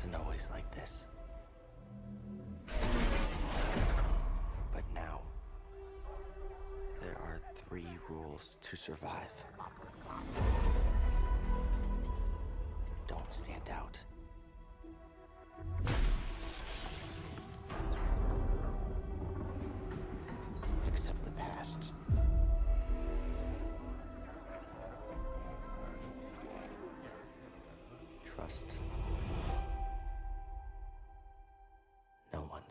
wasn't always like this. But now, there are 3 rules to survive. Don't stand out. Accept the past. Trust no one.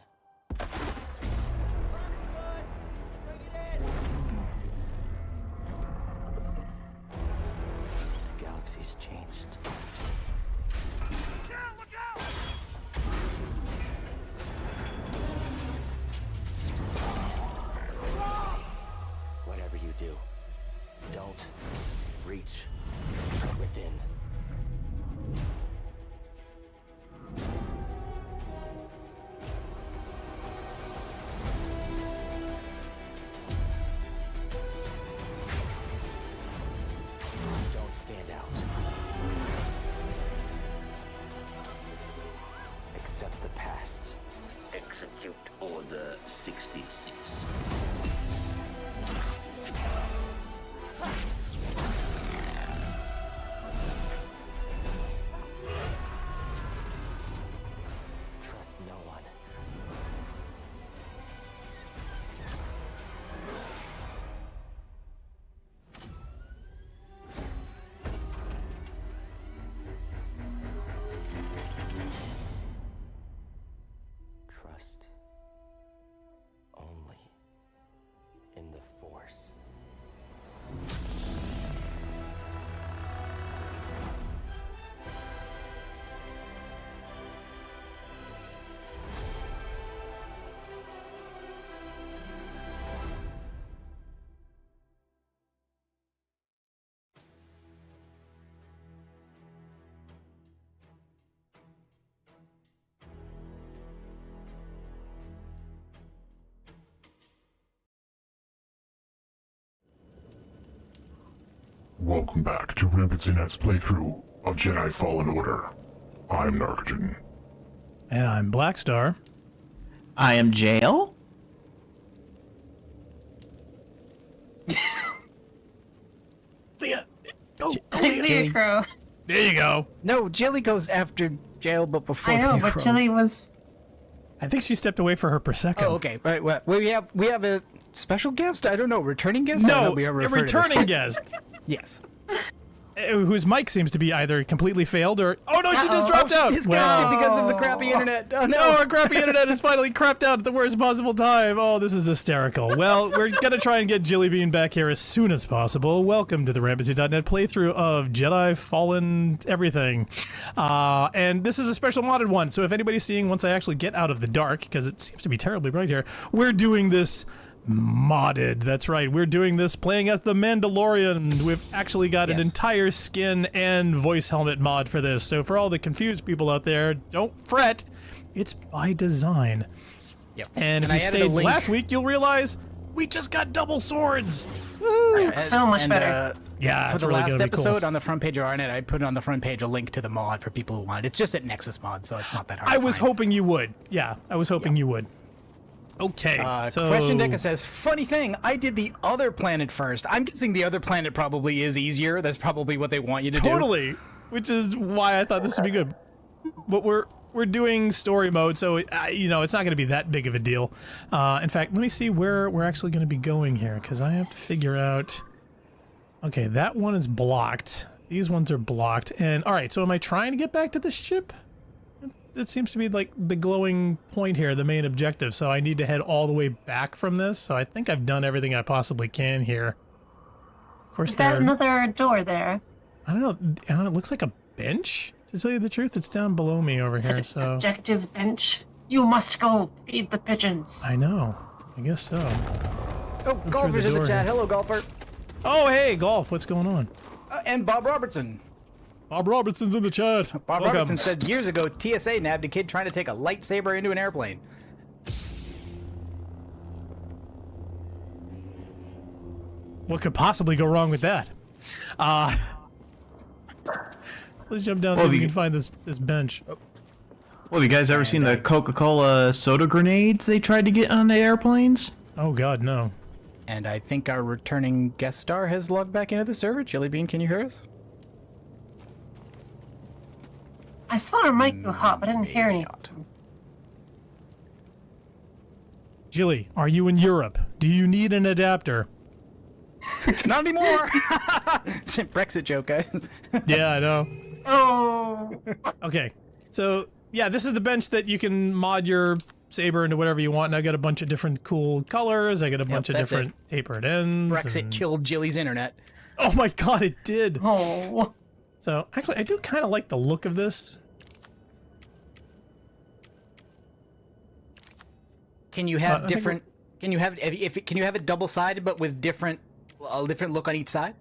The galaxy's changed. Look out! Whatever you do, don't reach within. Don't stand out. Accept the past. Execute Order 66. Trust no one. Trust only in the Force. Welcome back to Rampancy Net's playthrough of Jedi Fallen Order. I'm Narcogen. And I'm Blackstar. I am Jail. Leah! Oh, Leah Crow. there you go. No, Jilly goes after Jail, but before I know, Leah but Crow. Jilly was. I think she stepped away for her Prosecco. Oh, okay. Right. Well, we have a special guest. I don't know, returning guest. I don't No, know we ever a refer to this, returning but- guest. Yes. Whose mic seems to be either completely failed or... Oh, no, she just Uh-oh. dropped out. Disconnected because of the crappy internet. Oh, No, no. our crappy internet is finally crapped out at the worst possible time. Oh, this is hysterical. Well, we're going to try and get Jilly Bean back here as soon as possible. Welcome to the Rampancy.net playthrough of Jedi Fallen everything. And this is a special modded one, so if anybody's seeing once I actually get out of the dark, because it seems to be terribly bright here, we're doing this modded. That's right, we're doing this playing as the Mandalorian. We've actually got an entire skin and voice helmet mod for this, so for all the confused people out there, don't fret, it's by design. Yep. And if I you added a stayed link. last week, you'll realize we just got double swords. So much better. Yeah, For it's the really last gonna be cool. episode on the front page of RNet, I put on the front page a link to the mod for people who want it. It's just at Nexus Mod, so it's not that hard I to was find. hoping you would. Yeah, I was hoping you would. Okay, so... Question Deca says, funny thing, I did the other planet first. I'm guessing the other planet probably is easier. That's probably what they want you to do. Totally, which is why I thought this would be good. But we're doing story mode, so you know, it's not going to be that big of a deal. In fact, let me see where we're actually going to be going here, because I have to figure out... Okay, that one is blocked. These ones are blocked. And all right, so am I trying to get back to the ship? It seems to be like the glowing point here, the main objective. So I need to head all the way back from this. So I think I've done everything I possibly can here. Of course, Is that another door there? I don't know. It looks like a bench. To tell you the truth, it's down below me over here. So Objective bench. You must go feed the pigeons. I know. I guess so. Oh, Golfer's in the door chat. here. Hello, Golfer. Oh, hey, Golf. What's going on? And Bob Robertson. Bob Robertson's in the chat. Bob Welcome. Robertson said years ago, TSA nabbed a kid trying to take a lightsaber into an airplane. What could possibly go wrong with that? So let's jump down so we can find this bench. Well, have you guys ever seen the Coca-Cola soda grenades they tried to get on the airplanes? Oh God, no. And I think our returning guest star has logged back into the server. Jelly Bean, can you hear us? I saw her mic go hot, but I didn't hear anything. Jilly, are you in Europe? Do you need an adapter? Not anymore! Brexit joke, guys. Yeah, I know. Oh. Okay, so yeah, this is the bench that you can mod your saber into whatever you want. And I got a bunch of different cool colors. I got a bunch of that's different tapered ends. Brexit killed Jilly's internet. Oh my God, it did. Oh. So actually, I do kind of like the look of this. Can you have different? Can you have can you have it double-sided but with different look on each side?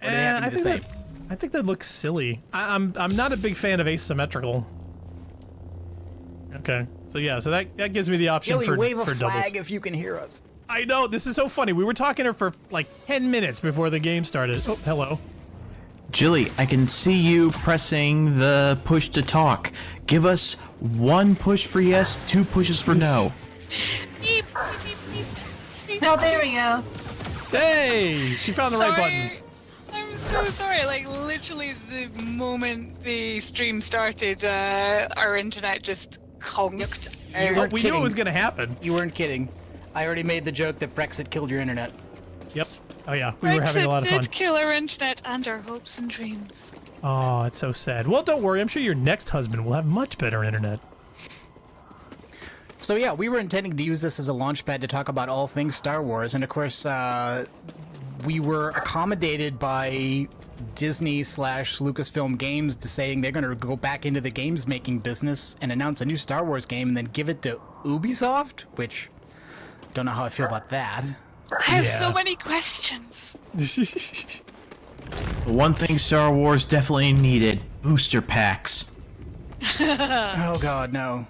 Or do they have to be the same? I think that looks silly. I'm not a big fan of asymmetrical. Okay, so yeah, so that gives me the option Jilly, for wave a for flag doubles. if you can hear us. I know, this is so funny. We were talking to her for like 10 minutes before the game started. Oh, hello. Jilly, I can see you pressing the push to talk. Give us 1 push for yes, 2 pushes for no. Beep, beep, beep, beep. No, there we go. Hey, she found the right buttons. I'm so sorry. Like, literally, the moment the stream started, our internet just conked. But we knew it kidding. was going to happen. You weren't kidding. I already made the joke that Brexit killed your internet. Yep. Oh yeah, we were having a lot of fun. Brexit did kill our internet and our hopes and dreams. Oh, it's so sad. Well, don't worry. I'm sure your next husband will have much better internet. So yeah, we were intending to use this as a launchpad to talk about all things Star Wars, and of course, we were accommodated by Disney / Lucasfilm Games to saying they're going to go back into the games making business and announce a new Star Wars game and then give it to Ubisoft, which don't know how I feel about that. I have so many questions. The one thing Star Wars definitely needed: booster packs. Oh God, no.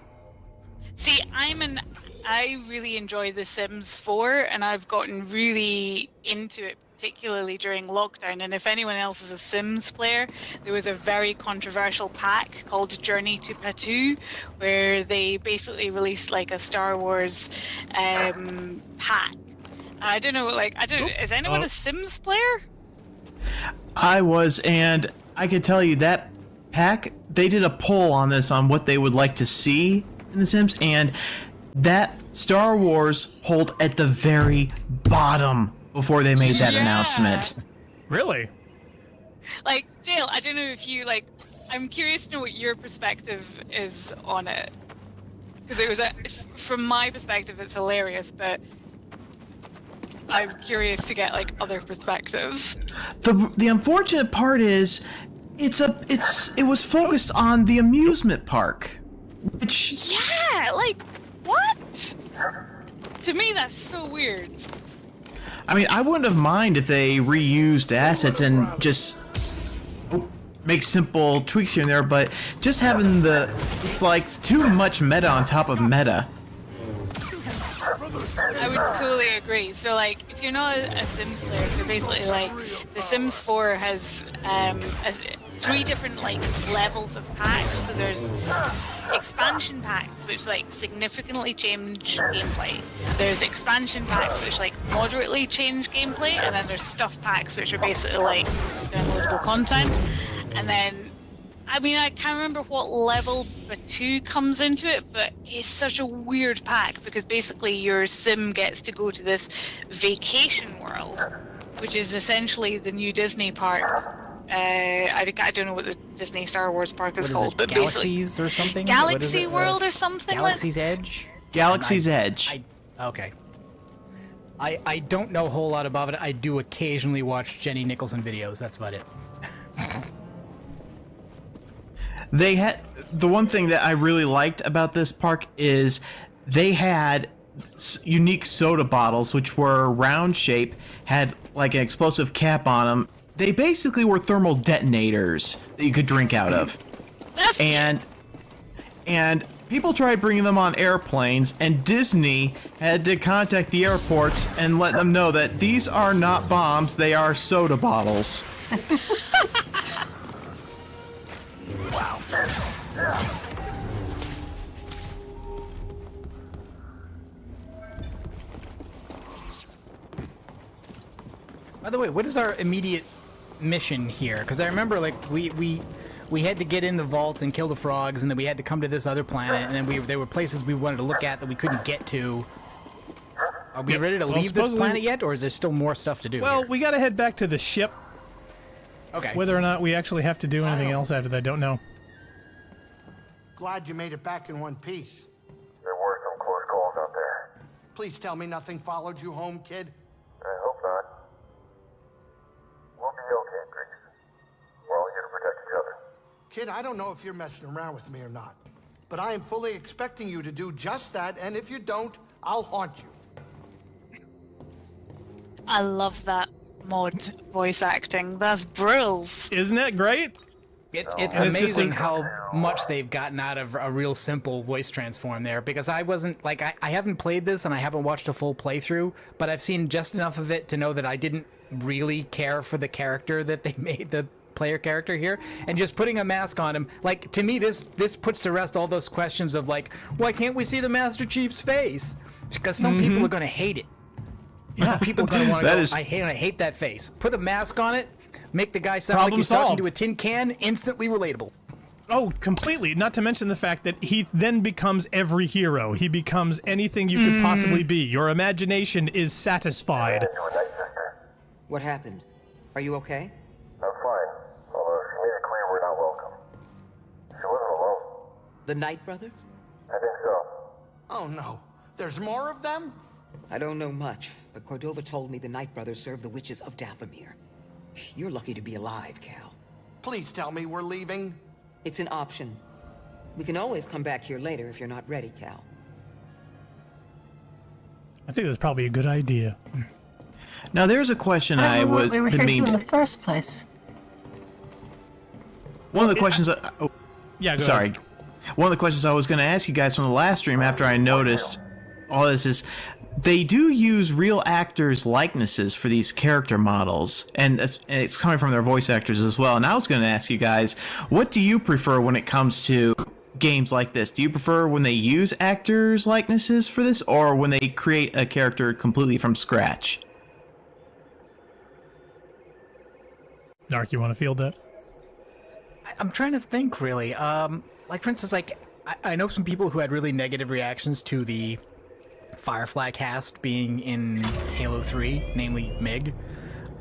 See, I really enjoy The Sims 4, and I've gotten really into it, particularly during lockdown. And if anyone else is a Sims player, there was a very controversial pack called Journey to Batuu, where they basically released like a Star Wars pack. I don't know, is anyone a Sims player? I was, and I could tell you that pack, they did a poll on this on what they would like to see in The Sims, and that Star Wars pulled at the very bottom before they made that announcement. Really? Like, Jail, I don't know if you, like, I'm curious to know what your perspective is on it. Because it was, from my perspective, it's hilarious, but I'm curious to get, like, other perspectives. The unfortunate part is, it was focused on the amusement park, which... Yeah, like, what? To me, that's so weird. I mean, I wouldn't have mind if they reused assets and just make simple tweaks here and there, but just having it's like too much meta on top of meta. I would totally agree. So, like, if you're not a Sims player, so basically, like, The Sims 4 has 3 different, like, levels of packs. So there's expansion packs, which, like, significantly change gameplay. There's expansion packs, which, like, moderately change gameplay. And then there's stuff packs, which are basically, like, downloadable content. And then, I mean, I can't remember what level Batuu comes into it, but it's such a weird pack because basically your sim gets to go to this vacation world, which is essentially the new Disney park. I don't know what the Disney Star Wars park is called, but Galaxies basically or something. Galaxy World or something. Galaxy's Edge. Galaxy's Edge. Okay. I don't know a whole lot about it. I do occasionally watch Jenny Nicholson videos. That's about it. They had the one thing that I really liked about this park is they had unique soda bottles which were round shape, had like an explosive cap on them. They basically were thermal detonators that you could drink out of. And people tried bringing them on airplanes, and Disney had to contact the airports and let them know that these are not bombs, they are soda bottles. By the way, what is our immediate mission here? Because I remember, like, we had to get in the vault and kill the frogs, and then we had to come to this other planet, and then there were places we wanted to look at that we couldn't get to. Are we ready to leave this planet yet, or is there still more stuff to do? Well, here? we got to head back to the ship. Okay. Whether or not we actually have to do anything else after that, don't know. Glad you made it back in one piece. There were some close calls out there. Please tell me nothing followed you home, kid. I hope not. We'll be okay, Grace. We're all here to protect each other. Kid, I don't know if you're messing around with me or not, but I am fully expecting you to do just that, and if you don't, I'll haunt you. I love that mod voice acting. That's brills. Isn't that great? It's And it's just amazing a- how much they've gotten out of a real simple voice transform there, because I wasn't, like, I haven't played this and I haven't watched a full playthrough, but I've seen just enough of it to know that I didn't really care for the character that they made, the player character here, and just putting a mask on him, like, to me, this puts to rest all those questions of, like, why can't we see the Master Chief's face? Because some people are going to hate it. Some people are going to want to go, I hate that face. Put a mask on it, make the guy sound like Problem he's talking solved. to a tin can, instantly relatable. Oh, completely. Not to mention the fact that he then becomes every hero. He becomes anything you could possibly be. Your imagination is satisfied. What happened? Are you okay? I'm fine, although she made it clear we're not welcome. She wasn't alone. The Knight Brothers? I think so. Oh no, there's more of them? I don't know much, but Cordova told me the Knight Brothers serve the witches of Dathomir. You're lucky to be alive, Cal. Please tell me we're leaving. It's an option. We can always come back here later if you're not ready, Cal. I think that's probably a good idea. Now, there's a question I don't know what we were been here to do in meaning the first place. One of the questions. Oh, Yeah, go sorry. ahead. One of the questions I was going to ask you guys from the last stream after I noticed all this is they do use real actors' likenesses for these character models, and it's coming from their voice actors as well. And I was going to ask you guys, what do you prefer when it comes to games like this? Do you prefer when they use actors' likenesses for this, or when they create a character completely from scratch? Nark, you want to field that? I'm trying to think, really. Like, for instance, like, I know some people who had really negative reactions to the Firefly cast being in Halo 3, namely Mig.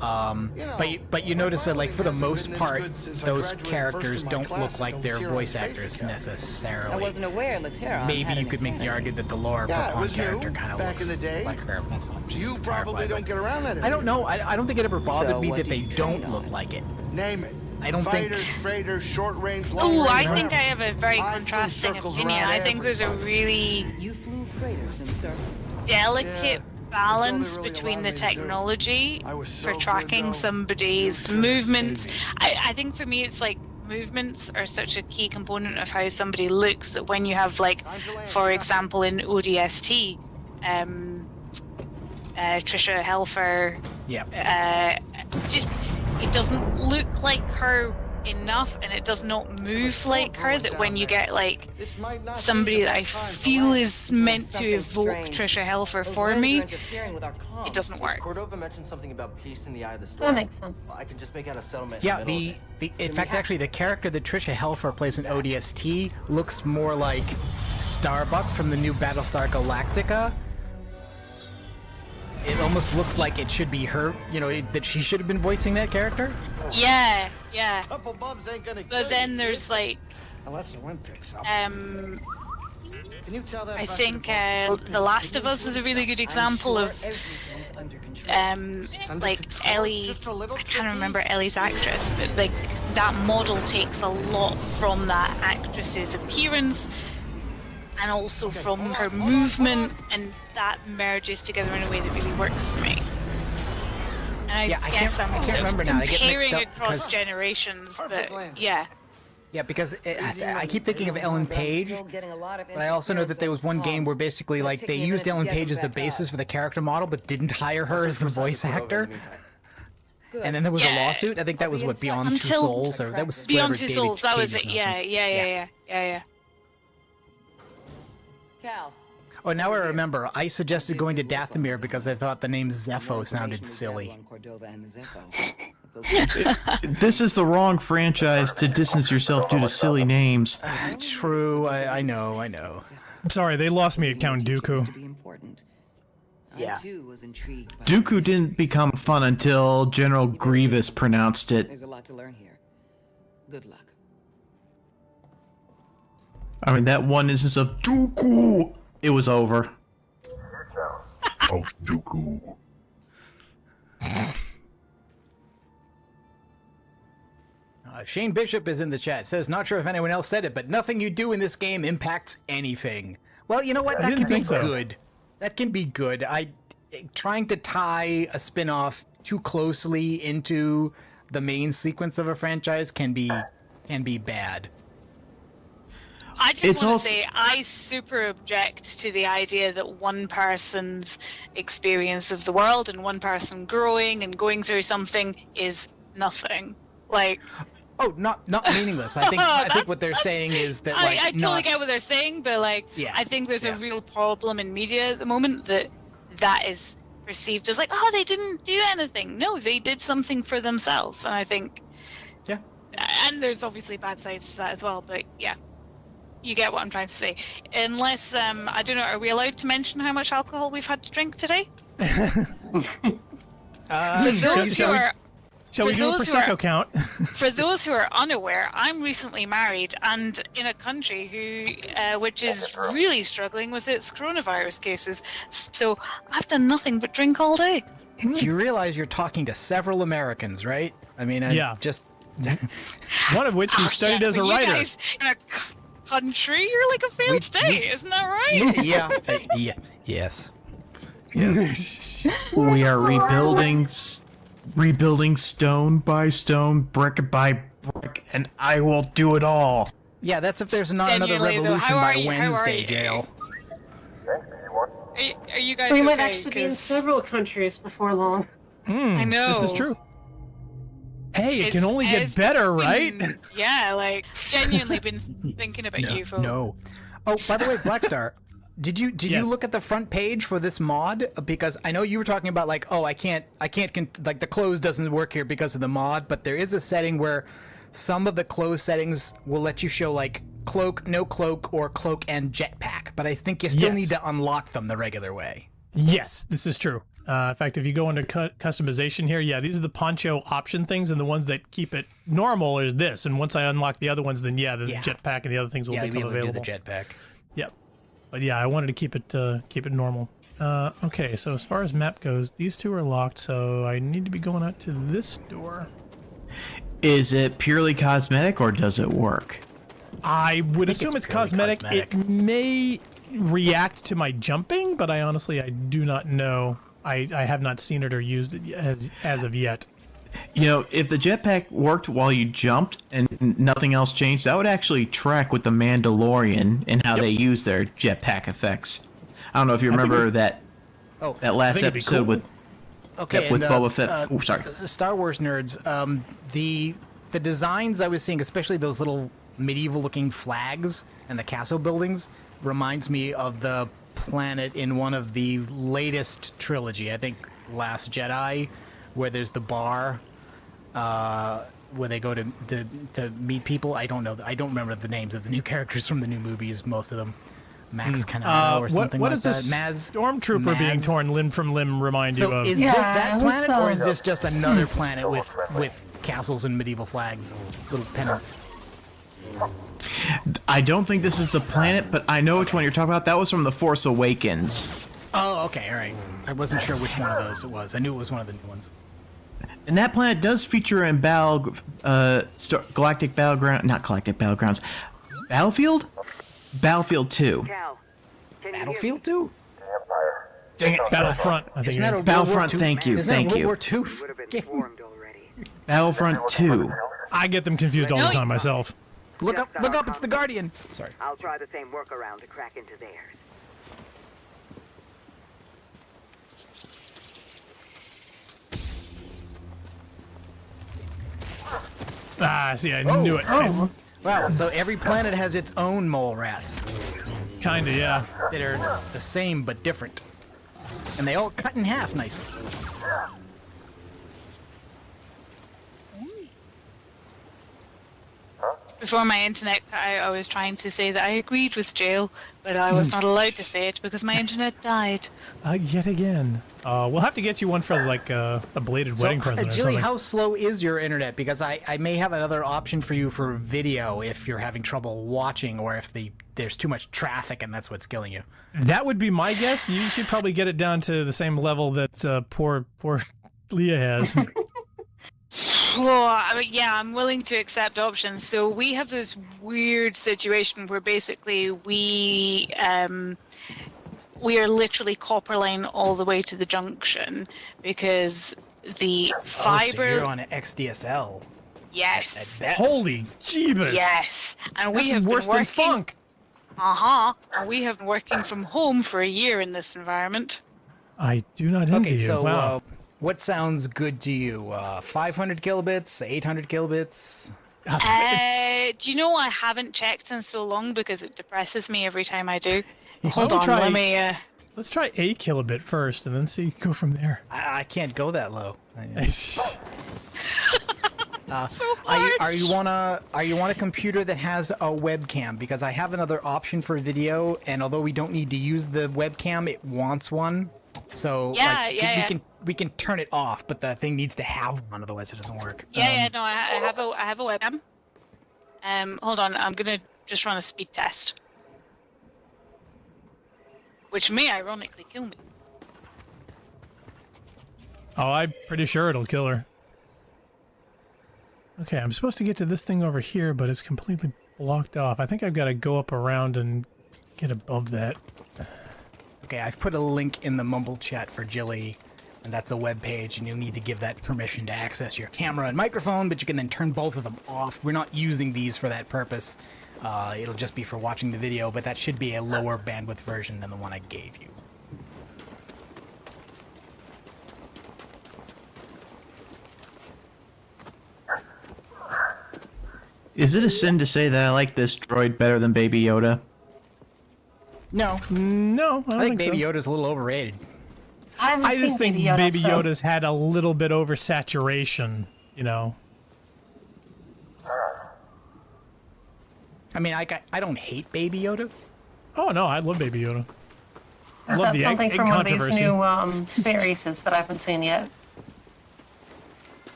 But you notice that, like, for the most part, those characters don't look like their voice actors necessarily. I wasn't aware Latera Maybe you could make the argument that the Laura Yeah, it Prepon was you, character kind of back in looks the day. like her. That's not, she's You the probably Firefly, don't but get around that I don't know. anymore. I don't think it ever bothered So me what that did they you don't train look on? like it. Name it. I don't think- Fighters, freighters, short range, long Oh, range. I think I have a very I flew contrasting circles opinion. around I think there's a everybody. really You flew freighters in circles. delicate balance really between allowed the me to do. technology I was so for good, tracking though. somebody's You were trying to movements. save me. I think for me it's like movements are such a key component of how somebody looks that when you have, like, for example, in ODST, Trisha Helfer, Yeah. just it doesn't look like her enough, and it does not move like her, that when you get, like, This might not be somebody the that I best time for feel life. is meant to Something evoke strange. Trisha Helfer Those for winds me, are interfering with our comms. it doesn't work. Cordova mentioned something about peace in the eye of the storm. That makes sense. I can just make out a settlement. Yeah, in the middle the in fact, actually, the character that Trisha Helfer plays in ODST looks more like Starbuck from the new Battlestar Galactica. It almost looks like it should be her, that she should have been voicing that character. Yeah. Couple bumps ain't gonna kill But then you, there's, kid. like, Unless the wind picks up. um, Can you tell that I fucking think boat? The Last of Us is a really good example of, Everything's under control. like, Ellie, I can't remember Ellie's actress, but, like, that model takes a lot from that actress's appearance and also from her movement, and that merges together in a way that really works for me. And I Yeah, I guess can't- I'm I can't sort of remember now. I get mixed comparing up across because- generations, Perfect but land. yeah. Yeah, because I keep thinking of Ellen Page, but I also know that there was one game where basically, like, they used Ellen Page as the basis for the character model, but didn't hire her as the voice actor. And then there was a Yeah. lawsuit. I think that was what Beyond Two Until- Souls, or that was Beyond whatever Two David Souls, that was Cage's it. Yeah. nonsense. Cal, Oh, now I remember. I suggested going to Dathomir because I thought the name Zepho sounded silly. This is the wrong franchise to distance yourself due to silly names. True, I know. I'm sorry, they lost me at Count Dooku. Yeah. Dooku didn't become fun until General Grievous pronounced it. There's a lot to learn here. Good luck. I mean, that one instance of Dooku, it was over. Oh, Dooku. Shane Bishop is in the chat. Says, not sure if anyone else said it, but nothing you do in this game impacts anything. Well, you know what? That can be good. That can be good. Trying to tie a spin-off too closely into the main sequence of a franchise can be bad. I just want to say I super object to the idea that one person's experience of the world and one person growing and going through something is nothing. Like, oh, not meaningless. I think what they're saying is that like, I totally get what they're saying, but like, Yeah. I think there's a real problem in media at the moment that is perceived as like, oh, they didn't do anything. No, they did something for themselves, and I think, yeah. And there's obviously bad sides to that as well, but yeah. You get what I'm trying to say. Unless, I don't know, are we allowed to mention how much alcohol we've had to drink today? Shall we do a Prosecco count? For those who are unaware, I'm recently married and in a country which is really struggling with its coronavirus cases. So I've done nothing but drink all day. You realize you're talking to several Americans, right? I mean, just... One of which you studied as a writer. You guys in a country, you're like a failed state, isn't that right? Yeah. Yes. We are rebuilding stone by stone, brick by brick, and I will do it all. Yeah, that's if there's not another Genuinely, though, revolution how are by you? Wednesday, Jail. Are you guys We okay? might actually be in several countries before long. I know. This is true. Hey, it can only get better, right? Yeah, like, genuinely been thinking about you folks. No. Oh, by the way, Blackstar, did you look at the front page for this mod? Because I know you were talking about like, oh, I can't, like the close doesn't work here because of the mod, but there is a setting where some of the close settings will let you show like cloak, no cloak, or cloak and jetpack. But I think you still need to unlock them the regular way. Yes, this is true. In fact, if you go into customization here, yeah, these are the poncho option things, and the ones that keep it normal is this. And once I unlock the other ones, then the jetpack and the other things will become available. The jetpack. Yep. But yeah, I wanted to keep it normal. Okay, so as far as map goes, these two are locked, so I need to be going out to this door. Is it purely cosmetic or does it work? I would assume it's cosmetic. It may react to my jumping, but I do not know. I have not seen it or used it as of yet. You know, if the jetpack worked while you jumped and nothing else changed, that would actually track with the Mandalorian and how they use their jetpack effects. I don't know if you remember that last episode with Boba Fett. Sorry. Star Wars nerds. The designs I was seeing, especially those little medieval-looking flags and the castle buildings, reminds me of the planet in one of the latest trilogy. I think Last Jedi, where there's the bar, where they go to meet people. I don't know. I don't remember the names of the new characters from the new movies. Most of them. Max Canal or something what like is that. this stormtrooper being torn limb from limb remind you of? Is this that planet, or is this just another planet with castles and medieval flags, little pennants? I don't think this is the planet, but I know which one you're talking about. That was from The Force Awakens. Oh, okay, all right. I wasn't sure which one of those it was. I knew it was one of the new ones. And that planet does feature in Galactic Battleground, not Galactic Battlegrounds, Battlefield 2. Battlefield 2? Dang it, Battlefront. I think it is. Battlefront. Thank you. World War II? Battlefront 2. I get them confused all the time myself. Look up! It's the Guardian. Sorry. I'll try the same workaround to crack into theirs. See, I knew it. Wow, so every planet has its own mole rats Kinda, yeah. that are the same but different. And they all cut in half nicely. Before my internet cut out, I was trying to say that I agreed with jail, but I was not allowed to say it because my internet died. Yet again. We'll have to get you one for like a belated wedding present or Jilly, something. how slow is your internet? Because I may have another option for you for video if you're having trouble watching or if there's too much traffic and that's what's killing you. That would be my guess. You should probably get it down to the same level that poor Leah has. Well, I mean, yeah, I'm willing to accept options. So we have this weird situation where basically we are literally copper line all the way to the junction because the fiber. Oh, so you're on an XDSL. Yes. Holy jeebus! Yes, and we That's have worse been than working. funk. And we have been working from home for a year in this environment. I do not envy Okay, you. so Wow. what sounds good to you? 500 kilobits, 800 kilobits? Do you know I haven't checked in so long because it depresses me every time I do. Hold don't on, try- let me. Let's try a kilobit first, and then go from there. I can't go that low. So Are you on a computer that has a webcam? Because I have another option for video, and although we don't need to use the webcam, it wants one. So we can turn it off, but the thing needs to have one, otherwise it doesn't work. No, I have a webcam. Hold on, I'm gonna just run a speed test, which may ironically kill me. Oh, I'm pretty sure it'll kill her. Okay, I'm supposed to get to this thing over here, but it's completely blocked off. I think I've got to go up around and get above that. Okay, I've put a link in the Mumble chat for Jilly, and that's a web page, and you'll need to give that permission to access your camera and microphone, but you can then turn both of them off. We're not using these for that purpose. It'll just be for watching the video, but that should be a lower bandwidth version than the one I gave you. Is it a sin to say that I like this droid better than Baby Yoda? No, No, I don't I think think Baby so. Yoda's a little overrated. I just think Baby Yoda's had a little bit oversaturation, you know. I mean, I don't hate Baby Yoda. Oh no, I love Baby Yoda. I Is love that the something egg from one of these controversy. new series that I haven't seen yet?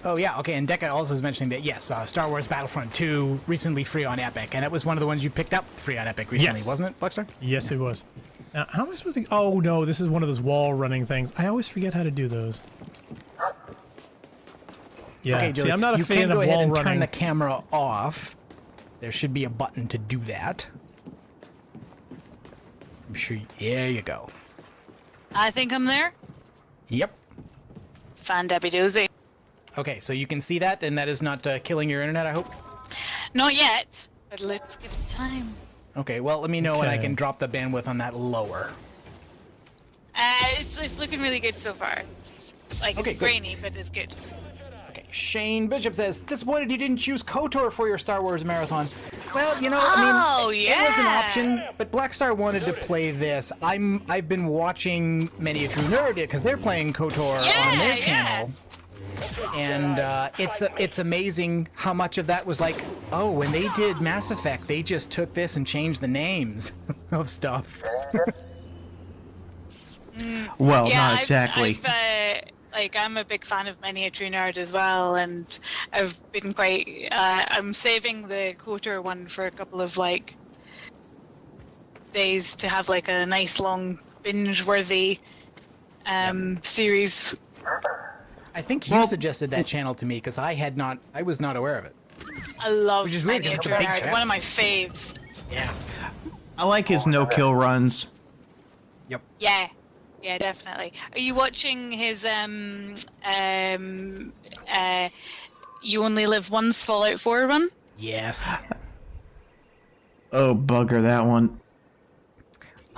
Oh yeah, okay, and Deca also is mentioning that, yes, Star Wars Battlefront 2, recently free on Epic, and that was one of the ones you picked up free on Epic recently, Yes. wasn't it, Blackstar? Yes, it was. Now, how am I supposed to... Oh no, this is one of those wall running things. I always forget how to do those. Yeah, Okay, see, Joey, I'm not a you fan can of go ahead wall and running. turn the camera off. There should be a button to do that. I'm sure, there you go. I think I'm there. Yep. Fan Debbie Doozy. Okay, so you can see that, and that is not killing your internet, I hope? Not yet, but let's give it time. Okay, well, let me know and I Okay. can drop the bandwidth on that lower. It's looking really good so far. Like, Okay, it's good. grainy, but it's good. Okay, Shane Bishop says, disappointed you didn't choose KOTOR for your Star Wars marathon. Well, you know, I mean, it was an option, but Blackstar wanted to play this. I've been watching Many a True Nerd because they're playing KOTOR on their channel. And it's amazing how much of that was like, oh, when they did Mass Effect, they just took this and changed the names of stuff. Well, Yeah, not exactly. I'm a big fan of Many a True Nerd as well, and I've been quite. I'm saving the KOTOR one for a couple of days to have a nice long binge-worthy series. I think you suggested that channel to me because I was not aware of it. I love Which is weird, Many a 'cause it's a True big Nerd. channel. One of my faves. Yeah. I like his no-kill runs. Yep. Yeah, definitely. Are you watching his You Only Live Once Fallout 4 run? Yes. Oh, bugger, that one.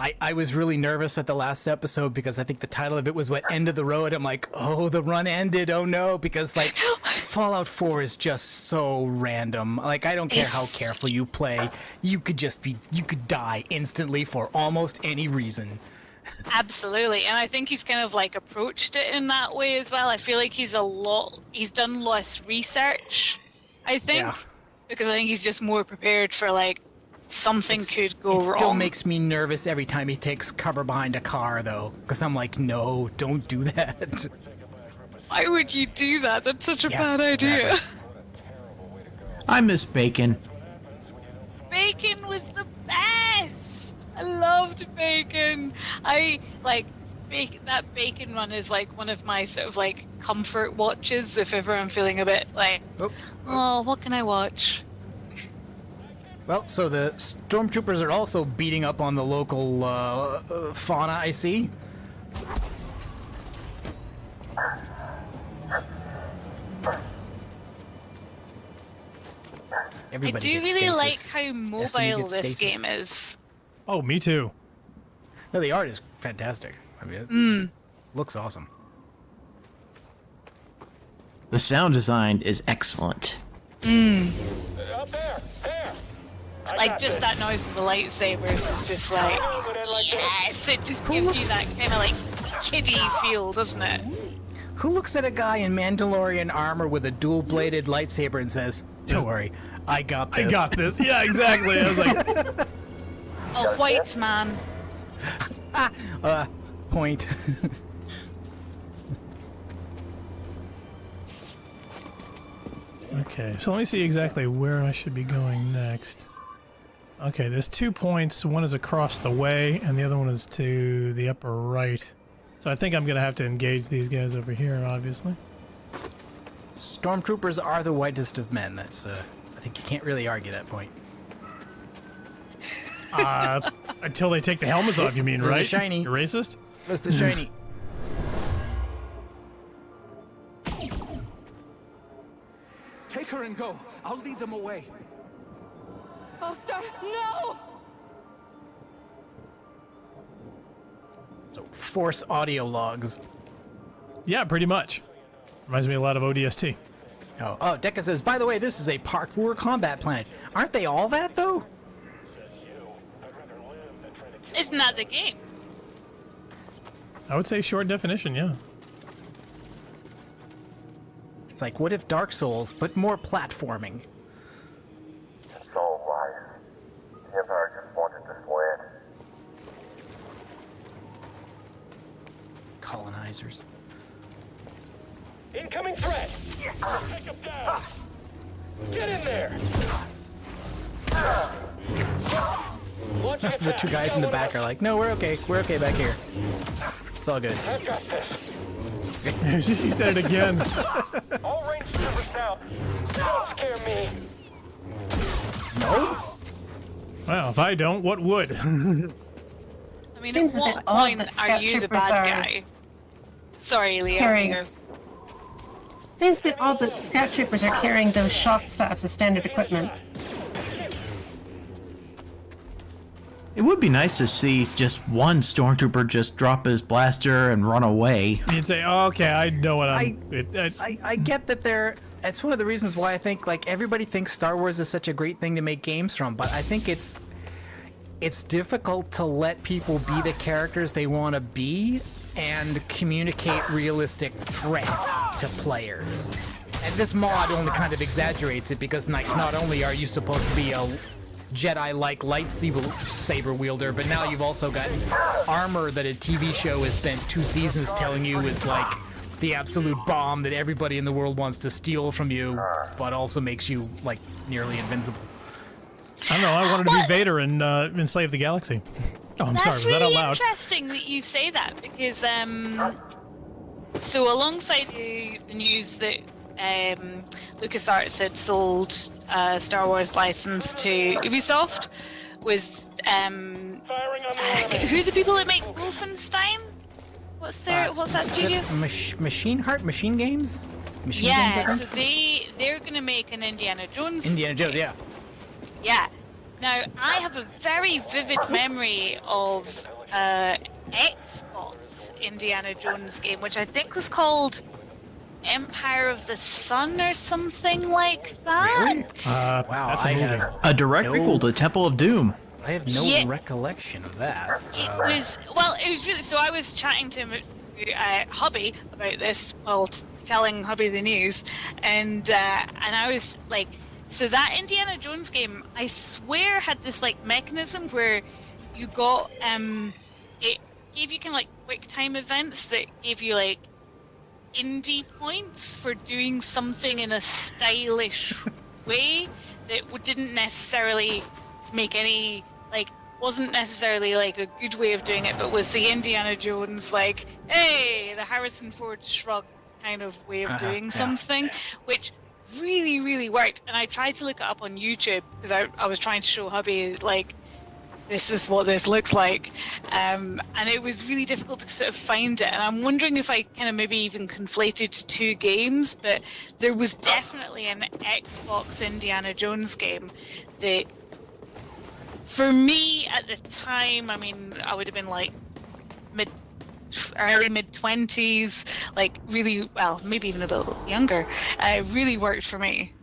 I was really nervous at the last episode because I think the title of it was what End of the Road. I'm like, oh, the run ended. Oh no, because like Fallout 4 is just so random. Like I don't care how careful you play, you could die instantly for almost any reason. Absolutely, and I think he's kind of like approached it in that way as well. I feel like he's done less research, I think, because I think he's just more prepared for like something could go wrong. It still makes me nervous every time he takes cover behind a car, though, because I'm like, no, don't do that. Why would you do that? That's such a bad idea. Exactly. I miss bacon. Bacon was the best. I loved bacon. I like that bacon run is like one of my sort of like comfort watches if ever I'm feeling a bit like, oh, what can I watch? Well, so the stormtroopers are also beating up on the local fauna, I see. I do really like how mobile this game is. Oh, me too. No, the art is fantastic. I mean, it looks awesome. The sound design is excellent. Like just that noise of the lightsabers is just like, yes, it just gives you that kind of like kiddie feel, doesn't it? Who looks at a guy in Mandalorian armor with a dual-bladed lightsaber and says, "Don't worry, I got this." I got this. Yeah, exactly. I was like, a white man. Point. okay, so let me see exactly where I should be going next. Okay, there's 2 points. One is across the way, and the other one is to the upper right. So I think I'm going to have to engage these guys over here, obviously. Stormtroopers are the whitest of men. That's, I think you can't really argue that point. Until they take the helmets off, you mean, There's right? the shiny. You're racist? That's the shiny. Take her and go. I'll lead them away. Oh, Star, no! So, force audio logs. Yeah, pretty much. Reminds me a lot of ODST. Oh, Deca says, by the way, this is a parkour combat planet. Aren't they all that, though? Isn't that the game? I would say short definition, yeah. It's like, what if Dark Souls, but more platforming? It's all lies. The Empire just wanted this land. Colonizers. Incoming threat! Take him down! Get in there! The two guys in the back are like, no, we're okay back here. It's all good. I've got this. He said it again. All ranged troopers down. Don't scare me. No? Well, if I don't, what would? I mean, Seems at a bit what odd point that are scout you the troopers bad are guy? Sorry, Leah. carrying- you go. Seems a bit odd that scout troopers are carrying those shot staffs as standard equipment. It would be nice to see just one stormtrooper just drop his blaster and run away. You'd say, oh, okay, I know what I get that they're... It's one of the reasons why I think, like, everybody thinks Star Wars is such a great thing to make games from, but I think it's difficult to let people be the characters they want to be and communicate realistic threats to players. And this mod only kind of exaggerates it because not only are you supposed to be a Jedi-like lightsaber wielder, but now you've also got armor that a TV show has spent 2 seasons telling you is like the absolute bomb that everybody in the world wants to steal from you, but also makes you like nearly invincible. I don't know, I wanted to be Vader and enslave the galaxy. Oh, I'm sorry, was that out loud? That's really interesting that you say that, because so alongside the news that LucasArts had sold Star Wars license to Ubisoft was who are the people that make Wolfenstein? What's that studio? Machine Games? Machine Yeah, Games, so they're gonna make an Indiana Jones. Indiana Jones, yeah. Yeah, Now, I have a very vivid memory of Xbox Indiana Jones game, which I think was called Empire of the Sun or something like that. Really? Wow, That's a movie. A direct prequel to Temple of Doom. I have no recollection of that. It was really. So I was chatting to hubby about this while telling hubby the news, and I was like, so that Indiana Jones game, I swear, had this like mechanism where you got it gave you kind of like quick time events that gave you like indie points for doing something in a stylish way that didn't necessarily make any, like, wasn't necessarily like a good way of doing it, but was the Indiana Jones like, hey, the Harrison Ford shrug kind of way of doing something, which really, really worked. And I tried to look it up on YouTube because I was trying to show hubby, like, this is what this looks like, and it was really difficult to sort of find it, and I'm wondering if I kind of maybe even conflated two games, but there was definitely an Xbox Indiana Jones game that, for me at the time, I mean, I would have been like early mid-20s, like really, well, maybe even a bit younger. It really worked for me.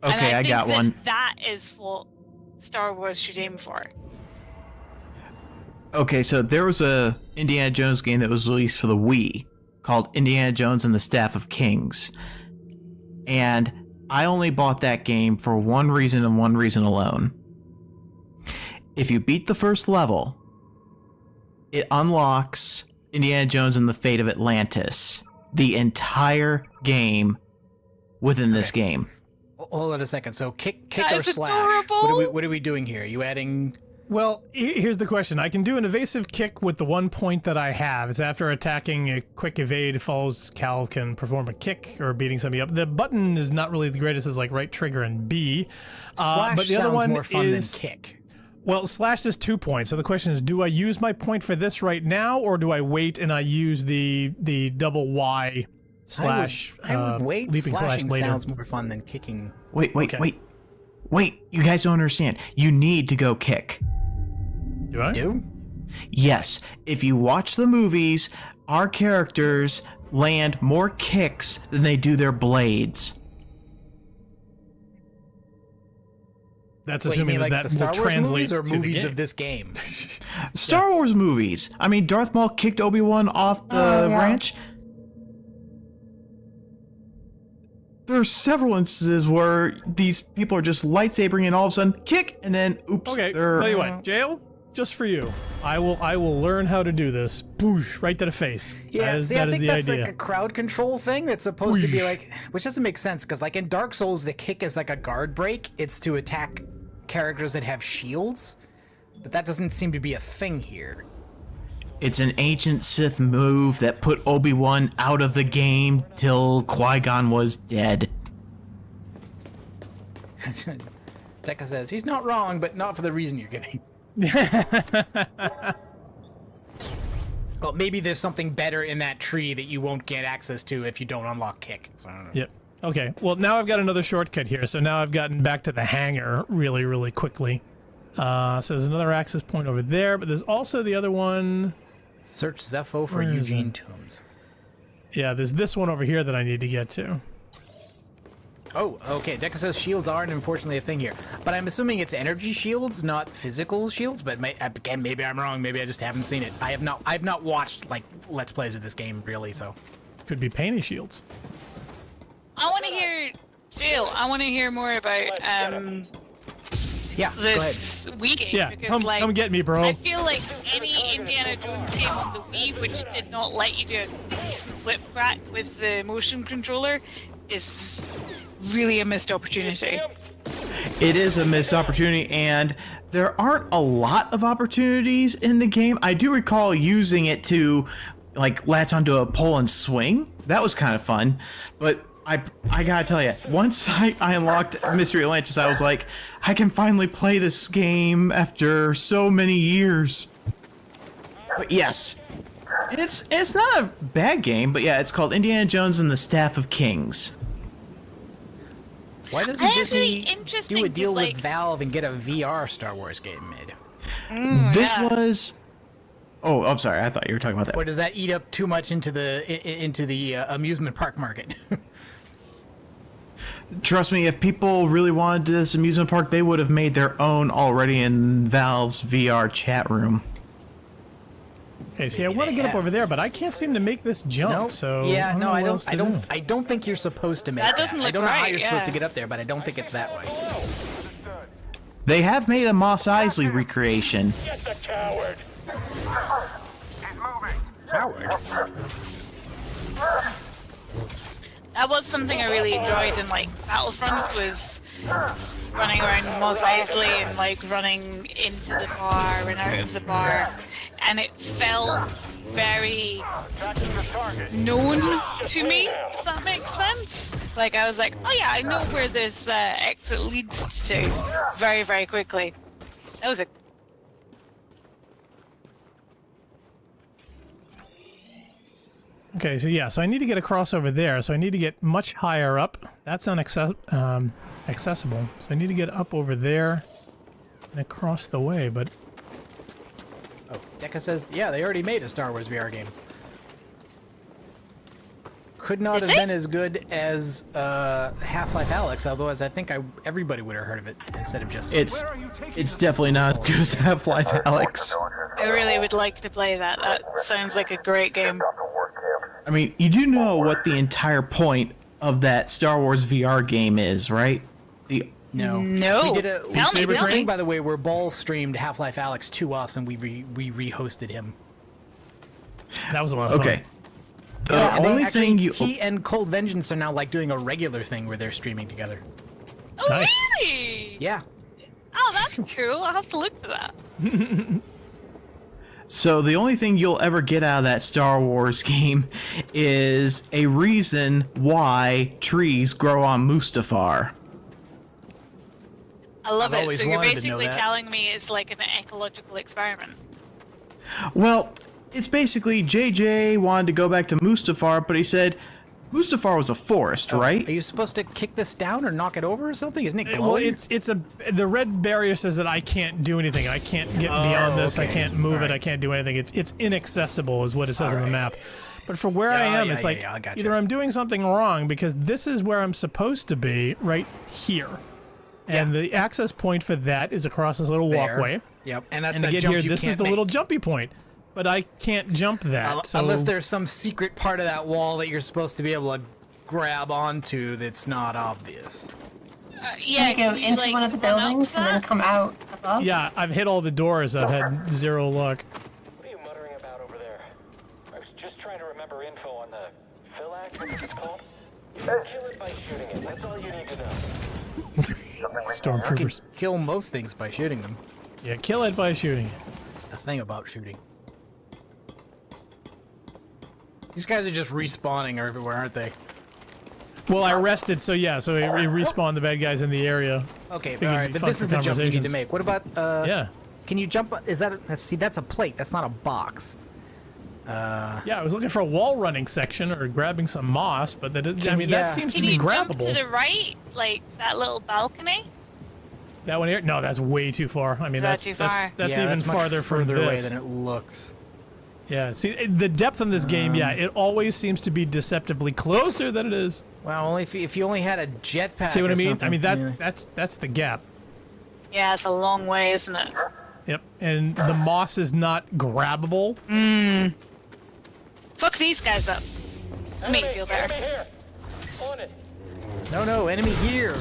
Okay, I got one. That is what Star Wars should aim for. Okay, so there was a Indiana Jones game that was released for the Wii called Indiana Jones and the Staff of Kings. And I only bought that game for one reason and one reason alone. If you beat the first level, it unlocks Indiana Jones and the Fate of Atlantis, the entire game within this game. Hold on a second. So kick That or is slash? adorable. What are we doing here? Are you adding? Well, here's the question. I can do an evasive kick with the one point that I have. It's after attacking, a quick evade follows. Cal can perform a kick or beating somebody up. The button is not really the greatest as like right trigger and B. Slash but the sounds other one more fun is than kick. Well, slash is 2 points. So the question is, do I use my point for this right now, or do I wait and I use the double Y slash I would wait. leaping slash Slashing later? sounds more fun than kicking. Wait. You guys don't understand. You need to go kick. Do I? Do? Yes. If you watch the movies, our characters land more kicks than they do their blades. That's Wait, assuming you mean like that the that Star will Wars translate movies or to the movies game. of this game. Star Wars movies. I mean, Darth Maul kicked Obi-Wan off the ranch. There are several instances where these people are just lightsabering and all of a sudden kick and then oops. Okay, they're- tell you what, Jail, just for you, I will learn how to do this. Boosh, right to the face. Yeah, that is, see, that I is think the that's idea. like a crowd control thing that's supposed to be like, which doesn't make sense because like in Dark Souls, the kick is like a guard break. It's to attack characters that have shields, but that doesn't seem to be a thing here. It's an ancient Sith move that put Obi-Wan out of the game till Qui-Gon was dead. Tekka says he's not wrong, but not for the reason you're getting. Well, maybe there's something better in that tree that you won't get access to if you don't unlock kick. So I don't know. Yep. Okay, well, now I've got another shortcut here, so now I've gotten back to the hangar really, really quickly. So there's another access point over there, but there's also the other one. Search Zepho for Where is Eugene it? Toombs. Yeah, there's this one over here that I need to get to. Oh, okay. Deca says shields aren't unfortunately a thing here, but I'm assuming it's energy shields, not physical shields. But again, maybe I'm wrong. Maybe I just haven't seen it. I've not watched like Let's Plays of this game really. So Could be painty shields. I want to hear, Jill, I want to hear more about yeah, this Wii game. Yeah, because, come get me, bro. I feel like any Indiana Jones game on the Wii which did not let you do a decent whip crack with the motion controller is really a missed opportunity. It is a missed opportunity, and there aren't a lot of opportunities in the game. I do recall using it to, like, latch onto a pole and swing. That was kind of fun, but I gotta tell you, once I unlocked Mystery Atlantis, I was like, I can finally play this game after so many years. But yes, it's not a bad game, but yeah, it's called Indiana Jones and the Staff of Kings. Why doesn't That's Disney really interesting, do a deal 'cause, with Valve and get a VR Star Wars game made? This yeah. was. Oh, I'm sorry. I thought you were talking about that. Or does that eat up too much into the amusement park market? Trust me, if people really wanted this amusement park, they would have made their own already in Valve's VR chat room. Okay, see, I want to get up over there, but I can't seem to make this jump. No. So Yeah, no, know what else to do. I don't think you're supposed to make That doesn't I look don't know how right, you're supposed to yeah. get up there, but I don't think it's that way. They have made a Mos Eisley recreation. Get the coward! Howard. That was something I really enjoyed in like Battlefront, was running around Mos Eisley and like running into the bar and out of the bar, and it felt very known to me, if that makes sense. Like I was like, oh yeah, I know where this exit leads to, very, very quickly. That was a Okay, so yeah, so I need to get across over there. So I need to get much higher up. That's accessible. So I need to get up over there and across the way. But Oh, Deca says, yeah, they already made a Star Wars VR game. Could not Did have they? been as good as Half-Life Alyx, although as I think everybody would have heard of it instead of just... It's definitely not as good as Half-Life Alyx. I really would like to play that. That sounds like a great game. I mean, you do know what the entire point of that Star Wars VR game is, right? No. No. We did a Tell me, tell me. thing, by the way, where Ball streamed Half-Life Alyx to us, and we re-hosted him. that was a lot of fun. Okay. The And they only actually- thing you... he and Cold Vengeance are now like doing a regular thing where they're streaming together. Oh, Nice. really? Yeah. Oh, that's cool. I'll have to look for that. So the only thing you'll ever get out of that Star Wars game is a reason why trees grow on Mustafar. I love I've it. always So you're wanted to know basically that. telling me it's like an ecological experiment. Well, it's basically JJ wanted to go back to Mustafar, but he said Mustafar was a forest, right? Are you supposed to kick this down or knock it over or something? Isn't it glowing? Well, the red barrier says that I can't do anything. I can't get beyond this. I okay. can't move All it. right. I can't do anything. It's inaccessible, is what it says on the map. But for where I am, it's like I gotcha. either I'm doing something wrong because this is where I'm supposed to be, right here, and the access point for that is across this little There. walkway. Yep, and that's And to that get jump here, you this is can't the make. little jumpy point. But I can't jump that. So Unless there's some secret part of that wall that you're supposed to be able to grab onto that's not obvious. Yeah, You go can you, into like, one of the run up buildings and then that? come out above. yeah, I've hit all the doors. I've had zero luck. What are you muttering about over there? I was just trying to remember info on the Philax, I think it's called. You can kill it by shooting it. That's all you need to know. Stormtroopers. Kill most things by shooting them. Yeah, kill it by shooting it. That's the thing about shooting. These guys are just respawning everywhere, aren't they? Well, I rested, so yeah, so it respawned the bad guys in the area. Okay, Figured all it'd right, be but fun this for is the jump you need to conversations. make. What about, Yeah. can you jump, is that, let's see, that's a plate, that's not a box. Yeah, I was looking for a wall running section or grabbing some moss, but that, I mean, yeah. that seems to Can be you jump grabbable. to the right, like that little balcony? That one here? No, that's way too far. I mean, Is that that's too that's far? that's Yeah, even that's much farther from further away this. than it looks. Yeah, see, the depth in this game, yeah, it always seems to be deceptively closer than it is. Well, only if you only had a jetpack. See what or I mean? something. I mean Yeah. that's the gap. Yeah, it's a long way, isn't it? Yep, and the moss is not grabbable. Fuck these guys up. Let me feel there. Enemy here! On it! No, enemy here.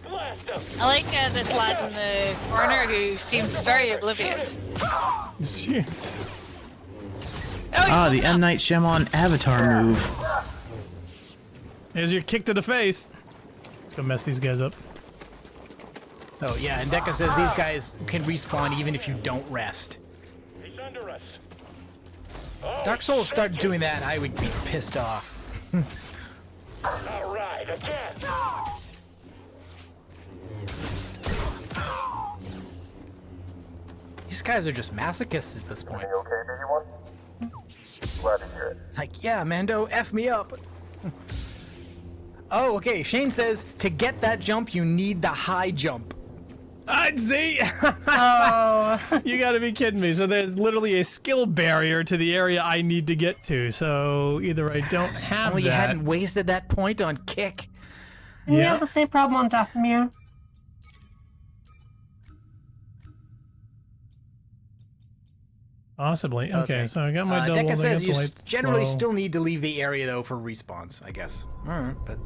Blast him! I like this lad in the corner who seems very oblivious. Oh, he's Ah, the coming up. M. Night Shyamalan Avatar move. There's your kick to the face. Let's go mess these guys up. Oh yeah, and Deca says these guys can respawn even if you don't rest. He's under us. Dark Souls started doing that, I would be pissed off. All right, again! These guys are just masochists at this point. Okay, baby one? Glad to hear it. It's like, yeah, Mando, F me up. Oh, okay. Shane says to get that jump, you need the high jump. I'd see. Oh. You gotta be kidding me. So there's literally a skill barrier to the area I need to get to. So either I don't have Only you that. hadn't wasted that point on kick. And we Yeah. have the same problem on Dathomir. Possibly. Okay, so I got my double. Deca I says got you the light generally slow. still need to leave the area though for respawns, I guess. But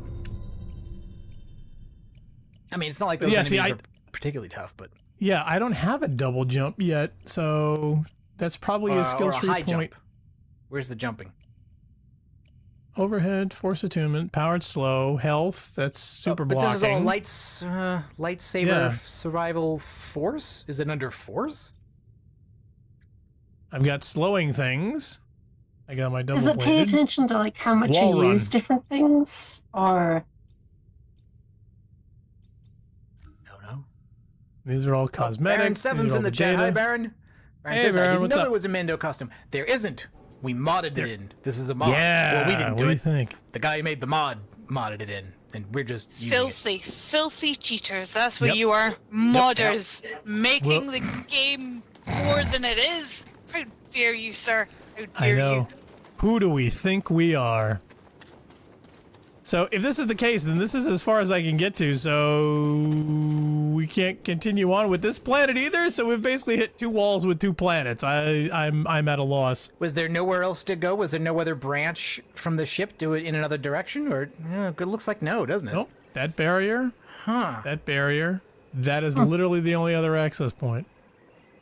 I mean, it's not like those enemies are particularly tough, but Yeah, I don't have a double jump yet, so that's probably a skill or a tree high point. jump. Where's the jumping? Overhead, force attunement, powered slow, health. That's super but blocking. this is all lightsaber Yeah. survival force. Is it under force? I've got slowing things. I got my double Does it pay bladed. attention to like how much Wall you run. use different things, or These are all Baron cosmetics. Seven's these are in all the chat. Hi, data. Baron. Baron Hey, says, Baron, I didn't what's know up? there was a Mando custom. There isn't. We modded it in. This is a mod. Yeah, Well, we didn't what do do you it. think? The guy who made the mod modded it in, and we're just using it. Filthy cheaters. That's what Yep. you are. Modders. Making Well- the game more than it is. How dare you, sir? How I dare know. you? Who do we think we are? So if this is the case, then this is as far as I can get to. So we can't continue on with this planet either. So we've basically hit two walls with two planets. I'm at a loss. Was there nowhere else to go? Was there no other branch from the ship to it in another direction? Or it looks like no, doesn't it? Nope. That barrier. Huh. That barrier. That is literally the only other access point.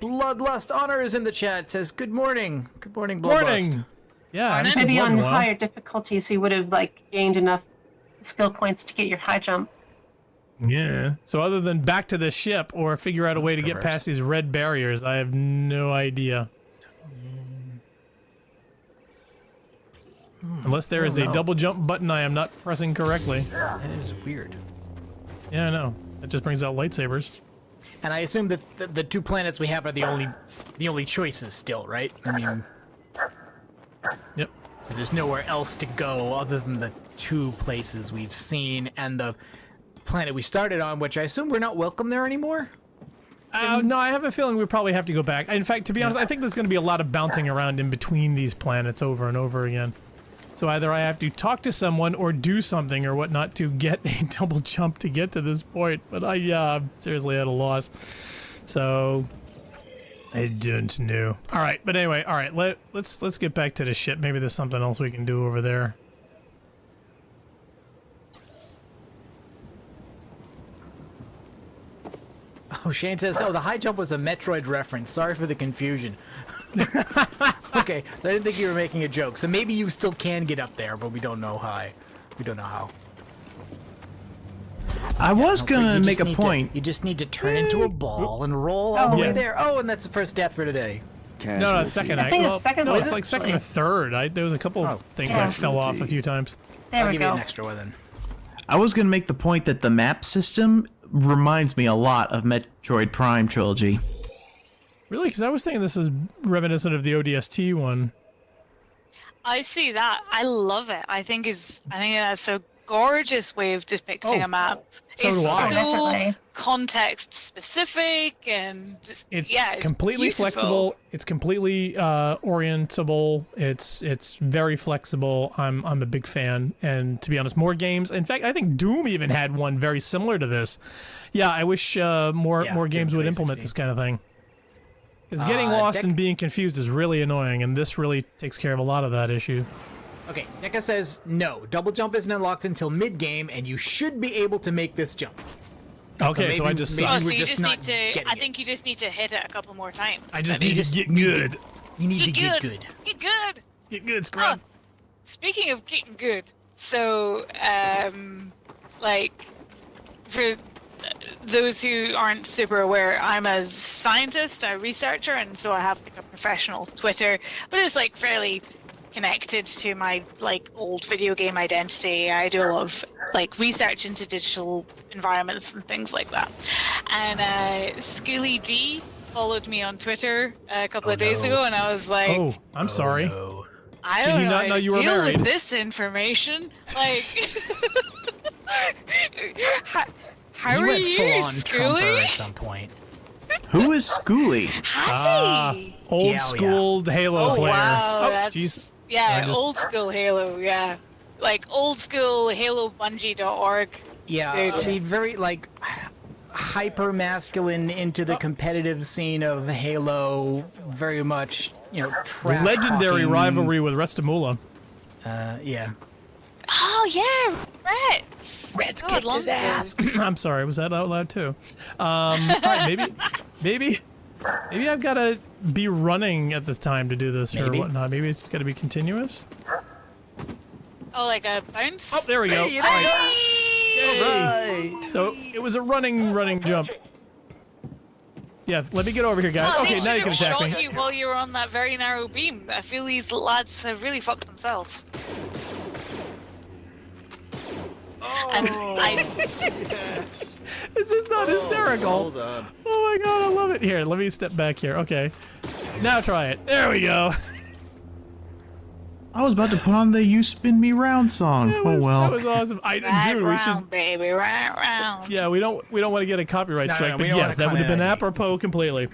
Bloodlust Honor is in the chat. Says good morning. Good morning, Bloodlust. Morning. Yeah. I haven't seen maybe blood on in a while. higher difficulties you would have like gained enough skill points to get your high jump. Yeah. So other than back to the ship or figure out a way to get past these red barriers, I have no idea. Unless there is a double jump button I am not pressing correctly. That is weird. Yeah, I know. That just brings out lightsabers. And I assume that the two planets we have are the only choices still, right? I mean, Yep. so there's nowhere else to go other than the two places we've seen and the planet we started on, which I assume we're not welcome there anymore. No, I have a feeling we probably have to go back. In fact, to be honest, I think there's going to be a lot of bouncing around in between these planets over and over again. So either I have to talk to someone or do something or whatnot to get a double jump to get to this point. But I'm seriously at a loss. So I don't know. All right, but anyway, all right. Let's get back to the ship. Maybe there's something else we can do over there. Oh, Shane says, no, the high jump was a Metroid reference. Sorry for the confusion. Okay, I didn't think you were making a joke. So maybe you still can get up there, but we don't know how. We don't know how. I was You gonna just make a need to- point. you just need to turn into a ball and roll all the way Yes. there. Oh, and that's the first death for today. No, second. I think it's second No, one, it's like second or actually. third. There was a couple things I Yeah. fell off a few times. There I'll we give you go. an extra one then. I was gonna make the point that the map system reminds me a lot of Metroid Prime trilogy. Really? Because I was thinking this is reminiscent of the ODST one. I see that. I love it. I think that's a gorgeous way of depicting Oh, a map. so It's do I. so Definitely. context specific and It's it's completely beautiful. flexible. It's completely orientable. It's very flexible. I'm a big fan. And to be honest, more games. In fact, I think Doom even had one very similar to this. Yeah, I wish more games would implement this kind of thing. Because getting lost and being confused is really annoying, and this really takes care of a lot of that issue. Okay, Deca says, no, double jump isn't unlocked until mid-game, and you should be able to make this jump. Okay, so I maybe- just maybe suck. Oh, so we're you just just not need to. getting I it. think you just need to hit it a couple more times. I just You need just to get need to- good. You need to Get get good. good. Get good. Get good, scrub. Speaking of getting good, so like for those who aren't super aware, I'm a scientist, a researcher, and so I have like a professional Twitter, but it's like fairly connected to my like old video game identity. I do a lot of like research into digital environments and things like that. And Skilly D followed me on Twitter a couple of days ago, and I was like, Oh, I'm sorry. I Did don't he know not how know to you were deal married? with this information. Like, How he are went you, full on Trumper Schooly? at some point. Who is Schooly? Has he? Old Yeah, school Halo Oh player. wow, Oh, that's jeez. yeah, I just- old school Halo, yeah, like old school HaloBungie.org. Yeah, Dude. I mean, very like hyper masculine into the competitive scene of Halo. Very much, trash Legendary talking. rivalry with Restamula. Yeah. Oh yeah, Reds. Red's God, kicked his long ago. ass. I'm sorry, was that out loud too? All right, maybe I've got to be running at this time to do this or Maybe. whatnot. Maybe it's got to be continuous. Oh, like a bounce. Oh, there we go. Hey, All right. Right. So it was a running jump. Yeah, let me get over here, guys. Oh, okay, they now you should can have attack shot me. you while you were on that very narrow beam. I feel these lads have really fucked themselves. And I Is it not hysterical? Hold on. Oh my god, I love it. Here, let me step back here. Okay. Now try it. There we go. I was about to put on the "You Spin Me Round" song. That Oh well. was awesome. right Dude, we round, should. baby, right round. Yeah, we don't want to get a copyright No, strike, no, but we don't yes, wanna that would have kinda- been apropos completely.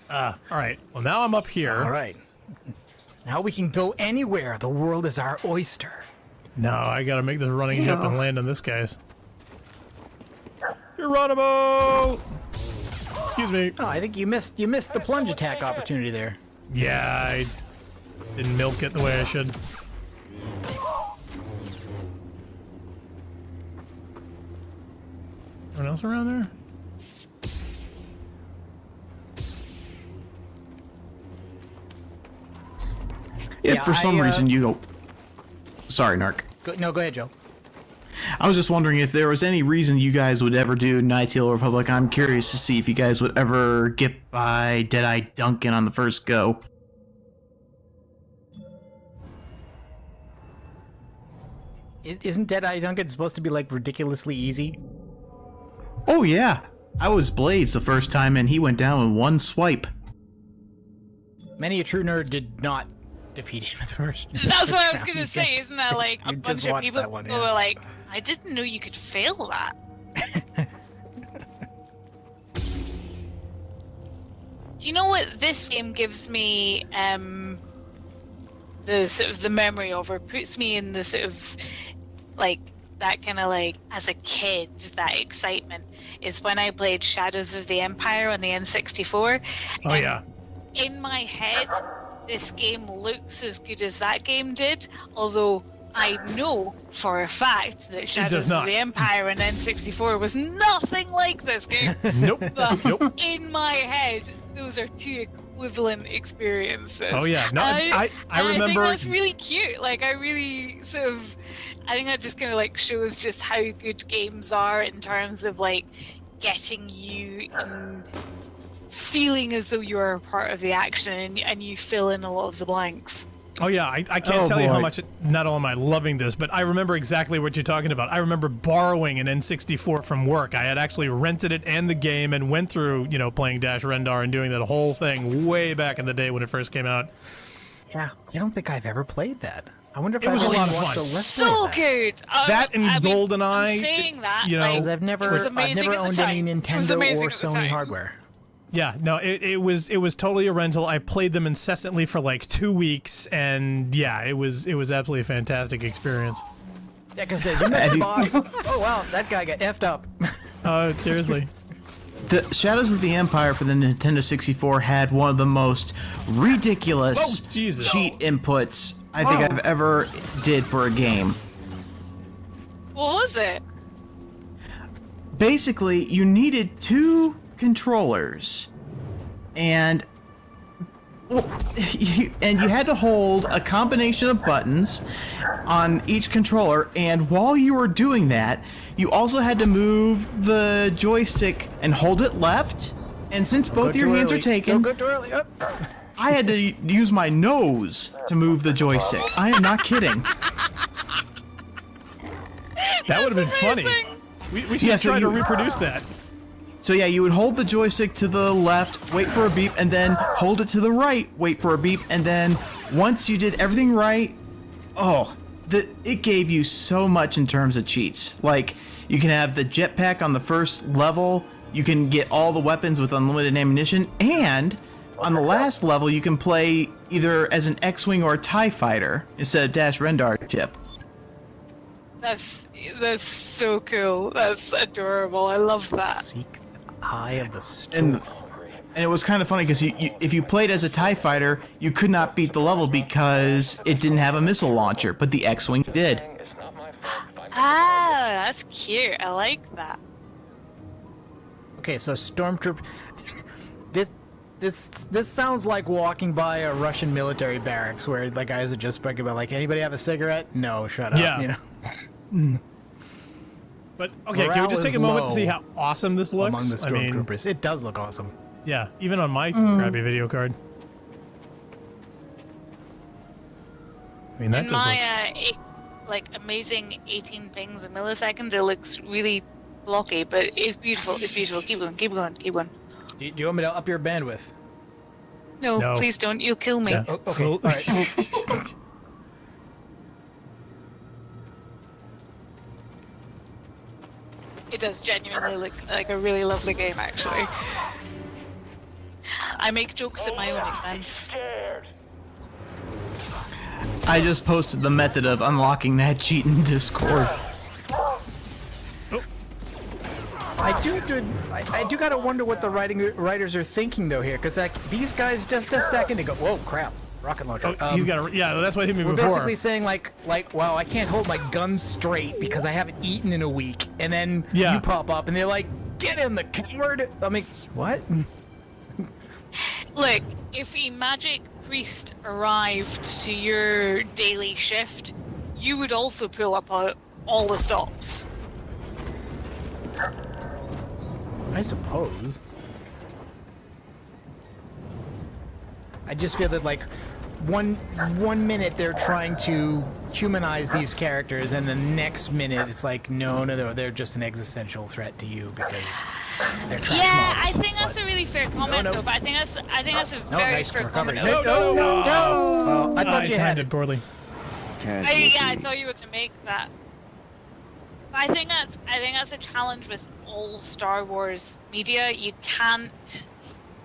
All right. Well, now I'm up here. All right. Now we can go anywhere. The world is our oyster. No, I gotta make this running jump and land on this guy's. Geronimo! Excuse me. Oh, I think you missed the plunge attack opportunity there. Yeah, I didn't milk it the way I should. Anyone else around there? If Yeah, for some I, reason you go. Sorry, Narc. Go ahead, Joe. I was just wondering if there was any reason you guys would ever do Knights of the Old Republic. I'm curious to see if you guys would ever get by Deadeye Duncan on the first go. Isn't Deadeye Duncan supposed to be like ridiculously easy? Oh yeah, I was Blades the first time and he went down with one swipe. Many a true nerd did not defeat him at the first. That's what I was gonna say. Isn't that like a You bunch just of watched people that one, who yeah. were like, I didn't know you could fail that. Do you know what this game gives me? The sort of the memory of, or puts me in the sort of like that kind of like as a kid, that excitement is when I played Shadows of the Empire on the N64. Oh yeah. In my head, this game looks as good as that game did, although I know for a fact that does Shadows not. of the Empire on N64 was nothing like this game. Nope. But Nope. in my head, those are two equivalent experiences. Oh yeah. No, I And remember. I think that's really cute. Like, I really sort of, I think that just kind of like shows just how good games are in terms of like getting you in feeling as though you're a part of the action and you fill in a lot of the blanks. Oh yeah, I can't Oh, tell you how boy. much. Not only am I loving this, but I remember exactly what you're talking about. I remember borrowing an N64 from work. I had actually rented it and the game, and went through, playing Dash Rendar and doing that whole thing way back in the day when it first came out. Yeah, I don't think I've ever played that. I wonder if It was I've a ever lot of watched fun. a Let's Play So of that. good. That and GoldenEye, I'm saying that, you know, like, Because I've it was never amazing at the owned time. any It was Nintendo amazing or at the Sony time. hardware. Yeah, no, it was totally a rental. I played them incessantly for like 2 weeks, and yeah, it was absolutely a fantastic experience. Like I said, you missed the box. Oh wow, that guy got effed up. Seriously. The Shadows of the Empire for the Nintendo 64 had one of the most ridiculous Oh, Jesus. cheat inputs I think I've ever did for a game. What was it? Basically, you needed two controllers, and you had to hold a combination of buttons on each controller, and while you were doing that, you also had to move the joystick and hold it left, and since both your hands are taken, Don't go too early. Up. I had to use my nose to move the joystick. I am not kidding. That would have been funny. We should Yeah, so try to you- reproduce that. So yeah, you would hold the joystick to the left, wait for a beep, and then hold it to the right, wait for a beep, and then once you did everything right, it gave you so much in terms of cheats. Like, you can have the jetpack on the first level, you can get all the weapons with unlimited ammunition, and on the last level you can play either as an X-Wing or a TIE fighter instead of Dash Rendar ship. That's so cool. That's adorable. I love that. Seek the eye of the storm. And it was kind of funny because if you played as a TIE fighter, you could not beat the level because it didn't have a missile launcher, but the X-Wing did. Ah, that's cute. I like that. Okay, so Stormtrooper. This sounds like walking by a Russian military barracks where the guys are just speaking about, like, anybody have a cigarette? No, shut up. Yeah. You know. But okay, can we Morale just take is a moment to low see how awesome this looks? among the I mean, Stormtroopers. It does look awesome. yeah, even on my crappy video card. I mean, that In just my looks. like amazing 18 pings a millisecond, it looks really blocky, but it's beautiful. It's beautiful. Keep going. Keep going. Keep going. Do you want me to up your bandwidth? No, No. please don't. You'll kill me. Yeah. Oh, okay. All right. It does genuinely look like a really lovely game, actually. I make jokes at my own expense. I just posted the method of unlocking that cheat in Discord. I do gotta wonder what the writers are thinking though here, because like these guys just a second ago. Whoa, crap! Rocket launcher. Oh, he's got a, yeah, that's what hit me We're before. basically saying like, wow, I can't hold my gun straight because I haven't eaten in a week, and then Yeah. you pop up and they're like, get in the coward. I mean, what? Look, if a magic priest arrived to your daily shift, you would also pull up all the stops. I suppose. I just feel that like one minute they're trying to humanize these characters, and the next minute it's like no, they're just an existential threat to you because they're trash Yeah, mobs. I think that's a really fair comment, no. though. But I think that's a very nice fair recovery. comment. No. Oh, I thought you timed had it poorly. I thought you were gonna make that. But I think that's a challenge with all Star Wars media. You can't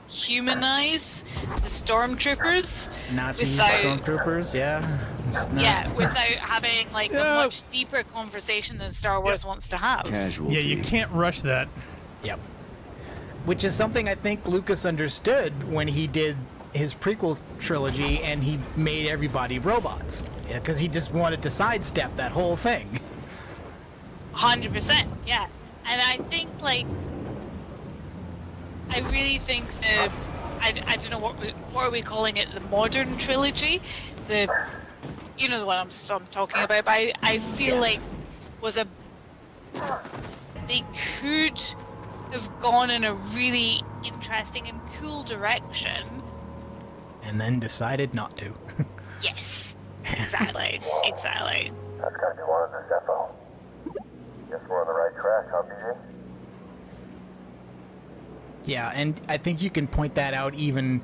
humanize the stormtroopers Nazi without stormtroopers, yeah. without having like a much deeper conversation than Star Wars wants to have. Yeah, you can't rush that. Yep. Which is something I think Lucas understood when he did his prequel trilogy and he made everybody robots. Yeah, because he just wanted to sidestep that whole thing. 100%, yeah. And I think, like, I really think I don't know what are we calling it, the modern trilogy, you know the one I'm talking about, but I feel like they could have gone in a really interesting and cool direction. And then decided not to. Yes, exactly. That's gonna be one of the depot. Guess we're on the right track, huh, BJ? Yeah, and I think you can point that out even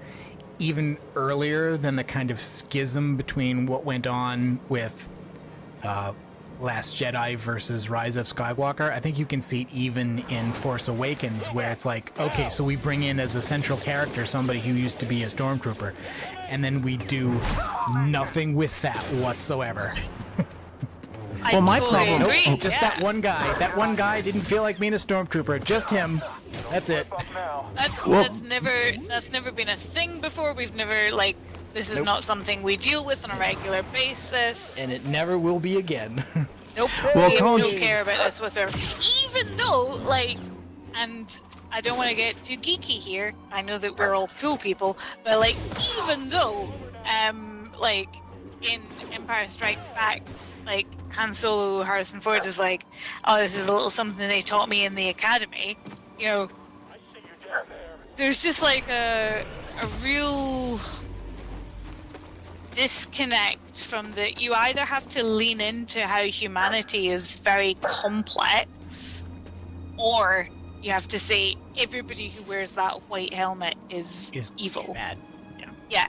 earlier than the kind of schism between what went on with Last Jedi versus Rise of Skywalker. I think you can see it even in Force Awakens, where it's like, okay, so we bring in as a central character somebody who used to be a stormtrooper, and then we do nothing with that whatsoever. Well, my problem- agree. Just that one guy. That one guy didn't feel like being a stormtrooper. Just him. That's it. That's never been a thing before. We've never this is not something we deal with on a regular basis. And it never will be again. Nope. Well, we Colin- don't care about this whatsoever. Even though, and I don't want to get too geeky here. I know that we're all cool people, but even though, in Empire Strikes Back, Han Solo, Harrison Ford is like, oh, this is a little something they taught me in the academy. You know, there's just a real disconnect from you either have to lean into how humanity is very complex, or you have to say everybody who wears that white helmet is evil. Bad. Yeah.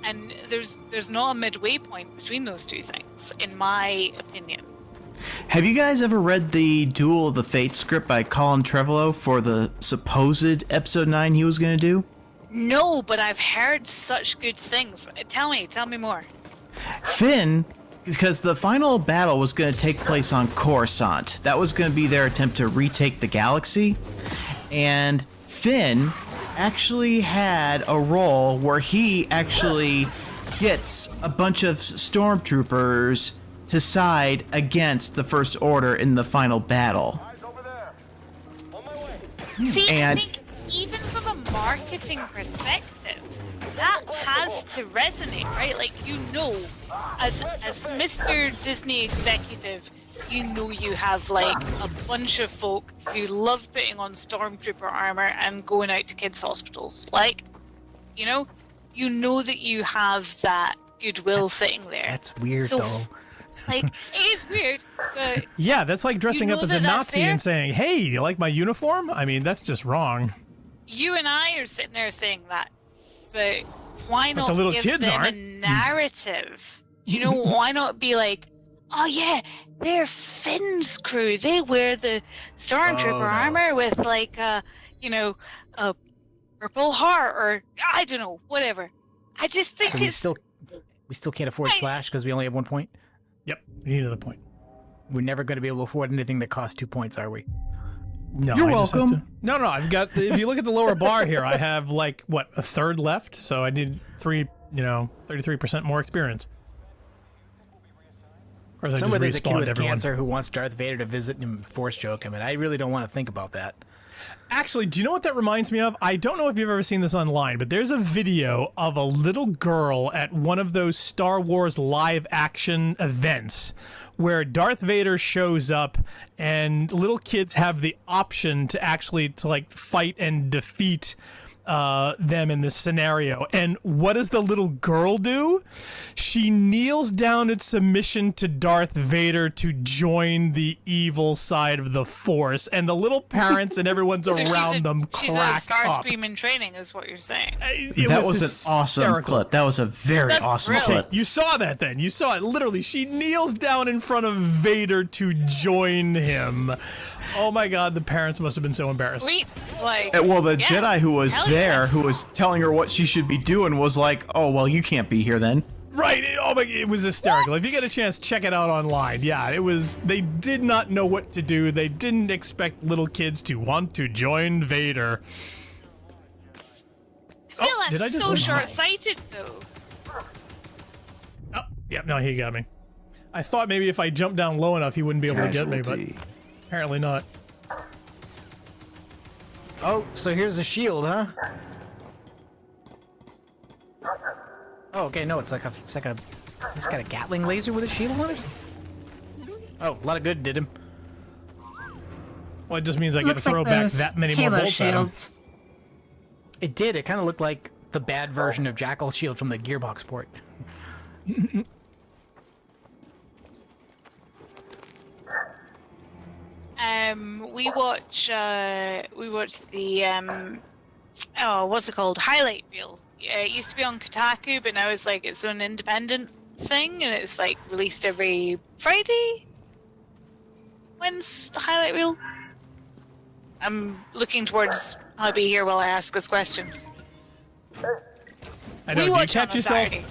And there's not a midway point between those two things, in my opinion. Have you guys ever read the Duel of the Fates script by Colin Trevorrow for the supposed episode 9 he was going to do? No, but I've heard such good things. Tell me more. Finn, because the final battle was going to take place on Coruscant. That was going to be their attempt to retake the galaxy. And Finn actually had a role where he actually gets a bunch of stormtroopers to side against the First Order in the final battle. See, And I think even from a marketing perspective, that has to resonate, right? Like, you know, as Mr. Disney executive, you know you have like a bunch of folk who love putting on stormtrooper armor and going out to kids' hospitals. Like, you know that you have that goodwill sitting there. That's weird, So, though. Like, it is weird, but Yeah, that's like dressing You up know as a that that's Nazi there? and saying, "Hey, you like my uniform?" I mean, that's just wrong. you and I are sitting there saying that. But why But not the little give kids them aren't. a narrative? You know, why not be like, oh yeah, they're Finn's crew. They wear the stormtrooper armor with like a purple heart, or I don't know, whatever. I just think So we still can't afford Slash because we only have 1 point. Yep, we need another point. We're never going to be able to afford anything that costs 2 points, are we? No, You're I just have welcome. to- No, I've got. If you look at the lower bar here, I have like a third left, so I need 33% more experience. Of course, I Somewhere there's just a kid respawned with everyone. cancer who wants Darth Vader to visit him. Force joke him, and I really don't want to think about that. Actually, do you know what that reminds me of? I don't know if you've ever seen this online, but there's a video of a little girl at one of those Star Wars live action events where Darth Vader shows up and little kids have the option to actually fight and defeat them in this scenario. And what does the little girl do? She kneels down in submission to Darth Vader to join the evil side of the Force, and the little parents and everyone's around them She's a crack up. Starscream in training, is what you're saying. That was an awesome hysterical. clip. That was a very That's awesome brilliant. clip. You saw that then. You saw it. Literally, she kneels down in front of Vader to join him. Oh my god, the parents must have been so embarrassed. Sweet, like. Well, the yeah, Jedi who was hell there, yeah. who was telling her what she should be doing, was like, "Oh, well, you can't be here then." Right. It was hysterical. If you get a chance, check it out online. Yeah, it was. They did not know what to do. They didn't expect little kids to want to join Vader. I feel did I that's just so win? short-sighted, though. Oh, yep. No, he got me. I thought maybe if I jumped down low enough, he wouldn't be able to get me, but apparently not. Oh, so here's a shield, huh? Oh, okay, no, it's got a Gatling laser with a shield on it? Oh, a lot of good did him. Well, it just means I get to Looks throw like back those that many more Halo bolts at him. shields. It did, it kind of looked like the bad version of Jackal shield from the Gearbox port. We watched the what's it called? Highlight reel. Yeah, it used to be on Kotaku, but now it's like its own independent thing, and it's like released every Friday. When's the highlight reel? I'm looking towards Hubby here while I ask this question. I know. We Do you watch on catch a yourself? Saturday.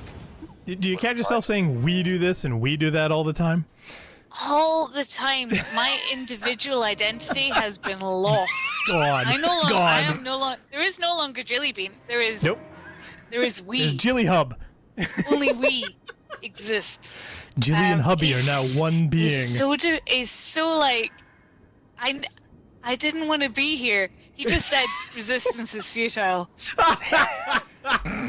Do you catch yourself saying "we do this" and "we do that" all the time? All the time, my individual identity has been lost. Gone. I no longer. Gone. I am no longer. There is no longer Jelly Bean. There is. Nope. There is we. There's Jilly Hub. Only we exist. Jilly and Hubby are now one being. It's so like, I didn't want to be here. He just said resistance is futile.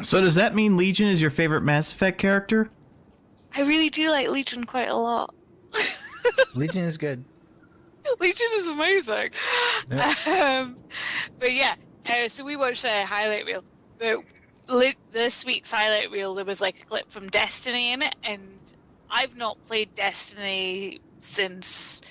So does that mean Legion is your favorite Mass Effect character? I really do like Legion quite a lot. Legion is good. Legion is amazing. But yeah, so we watched a highlight reel. But this week's highlight reel, there was like a clip from Destiny in it, and I've not played Destiny since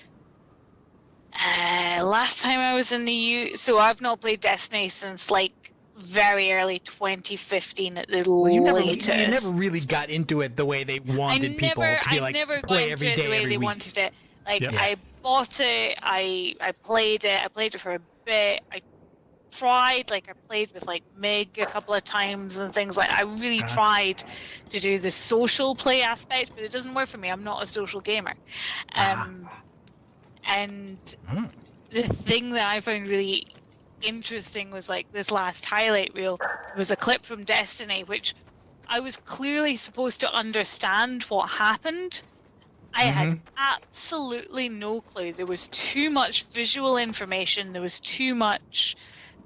last time I was in the U. So I've not played Destiny since like very early 2015 at the Well, you latest. never really got into it the way they wanted people to be like, I never play got every into it day, the way every they week. wanted it. Like, Yeah. I bought it, I played it for a bit, I tried, like, I played with, like, Mig a couple of times and things like that. I really tried to do the social play aspect, but it doesn't work for me. I'm not a social gamer. And the thing that I found really interesting was, like, this last highlight reel was a clip from Destiny, which I was clearly supposed to understand what happened. I had absolutely no clue. There was too much visual information. There was too much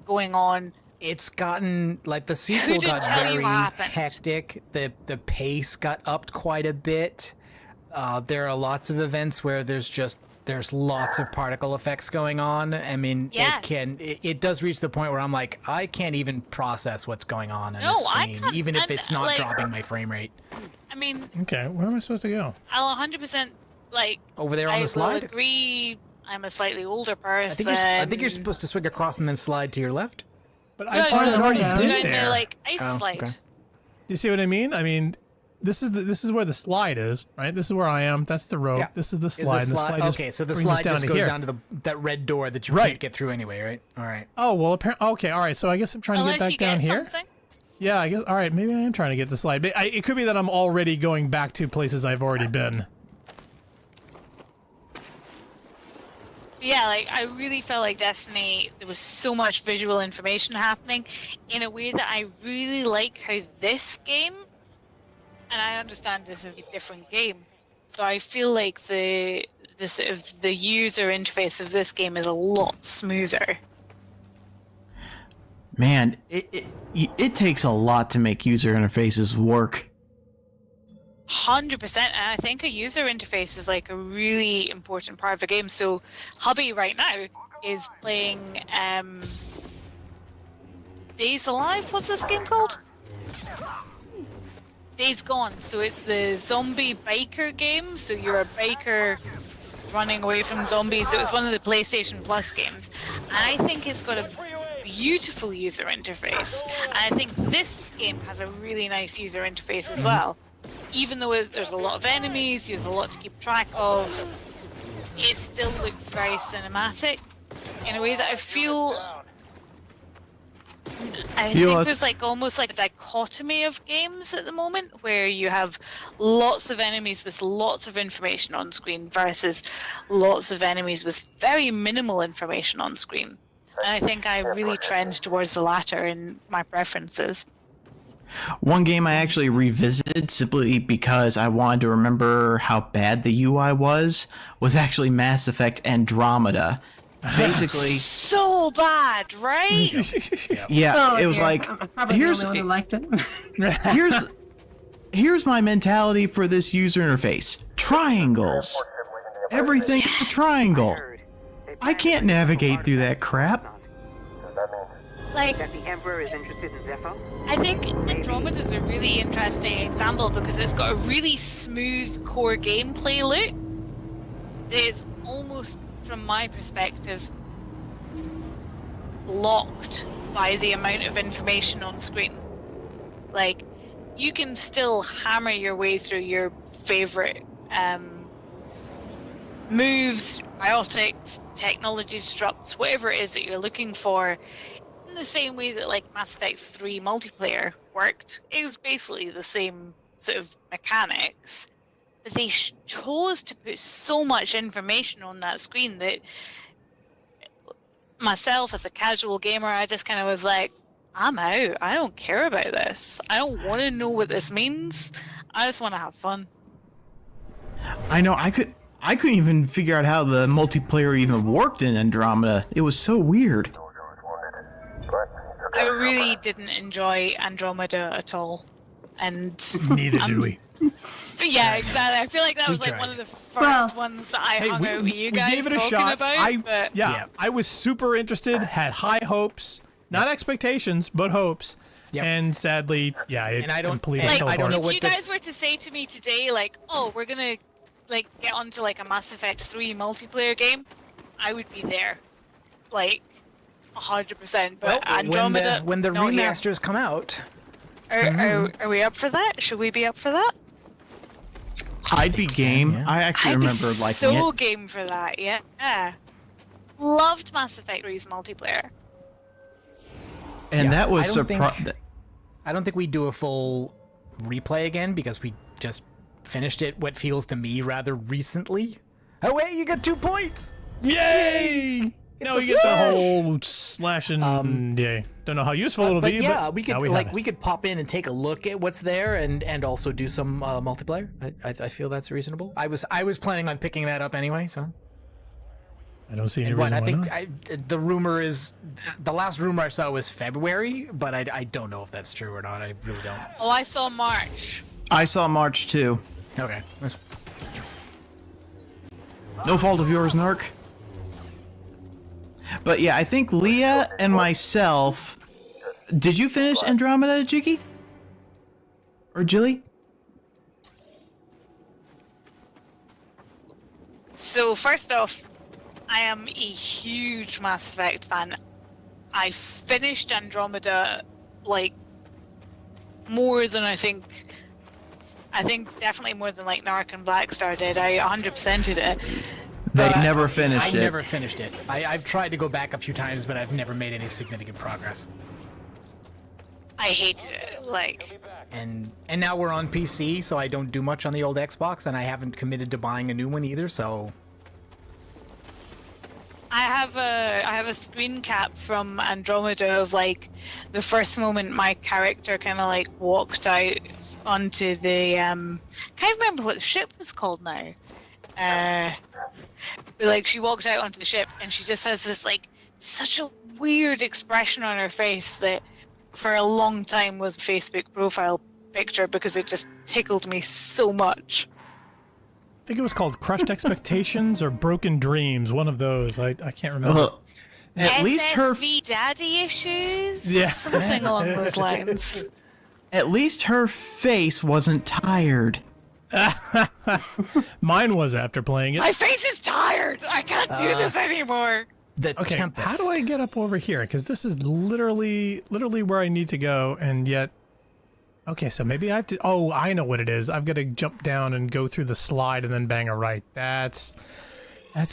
going on. It's gotten, like, the sequel Couldn't got tell you very what happened. hectic. The pace got upped quite a bit. There are lots of events where there's lots of particle effects going on. I mean, Yeah. it does reach the point where I'm like, I can't even process what's going on in No, this I screen, can't- even if and, it's not like- dropping my frame rate. I mean, Okay, where am I supposed to go? I'll 100% like. Over there on I the will slide? agree. I'm a slightly older I person. think you're supposed to swing across and then slide to your left. But No, I no, thought no, I'd already go been down the, there. like, ice Oh, slide. okay. You see what I mean? I mean, this is where the slide is, right? This is where I am. That's the rope. Yeah. This is the Is slide. And the slide just okay, so the brings us slide down just to goes here. down to that red door that you Right. can't get through anyway, right? All right. Oh well, apparently. Okay, all right. So I guess I'm trying to Unless get you back down get here. something. Yeah, I guess. All right, maybe I am trying to get the slide. But it could be that I'm already going back to places I've already been. Yeah, like, I really felt like Destiny, there was so much visual information happening in a way that I really like how this game, and I understand this is a different game, but I feel like the sort of the user interface of this game is a lot smoother. Man, it takes a lot to make user interfaces work. 100%, and I think a user interface is like a really important part of a game. So hubby right now is playing Days Alive. What's this game called? Days Gone. So it's the zombie biker game. So you're a biker running away from zombies. It was one of the PlayStation Plus games, and I think it's got a beautiful user interface. And I think this game has a really nice user interface as well. Even though there's a lot of enemies, there's a lot to keep track of, it still looks very cinematic in a way that I feel. I think there's like almost like a dichotomy of games at the moment where you have lots of enemies with lots of information on screen versus lots of enemies with very minimal information on screen. And I think I really trend towards the latter in my preferences. One game I actually revisited simply because I wanted to remember how bad the UI was actually Mass Effect Andromeda. Basically, so bad, right? yeah, Oh, it was dear. like, I'm probably here's the only one who liked it. here's my mentality for this user interface. Triangles. Everything is a triangle. I can't navigate through that crap. Like, That the Emperor is interested in Zepho? I think Andromeda is a really interesting example because it's got a really smooth core gameplay loop that is almost, from my perspective, blocked by the amount of information on screen. Like, you can still hammer your way through your favorite moves, biotics, technology disrupts, whatever it is that you're looking for, in the same way that like Mass Effect 3 multiplayer worked. It was basically the same sort of mechanics. But they chose to put so much information on that screen that myself as a casual gamer, I just kind of was like, I'm out. I don't care about this. I don't want to know what this means. I just want to have fun. I know, I couldn't even figure out how the multiplayer even worked in Andromeda. It was so weird. I really didn't enjoy Andromeda at all. And Neither did we. But yeah, exactly. I feel like that was like tried. one of the first ones that I hung out with you guys gave it a talking shot. about. But I was super interested, had high hopes, not expectations, but hopes. Yep. And sadly, it And I don't- completely like, fell I don't apart. know if what you the- guys were to say to me today, like, oh, we're gonna like get onto like a Mass Effect 3 multiplayer game, I would be there. Like, 100%. Well, But Andromeda, when the not here. remasters come out, Are we up for that? Should we be up for that? I'd be game. yeah. I actually I'd remember be liking so it. game for that. Yeah. Loved Mass Effect 3's multiplayer. And Yeah, that was I don't think- surprising. I don't think we do a full replay again because we just finished it. What feels to me rather recently. Oh wait, you got 2 points. Yay! Now we get the whole slashing. Yay! Don't know how useful it'll But be. yeah, but we could now we have it. we could pop in and take a look at what's there and also do some multiplayer. I feel that's reasonable. I was planning on picking that up anyway. So I don't see any what reason I why think not. the rumor is the last rumor I saw was February, but I don't know if that's true or not. I really don't. Oh, I saw March. I saw March too. Okay. No fault of yours, Narc. But yeah, I think Leah and myself. Did you finish Andromeda, Jiggy? Or Jilly? So first off, I am a huge Mass Effect fan. I finished Andromeda like more than I think definitely more than like Narc and Blackstar did. I 100%ed it. They never finished I it. never finished it. I've tried to go back a few times, but I've never made any significant progress. I hated it. Like, And now we're on PC, so I don't do much on the old Xbox, and I haven't committed to buying a new one either. So I have a screen cap from Andromeda of like the first moment my character kind of like walked out onto the can't remember what the ship was called now. But like she walked out onto the ship and she just has this like such a weird expression on her face that for a long time was a Facebook profile picture because it just tickled me so much. I think it was called Crushed Expectations or Broken Dreams. One of those. I can't remember. Well, at least her SSV daddy issues. Yeah. Something along those lines. at least her face wasn't tired. Mine was after playing it. My face is tired. I can't do this anymore. the Okay, Tempest. how do I get up over here? Because this is literally where I need to go, and yet... Okay, so maybe I have to... Oh, I know what it is. I've got to jump down and go through the slide and then bang a right. That's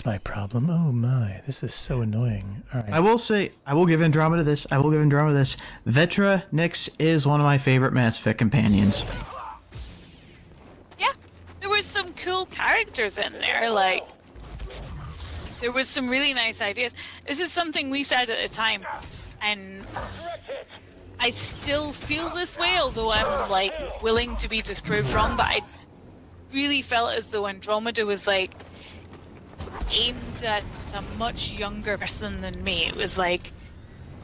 my problem. Oh my, this is so annoying. All right. I will say, I will give Andromeda this. Vetra Nyx is one of my favorite Mass Effect companions. Yeah, there was some cool characters in there. Like, there was some really nice ideas. This is something we said at the time, and I still feel this way, although I'm like willing to be disproved wrong. But I really felt as though Andromeda was like aimed at a much younger person than me. It was like,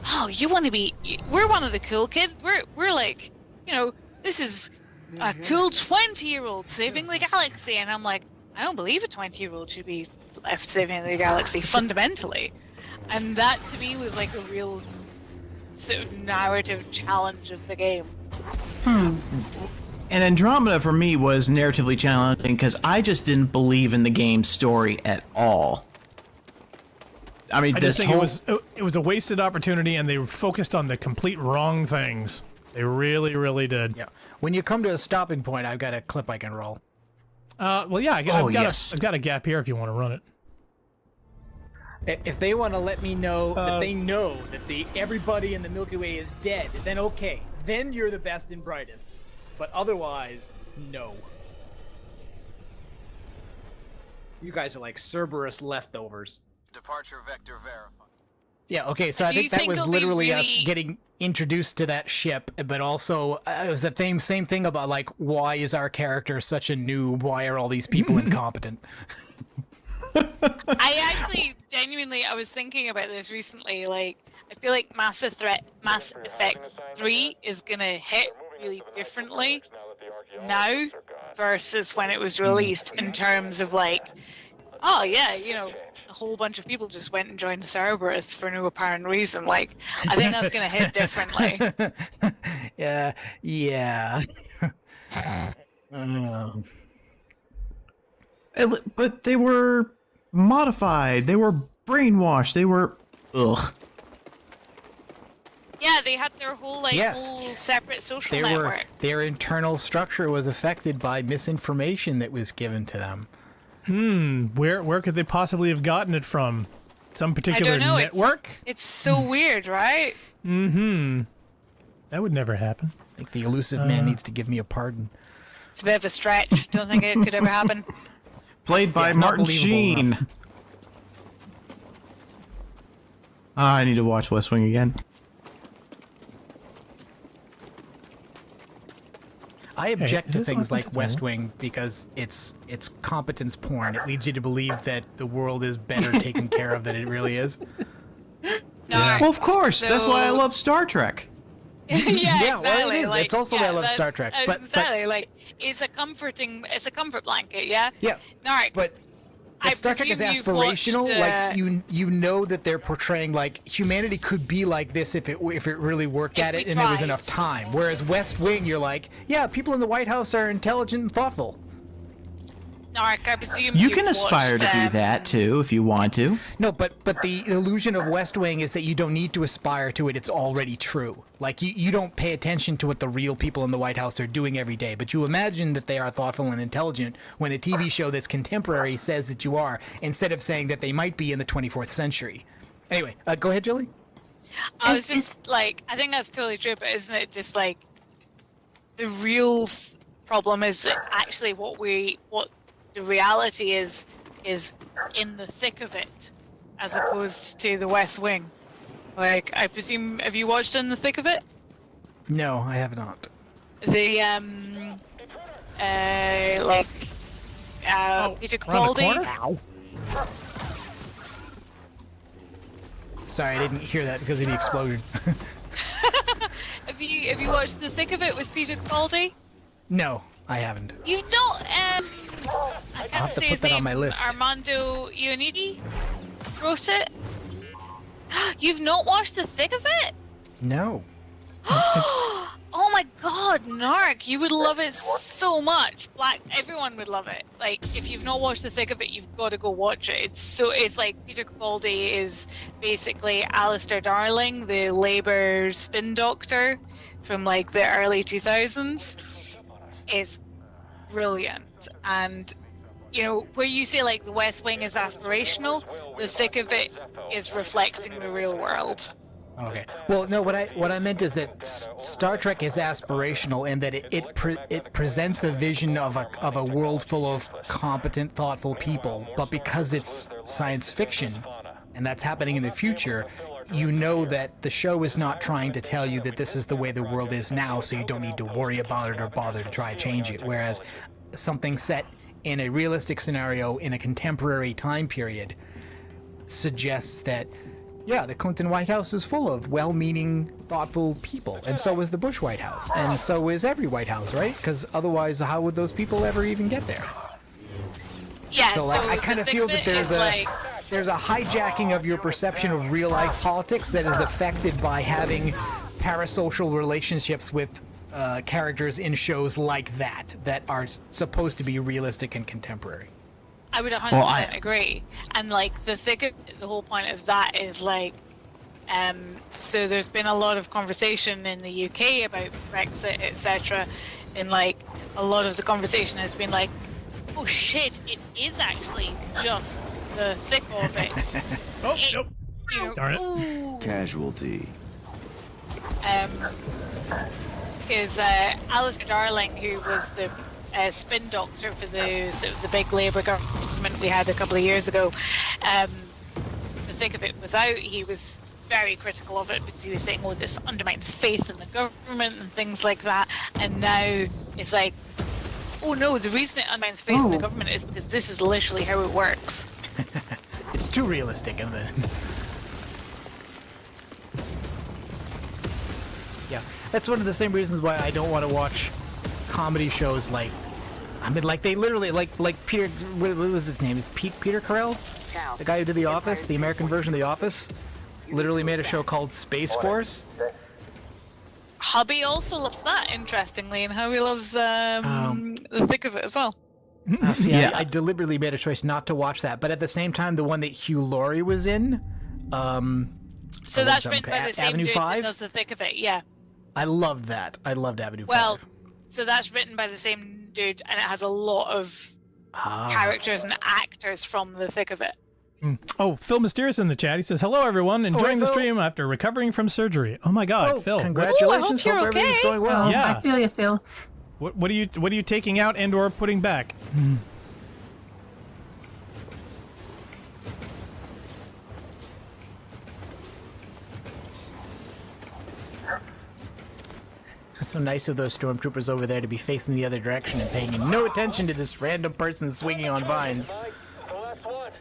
oh, you want to be? We're one of the cool kids. We're like, you know, this is a cool 20-year-old saving the galaxy, and I'm like, I don't believe a 20-year-old should be left saving the galaxy fundamentally. And that to me was like a real sort of narrative challenge of the game. And Andromeda for me was narratively challenging because I just didn't believe in the game's story at all. I mean, I this just think whole... it was a wasted opportunity, and they were focused on the complete wrong things. They really, really did. Yeah. When you come to a stopping point, I've got a clip I can roll. Well, yeah, I've got a gap here if you want to run it. If they want to let me know that they know that everybody in the Milky Way is dead, then okay. Then you're the best and brightest. But otherwise, no. You guys are like Cerberus leftovers. Departure vector verified. Yeah, okay, so I Do you think that think was it'll be literally us really- getting introduced to that ship, but also it was the same thing about like, why is our character such a noob? Why are all these people incompetent? I actually, genuinely, I was thinking about this recently. Like, I feel like Mass Effect 3 is gonna hit really differently now versus when it was released in terms of like, oh yeah, you know, a whole bunch of people just went and joined Cerberus for no apparent reason. Like, I think that's gonna hit differently. Yeah. But they were modified. They were brainwashed. They were... Ugh. Yeah, they had their whole Yes. whole separate social network. Their internal structure was affected by misinformation that was given to them. Where could they possibly have gotten it from? Some particular I don't know. network? It's so weird, right? That would never happen. I think the elusive man needs to give me a pardon. It's a bit of a stretch. Don't think it could ever happen. Played by Yeah, not Martin believable Sheen. enough. I need to watch West Wing again. I object is to this things open like to the West wall? Wing because it's competence porn. It leads you to believe that the world is better taken care of than it really is. No, Well, of course. That's why I so- love Star Trek. yeah, Yeah, exactly. well, it is. Like, It's also why I love Star Trek. But exactly, like it's a comfort blanket, yeah. Yeah, No, but Star Trek is presume you've aspirational. watched, Like you know that they're portraying like humanity could be like this if it really worked If at we it and there was tried. enough time. Whereas West Wing, you're like, yeah, people in the White House are intelligent and thoughtful. Narc, I presume You you've can aspire watched, to be that too if you want to. No, but the illusion of West Wing is that you don't need to aspire to it. It's already true. Like you don't pay attention to what the real people in the White House are doing every day, but you imagine that they are thoughtful and intelligent when a TV show that's contemporary says that you are, instead of saying that they might be in the 24th century. Anyway, go ahead, Julie. I was just like, I think that's totally true, but isn't it just like the real problem is that actually what the reality is in the thick of it, as opposed to the West Wing. Like, I presume, have you watched In the Thick of It? No, I have not. The Peter Capaldi. Ow. Sorry, I didn't hear that because of the explosion. Have you watched The Thick of It with Peter Capaldi? No, I haven't. You don't. I can't have to say put his that on name. my list. Armando Iannucci wrote it. You've not watched The Thick of It? No. Oh my God, Narc! You would love it so much. Everyone would love it. Like, if you've not watched The Thick of It, you've got to go watch it. It's like Peter Capaldi is basically Alistair Darling, the Labour spin doctor from like the early 2000s. It's brilliant, and you know where you say like the West Wing is aspirational, The Thick of It is reflecting the real world. Okay. Well, no. What I meant is that Star Trek is aspirational in that it presents a vision of a world full of competent, thoughtful people. But because it's science fiction, and that's happening in the future, you know that the show is not trying to tell you that this is the way the world is now, so you don't need to worry about it or bother to try to change it. Whereas something set in a realistic scenario in a contemporary time period suggests that, yeah, the Clinton White House is full of well-meaning, thoughtful people, and so is the Bush White House, and so is every White House, right? Because otherwise, how would those people ever even get there? Yeah. So, like, I kind of feel that there's a hijacking of your perception of real-life politics that is affected by having parasocial relationships with characters in shows like that are supposed to be realistic and contemporary. I would 100% agree. And like the whole point of that is like, so there's been a lot of conversation in the UK about Brexit, etc. And like a lot of the conversation has been like, oh shit, it is actually just the thick of it. Oh, nope. You know, Darn it. ooh. Casualty. Is Alistair Darling, who was the spin doctor for the sort of the big Labour government we had a couple of years ago. The thick of it was out. He was very critical of it because he was saying, "Oh, this undermines faith in the government and things like that." And now it's like, "Oh no, the reason it undermines faith in the government is because this is literally how it works." It's too realistic, isn't it? Yeah, that's one of the same reasons why I don't want to watch comedy shows like, I mean, like they literally, like Peter, what was his name? Is Peter Carell? The guy who did The Office, the American version of The Office, literally made a show called Space Force. Hubby also loves that, interestingly, and Hubby loves the thick of it as well. See, I deliberately made a choice not to watch that, but at the same time, the one that Hugh Laurie was in, So that's written by the same Avenue dude 5? that does the thick of it. Yeah. I loved that. I loved Avenue Well, 5. so that's written by the same dude, and it has a lot of characters and actors from the thick of it. Oh, Phil Mysterious in the chat. He says, "Hello, everyone. Enjoying the stream after recovering from surgery." Oh my God, Phil! Congratulations! Ooh, I hope you're everything's okay. going well. Yeah. I feel you, Phil. What are you taking out and/or putting back? It's so nice of those stormtroopers over there to be facing the other direction and paying no attention to this random person swinging on vines. The last one.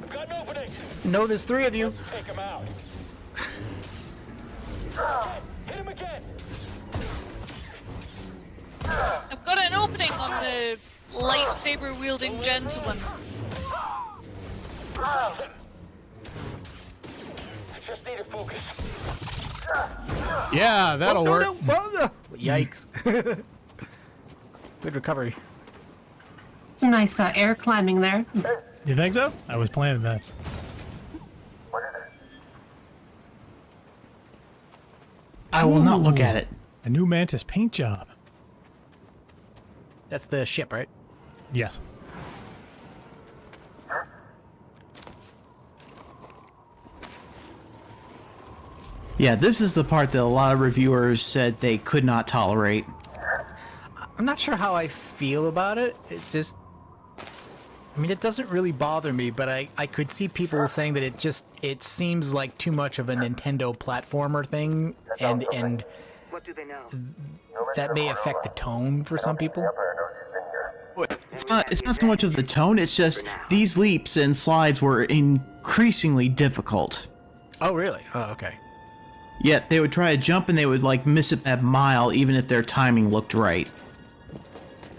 I've got an opening. No, there's 3 of you. Take him out. Hit him again. I've got an opening on the lightsaber wielding gentleman. I just need to focus. Yeah, that'll work. Yikes. Good recovery. Some nice air climbing there. You think so? I was planning that. I will not look at it. A new Mantis paint job. That's the ship, right? Yes. Yeah, this is the part that a lot of reviewers said they could not tolerate. I'm not sure how I feel about it. It just... I mean, it doesn't really bother me, but I could see people saying that it seems like too much of a Nintendo platformer thing, and What do they know? that may affect the tone for some people. It's not so much of the tone, it's just these leaps and slides were increasingly difficult. Oh, really? Oh, okay. Yet they would try to jump and they would like miss it by a mile even if their timing looked right.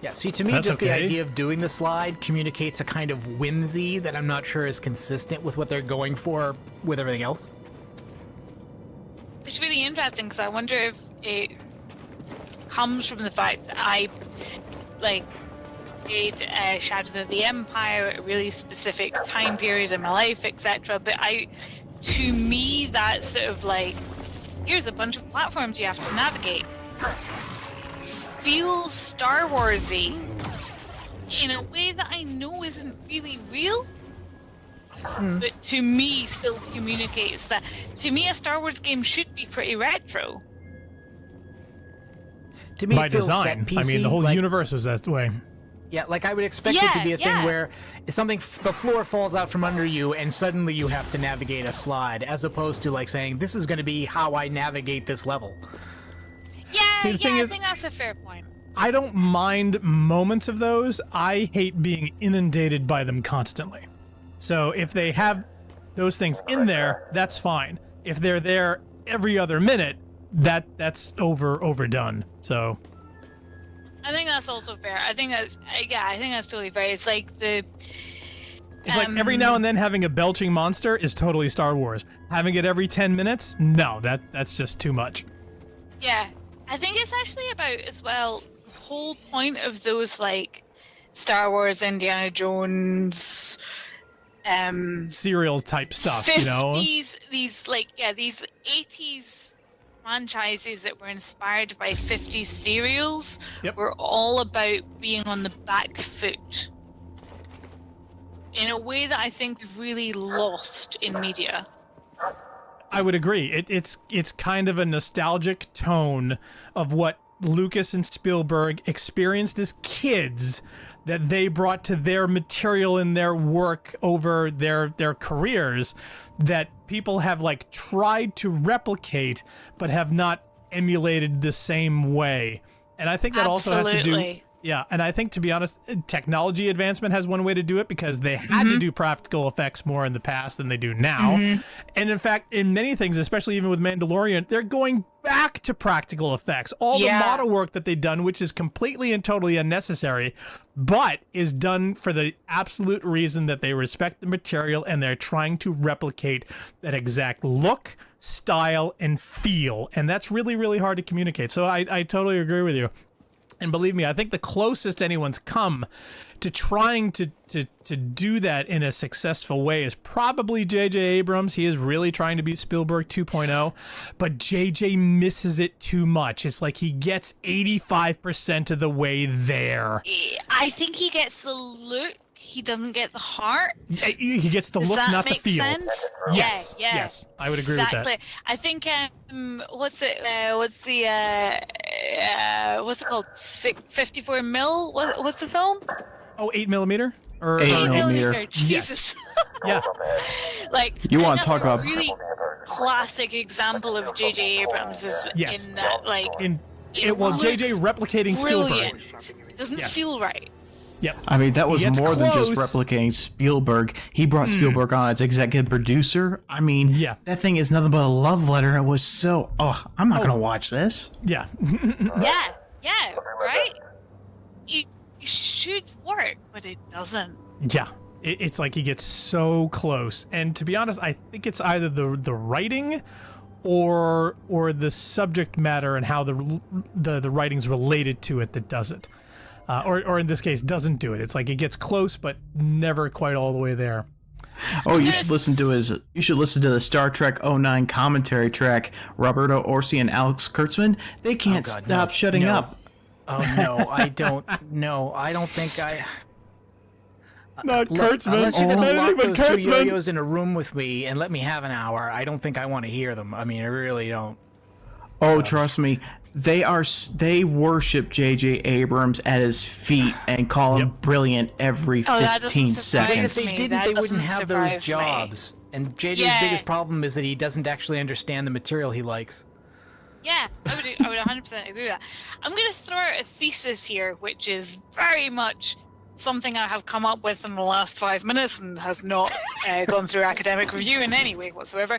Yeah, see, to me, That's just the okay. idea of doing the slide communicates a kind of whimsy that I'm not sure is consistent with what they're going for with everything else. It's really interesting because I wonder if it comes from the fact that I played Shadows of the Empire at a really specific time period in my life, etc. But to me, that's sort of like, here's a bunch of platforms you have to navigate. Feels Star Warsy in a way that I know isn't really real, but to me still communicates that. To me, a Star Wars game should be pretty retro. To me, By it feels design. set I mean, the whole like, universe was that way. Yeah, like I would expect it to be a thing where something, the floor falls out from under you and suddenly you have to navigate a slide, as opposed to like saying, this is going to be how I navigate this level. Yeah, See, the thing I is- think that's a fair point. I don't mind moments of those. I hate being inundated by them constantly. So if they have those things in there, that's fine. If they're there every other minute, that's overdone. So I think that's also fair. I think that's totally fair. It's like it's like every now and then having a belching monster is totally Star Wars. Having it every 10 minutes, no, that's just too much. Yeah, I think it's actually about as well. The whole point of those like Star Wars, Indiana Jones, Serial type stuff, 50s, you know. these 80s franchises that were inspired by 50s serials were all about being on the back foot in a way that I think we've really lost in media. I would agree. It's kind of a nostalgic tone of what Lucas and Spielberg experienced as kids that they brought to their material and their work over their careers that people have like tried to replicate but have not emulated the same way. And I think that also has to do Absolutely. Yeah, and I think, to be honest, technology advancement has one way to do it because they had to do practical effects more in the past than they do now. And in fact, in many things, especially even with Mandalorian, they're going back to practical effects. All the model work that they've done, which is completely and totally unnecessary, but is done for the absolute reason that they respect the material and they're trying to replicate that exact look, style, and feel. And that's really, really hard to communicate. So I totally agree with you. And believe me, I think the closest anyone's come to trying to do that in a successful way is probably J.J. Abrams. He is really trying to be Spielberg 2.0, but J.J. misses it too much. It's like he gets 85% of the way there. I think he gets the look. He doesn't get the heart. He gets the Does look, that not the make feel. sense? Yes, Yeah, yes, I would agree with that. I think what's it called? 54 mil? What's the film? Oh, 8mm? Or 8mm. Jesus. Yeah. You want to talk about really classic example of J.J. Abrams is Yes. in that J.J. replicating brilliant. Spielberg. It doesn't Yeah. feel right. Yep. I mean, that was He gets more than just close. replicating Spielberg. He brought Spielberg on as executive producer. I mean, that thing is nothing but a love letter. And it was so, I'm not going to watch this. Yeah. Yeah, right? It should work, but it doesn't. Yeah. It's like he gets so close. And to be honest, I think it's either the writing or the subject matter and how the writing's related to it that does it. Or in this case, doesn't do it. It's like it gets close, but never quite all the way there. Oh, you should listen to the Star Trek 09 commentary track. Roberto Orsi and Alex Kurtzman, they can't stop shutting up. Oh no, I don't. No, I don't think I. Not Kurtzman. Unless you're gonna Anything lock but those two Kurtzman. yo-yos in a room with me and let me have an hour, I don't think I want to hear them. I mean, I really don't. Oh, trust me. They worship J.J. Abrams at his feet and call him brilliant every 15 seconds. If they didn't, they wouldn't have those jobs. And JJ's biggest problem is that he doesn't actually understand the material he likes. Yeah, I would 100% agree with that. I'm going to throw out a thesis here, which is very much something I have come up with in the last 5 minutes and has not gone through academic review in any way whatsoever.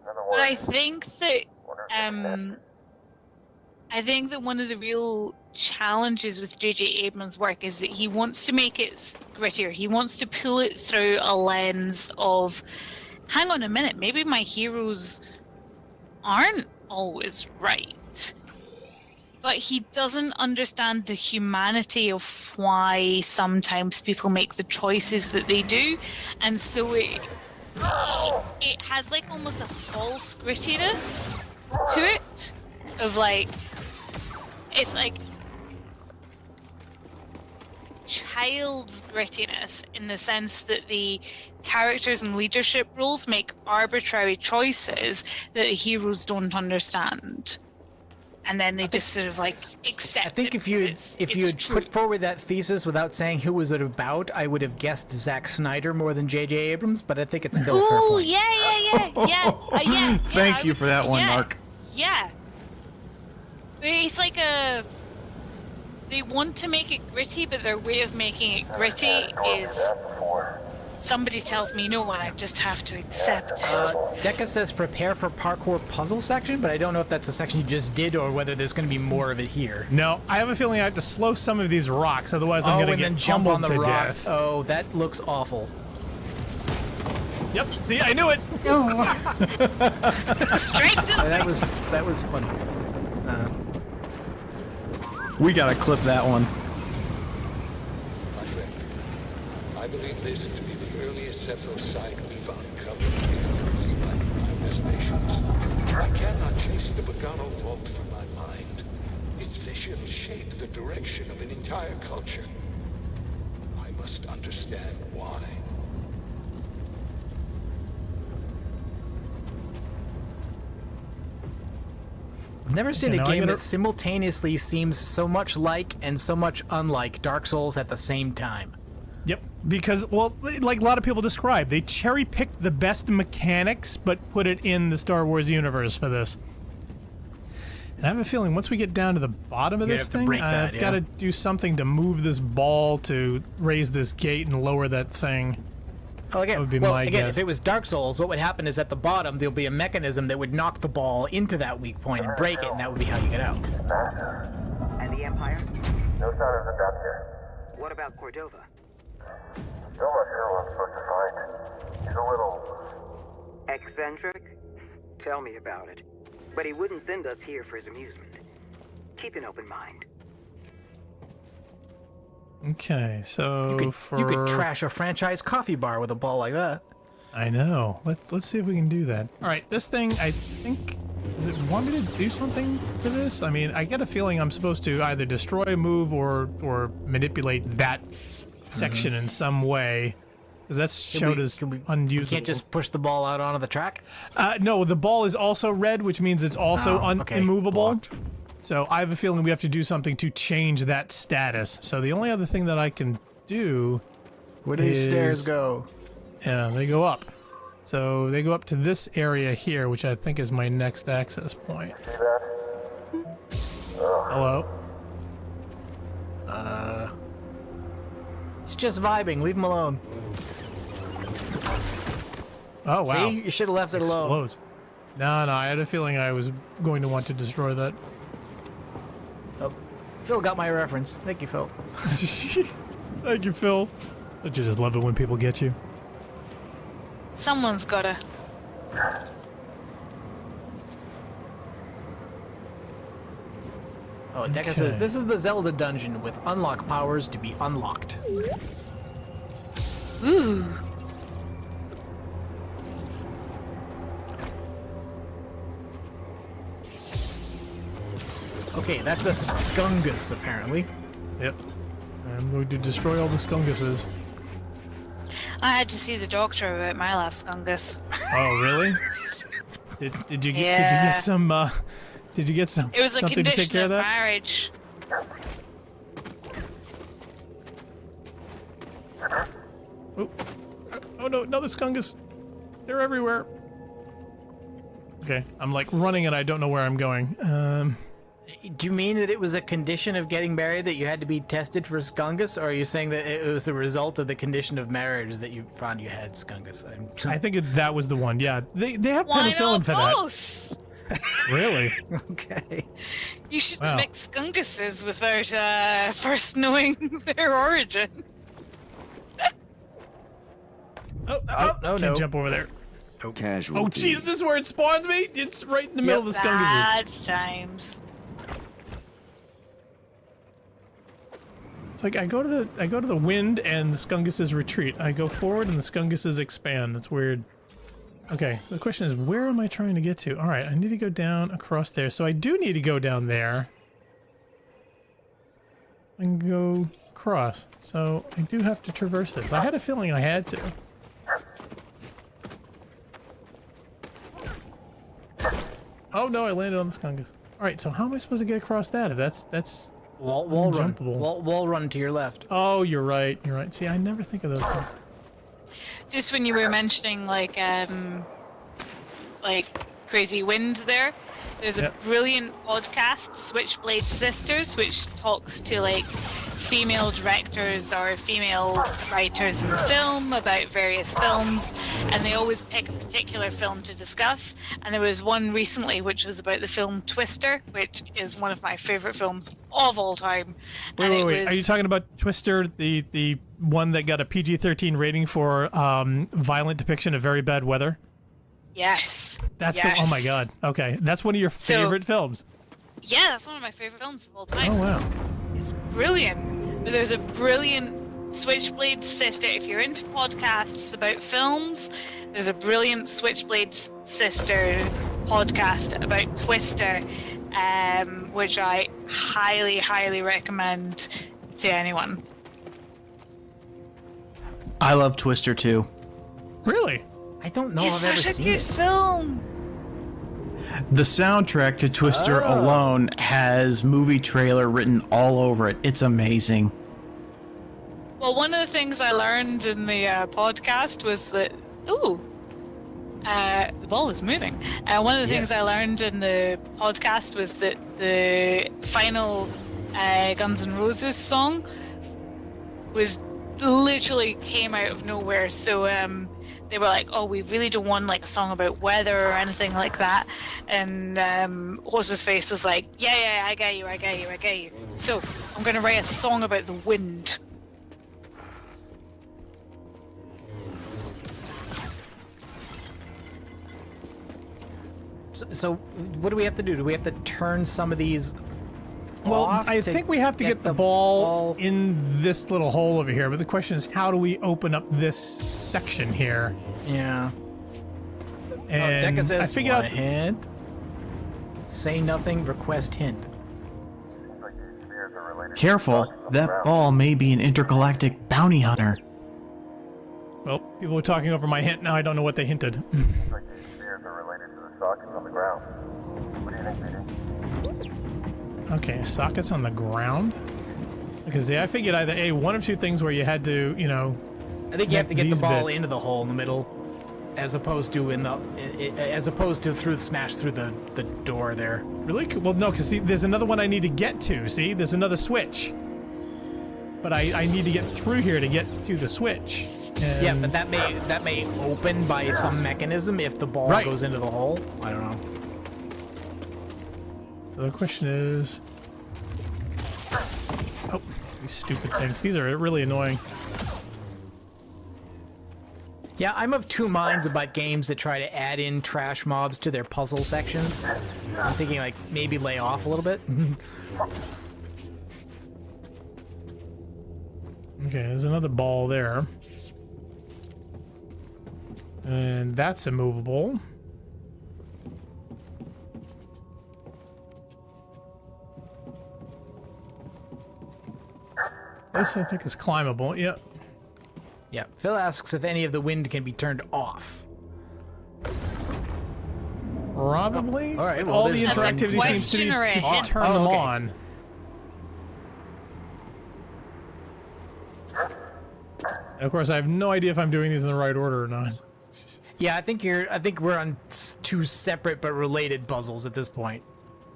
But I think that one of the real challenges with J.J. Abrams' work is that he wants to make it grittier. He wants to pull it through a lens of, hang on a minute, maybe my heroes aren't always right. But he doesn't understand the humanity of why sometimes people make the choices that they do. And so it has like almost a false grittiness to it. Of like, it's like child's grittiness in the sense that the characters in leadership roles make arbitrary choices that the heroes don't understand. And then they just sort of like accept it. I think if you had put forward that thesis without saying who was it about, I would have guessed Zack Snyder more than J.J. Abrams, but I think it's still a fair point. Yeah. Thank you for that one, Mark. Yeah. It's like they want to make it gritty, but their way of making it gritty is somebody tells me no and I just have to accept it. Deca says prepare for parkour puzzle section, but I don't know if that's a section you just did or whether there's going to be more of it here. No, I have a feeling I have to slow some of these rocks, otherwise I'm going to get jump on the to rocks. death. Oh, that looks awful. Yep, see, I knew it! Straight to the That was funny. We gotta clip that one. My friend, I believe this to be the earliest cephalosite we've uncovered in my reservations. I cannot chase the Bogano vault from my mind. Its vision shaped the direction of an entire culture. I must understand why. I've never seen a game that simultaneously seems so much like and so much unlike Dark Souls at the same time. Yep, because, well, like a lot of people describe, they cherry-picked the best mechanics, but put it in the Star Wars universe for this. And I have a feeling once we get down to the bottom of this thing, I've got to do something to move this ball to raise this gate and lower that thing. Well, again, that would be my guess. if it was Dark Souls, what would happen is at the bottom there'll be a mechanism that would knock the ball into that weak point and break it, and that would be how you get out. And the Empire? No sign of the depth here. What about Cordova? Still not sure what I'm supposed to find. He's a little... Eccentric? Tell me about it. But he wouldn't send us here for his amusement. Keep an open mind. Okay, so You could trash a franchise coffee bar with a ball like that. I know. Let's see if we can do that. All right, this thing, I think, does it want me to do something to this? I mean, I get a feeling I'm supposed to either destroy, move, or manipulate that section in some way. Because that's showed as unusable. You can't just push the ball out onto the track? No, the ball is also red, which means it's also immovable. Blocked. So I have a feeling we have to do something to change that status. So the only other thing that I can do Where do these stairs go? Yeah, they go up. So they go up to this area here, which I think is my next access point. See that? Hello? He's just vibing. Leave him alone. Oh, wow. See? You should have left it alone. Explodes. No, I had a feeling I was going to want to destroy that. Oh, Phil got my reference. Thank you, Phil. Thank you, Phil. I just love it when people get you. Someone's gotta. Oh, Deca says, this is the Zelda dungeon with unlock powers to be unlocked. Ooh. Okay, that's a Skungus, apparently. Yep. I'm going to destroy all the Skunguses. I had to see the doctor about my last Skungus. Oh, really? Did you get some did you get some It was a something to take condition care of of that? marriage. Oh no, another Skungus. They're everywhere. Okay, I'm like running and I don't know where I'm going. Do you mean that it was a condition of getting married that you had to be tested for Skungus, or are you saying that it was a result of the condition of marriage that you found you had Skungus? I think that was the one. Yeah, they have Why penicillin not for both? that. Really? Okay. You should Wow. mix Skunguses without first knowing their origin. Can't jump over there. Casual. Oh, jeez, this is where it spawns me? It's right in the middle of the Skunguses. Bad times. It's like I go to the wind and the Skunguses retreat. I go forward and the Skunguses expand. That's weird. Okay, so the question is, where am I trying to get to? All right, I need to go down across there. So I do need to go down there and go across. So I do have to traverse this. I had a feeling I had to. Oh no, I landed on the Skungus. All right, so how am I supposed to get across that? If that's wall run. unjumpable. Wall run to your left. Oh, you're right. You're right. See, I never think of those things. Just when you were mentioning like crazy wind there, there's a brilliant podcast, Switchblade Sisters, which talks to like female directors or female writers in film about various films, and they always pick a particular film to discuss. And there was one recently which was about the film Twister, which is one of my favorite films of all time. Wait. Are you talking about Twister, the one that got a PG-13 rating for violent depiction of very bad weather? Yes. That's the, oh my god. Okay, that's one of your favorite films. Yeah, that's one of my favorite films of all time. Oh wow. It's brilliant. But there's a brilliant Switchblade Sister. If you're into podcasts about films, there's a brilliant Switchblade Sister podcast about Twister, which I highly, highly recommend to anyone. I love Twister too. Really? I don't know. It's I've ever such a seen good it. film. The soundtrack to Twister alone has movie trailer written all over it. It's amazing. Well, one of the things I learned in the podcast was that the ball is moving. One of the things I learned in the podcast was that the final Guns N' Roses song was literally came out of nowhere. So they were like, "Oh, we really don't want like a song about weather or anything like that." And what's his face was like, "Yeah, I get you. So I'm gonna write a song about the wind." So what do we have to do? Do we have to turn some of these Well, off I to think we have to get the ball ball- in this little hole over here, but the question is, how do we open up this section here? Yeah. And Deca says, I figured "Want out a hint. Say nothing, request hint. Careful, that ball may be an intergalactic bounty hunter. Well, people were talking over my hint. Now I don't know what they hinted. Okay, sockets on the ground? Because see, I figured either A, one of two things where you had to, you know, I think you have to get the these ball bits. into the hole in the middle, as opposed to smash through the door there. Really? Well, no, because see, there's another one I need to get to. See, there's another switch. But I need to get through here to get to the switch. And Yeah, but that may open by some mechanism if the ball Right. goes into the hole. I don't know. the question is... Oh, these stupid things. These are really annoying. Yeah, I'm of two minds about games that try to add in trash mobs to their puzzle sections. I'm thinking like maybe lay off a little bit. Okay, there's another ball there. And that's immovable. This, I think, is climbable. Yeah. Yeah. Phil asks if any of the wind can be turned off. Probably. All right. Well, All the there's- interactivity seems to be question or a to hint? turn Oh, them okay. on. And of course, I have no idea if I'm doing these in the right order or not. Yeah, I think we're on two separate but related puzzles at this point.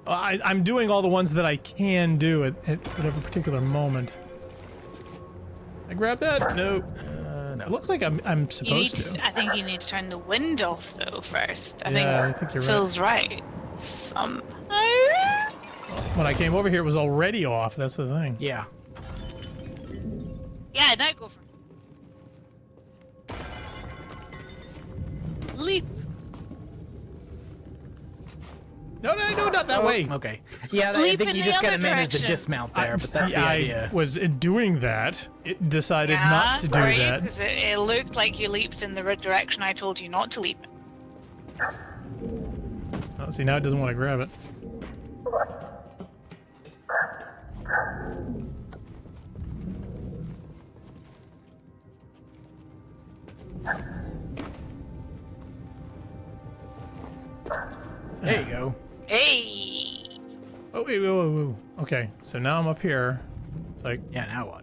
I'm doing all the ones that I can do at whatever particular moment. I grab that? No. No. It looks like I'm You need supposed to, to. I think you need to turn the wind off though first. Yeah, I think you're right. Phil's right. Somehow. When I came over here, it was already off. That's the thing. Yeah. Yeah, now go for it. Leap. No, not that way. Okay. Yeah, I Leap think in you the just gotta other manage the direction. dismount there, but that's the I idea. was doing that. It decided Yeah, not to do right? that. Because it looked like you leaped in the direction I told you not to leap in. Oh, see, now it doesn't want to grab it. There you go. Hey. Oh, wait. Okay, so now I'm up here. It's like, Yeah, now what?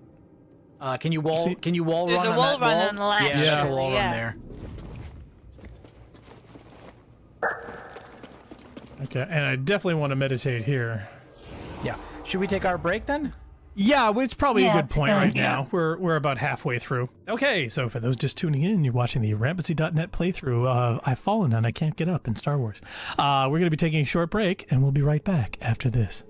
Can you wall? See- Can you wall There's run a on wall that run wall? on the left, Yeah, that's a actually, wall run yeah. there. okay, and I definitely want to meditate here. Yeah. Should we take our break then? Yeah, well, it's probably Yeah, a good it's a point good right idea. now. We're about halfway through. Okay, so for those just tuning in, you're watching the Rampancy.net playthrough of I've Fallen and I Can't Get Up in Star Wars. We're going to be taking a short break, and we'll be right back after this.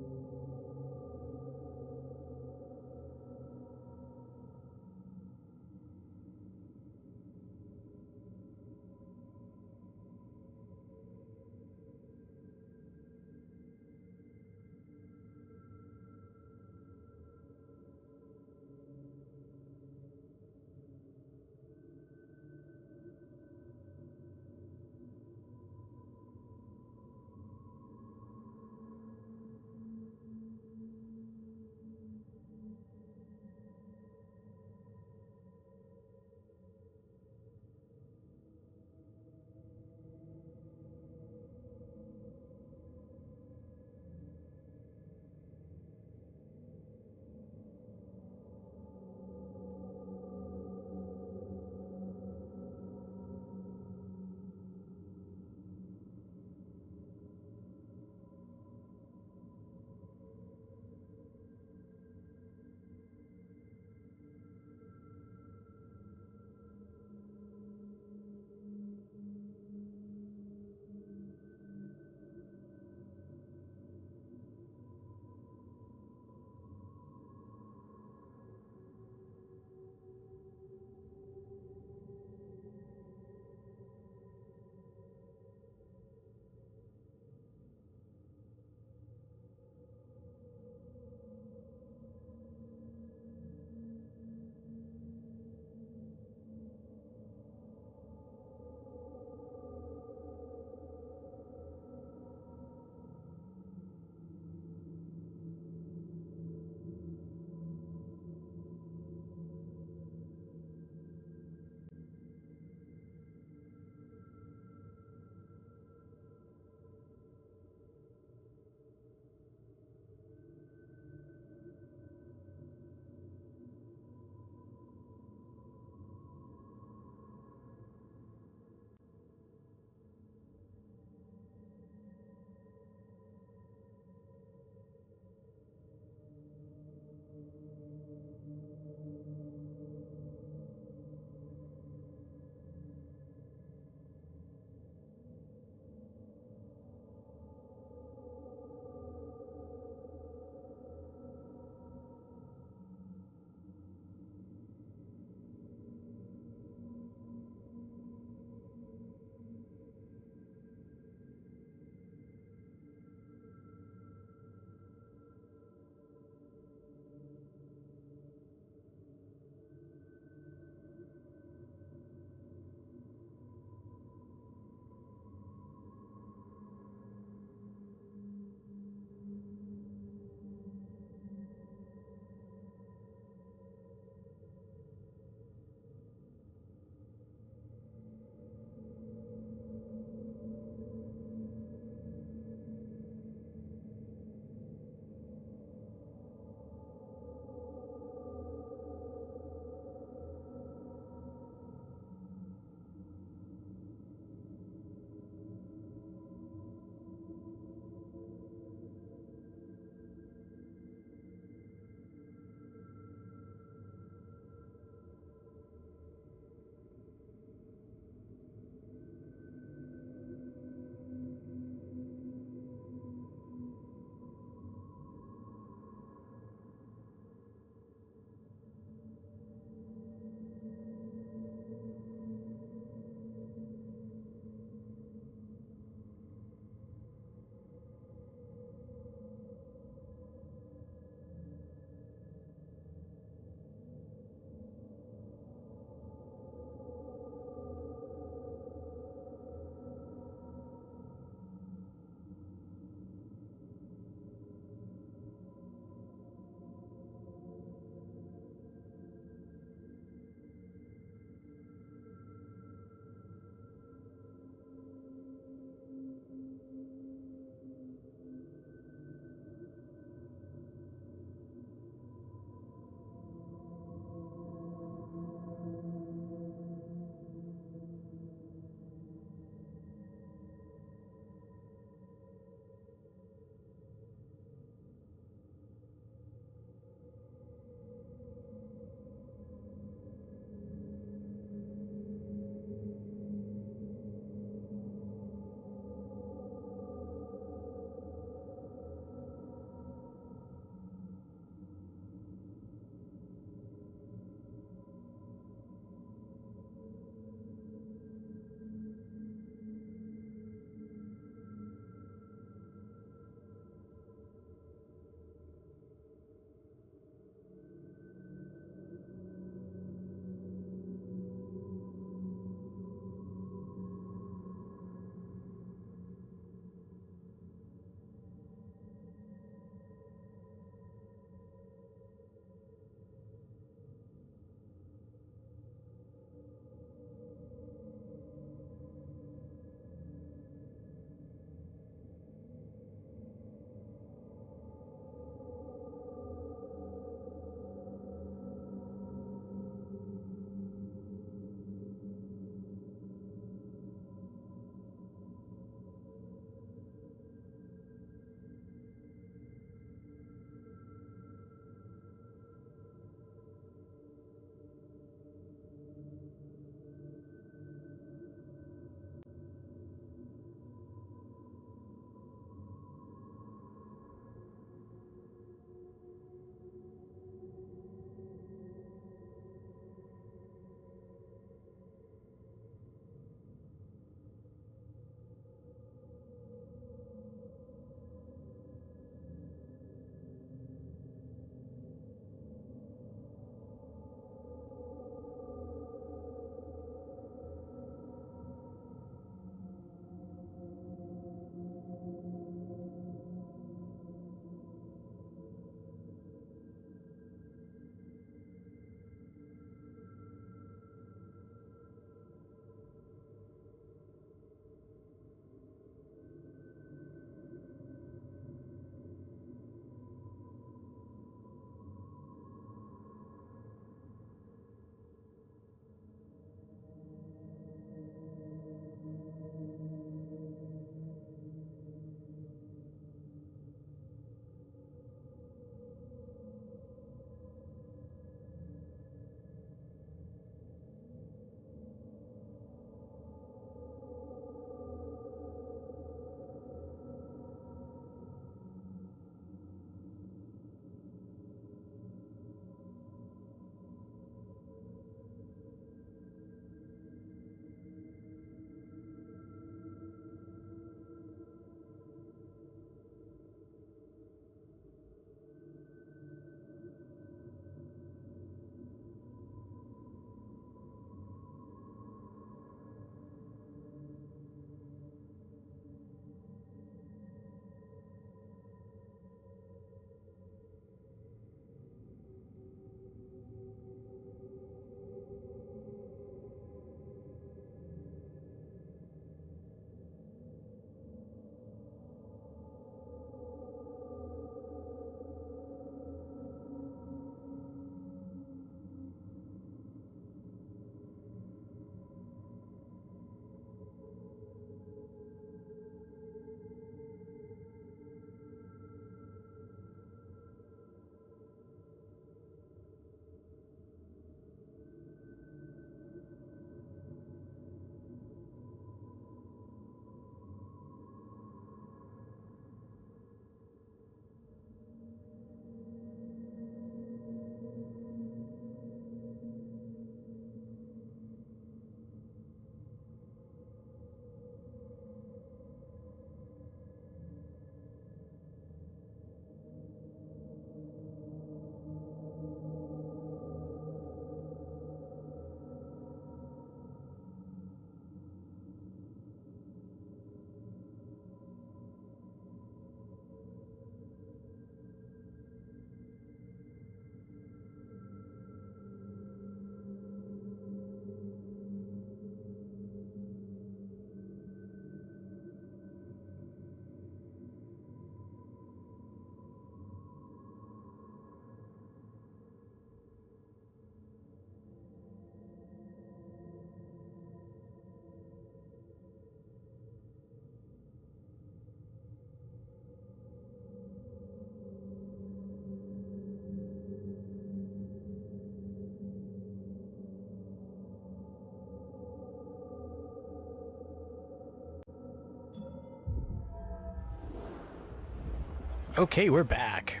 Okay, we're back.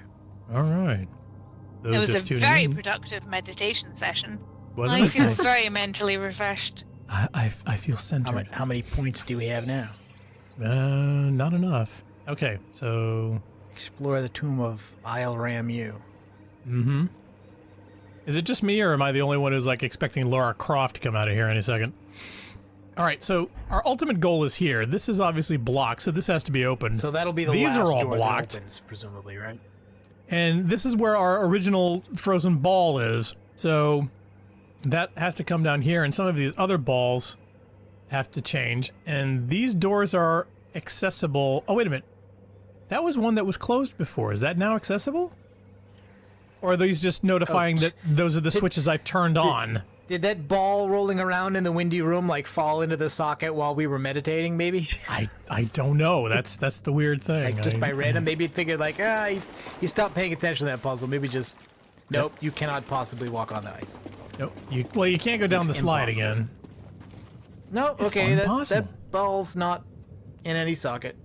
All right. Those It was a just tuning very in. productive meditation session. Wasn't I it? feel very mentally refreshed. I feel centered. How many points do we have now? Not enough. Okay, so... Explore the tomb of Isle Ramu. Mm-hmm. Is it just me, or am I the only one who's, like, expecting Lara Croft to come out of here any second? All right, so our ultimate goal is here. This is obviously blocked, so this has to be open. So that'll be the These last are all door blocked. that opens, presumably, right? And this is where our original frozen ball is. So that has to come down here, and some of these other balls have to change. And these doors are accessible. Oh, wait a minute. That was one that was closed before. Is that now accessible? Or are these just notifying that those are the switches I've turned on? Did that ball rolling around in the windy room like fall into the socket while we were meditating, maybe? I don't know. That's the weird thing. Like just by random, maybe it figured like, he stopped paying attention to that puzzle. Maybe just, nope, you cannot possibly walk on the ice. Nope. You can't go down the slide again. No, It's okay, impossible. that ball's not in any socket.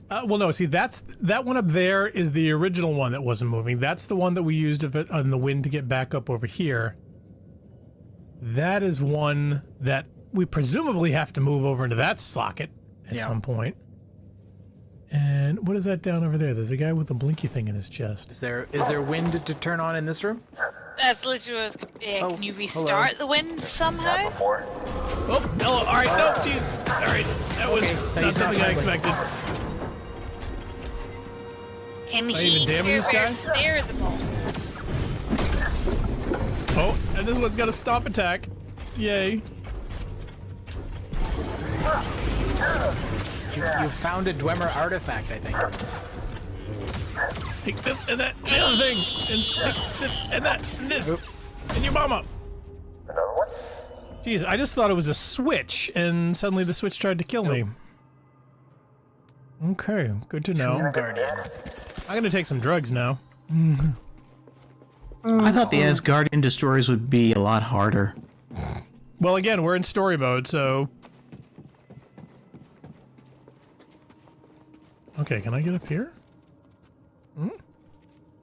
Well, no, see, that one up there is the original one that wasn't moving. That's the one that we used on the wind to get back up over here. That is one that we presumably have to move over into that socket at some point. And what is that down over there? There's a guy with a blinky thing in his chest. Is there wind to turn on in this room? That's literally what I was, can you restart the wind somehow? Oh, hello. All right, no, jeez. All right, that was not something I expected. Can I he even damage this guy? steer the ball? Oh, and this one's got a stop attack. Yay. You found a Dwemer artifact, I think. Take this and that and the other thing. And take this and that and this. And your mama. Jeez, I just thought it was a switch, and suddenly the switch tried to kill me. Okay, good to know. I'm gonna take some drugs now. I thought the Asgardian destroyers would be a lot harder. Well, again, we're in story mode, so... Okay, can I get up here?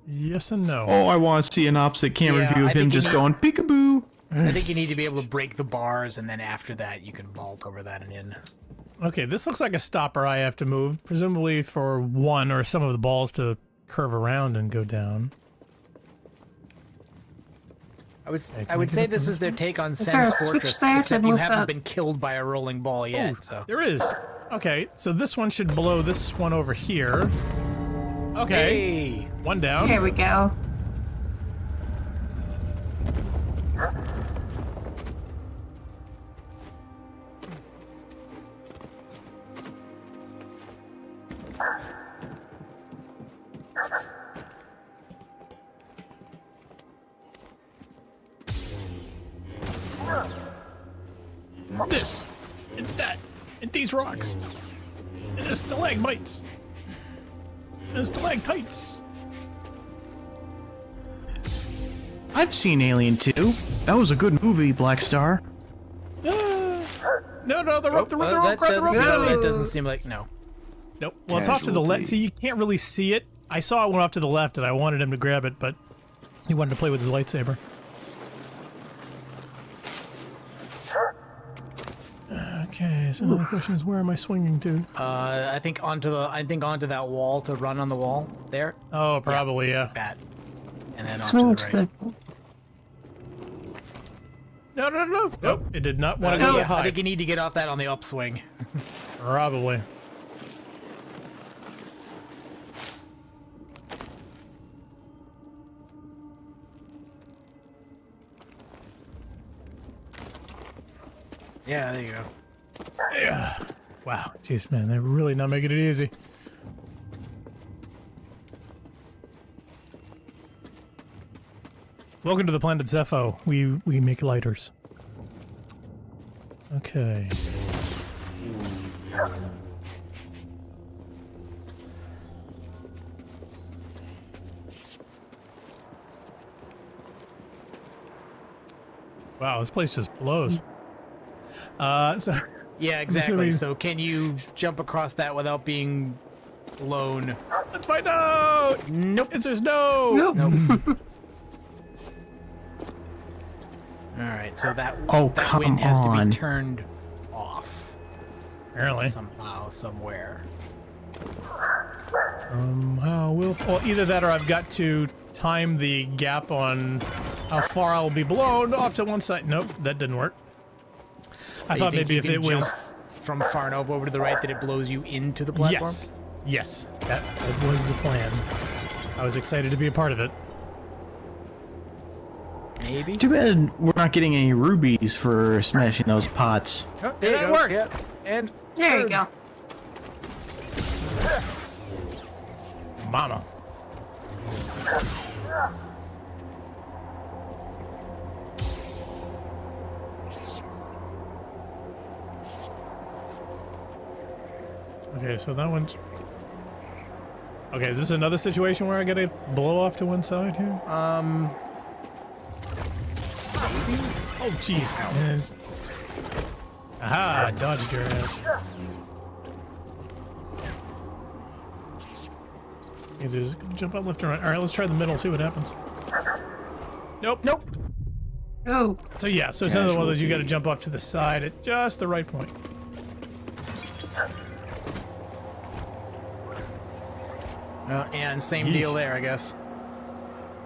Yes and no. Oh, I want to see an opposite camera view of him just going peekaboo. I think you need to be able to break the bars, and then after that, you can vault over that and in. Okay, this looks like a stopper I have to move, presumably for one or some of the balls to curve around and go down. I would say this is their take on there a Sen's switch Fortress, there to except you move haven't that? been killed by a rolling ball yet. So There is. Okay, so this one should blow this one over here. Okay, Hey. one down. Here we go. This, and that, and these rocks, and the stalagmites, and the stalactites. I've seen Alien 2. That was a good movie, Black Star. No, the rope, the rope, grab the rope. It doesn't seem like, no. Nope. Well, it's off to the left. Casualty. See, you can't really see it. I saw it went off to the left, and I wanted him to grab it, but he wanted to play with his lightsaber. Okay, so now the question is, where am I swinging to? I think onto that wall to run on the wall there. Oh, probably, yeah. That. And then Swing off to to the right. No. Nope, it did not want to I go think- high. I think you need to get off that on the upswing. Probably. Yeah, there you go. Yeah. Wow. Jeez, man, they're really not making it easy. Welcome to the planet Zepho. We make lighters. Okay. Wow, this place just blows. So Yeah, exactly. So can you jump across that without being blown? Let's find out. Nope. Answer's no. Nope. All right, so that come wind has to on. be turned off. Apparently. Somehow, somewhere. Well, either that or I've got to time the gap on how far I'll be blown off to one side. Nope, that didn't work. I thought maybe if it was from far enough over to the right that it blows you into the platform. Yes, that was the plan. I was excited to be a part of it. Maybe. Too bad we're not getting any rubies for smashing those pots. Oh, there that you go. worked. Yeah. And There you go. Mama. Okay, so that one's... Okay, is this another situation where I gotta blow off to one side here? maybe? Oh, jeez. Yes. Aha, dodged your ass. Either just jump up left or right. Alright, let's try the middle, see what happens. Nope. Nope. Oh. So yeah, so it's another one that you gotta jump off to the side at just the right point. And same deal there, I guess.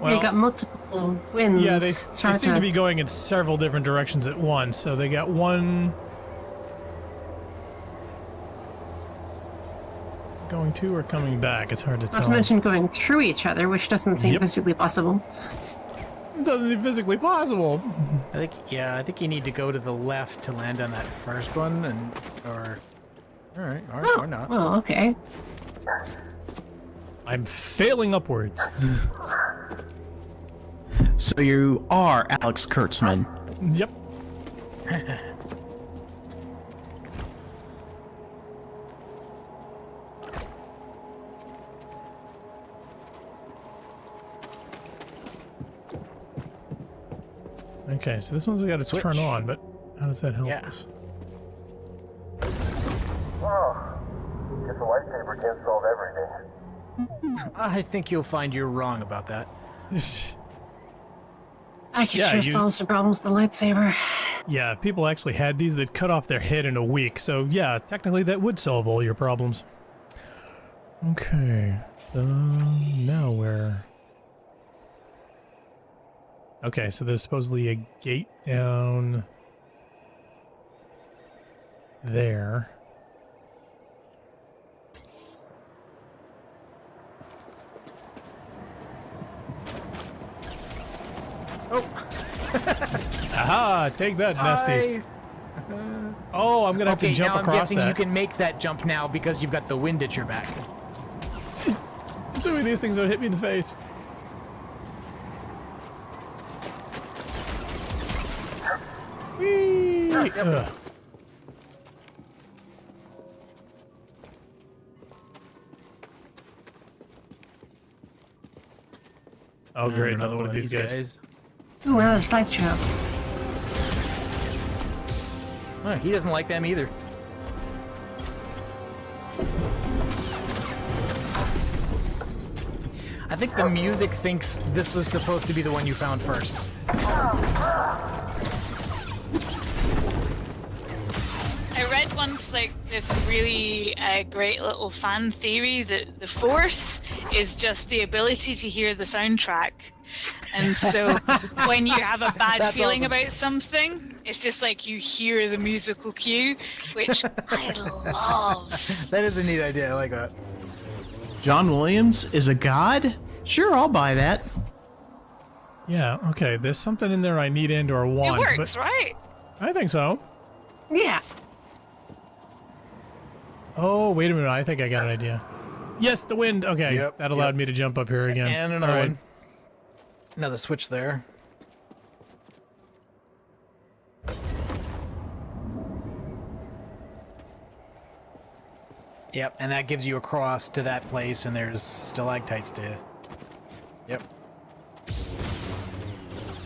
Well, you got multiple winds. yeah, they It's hard seem to be going in several different directions at once. So they got one going to or coming back. It's hard to Not tell. to mention going through each other, which doesn't seem physically possible. It doesn't seem physically possible. I think you need to go to the left to land on that first one, or all right, or not. Well, okay. I'm failing upwards. So you are Alex Kurtzman. Yep. Okay, so this one's we got to turn on, but how does that help us? Oh, guess a white paper can't solve everything. I think you'll find you're wrong about that. I could sure solve some problems with the lightsaber. Yeah, people actually had these that cut off their head in a week, so yeah, technically that would solve all your problems. Okay, now where? Okay, so there's supposedly a gate down there. Oh. Aha! Take that, nasties. Oh, I'm gonna have to jump now across I'm guessing that. you can make that jump now because you've got the wind at your back. Assuming these things don't hit me in the face. Whee! Ugh. Oh great, another one of these guys. Ooh, another slideshow. Oh, he doesn't like them either. I think the music thinks this was supposed to be the one you found first. I read once like this really great little fan theory that the Force is just the ability to hear the soundtrack. And so when you have a bad feeling about something, it's just like you hear the musical cue, which I love. That is a neat idea. I like that. John Williams is a god? Sure, I'll buy that. Yeah, okay, there's something in there I need and or want. It works, but right? I think so. Yeah. Oh, wait a minute, I think I got an idea. Yes, the wind. Okay, Yep, that allowed me to jump up here again. And another All right. one. Another switch there. Yep, and that gives you across to that place, and there's stalactites to... Yep.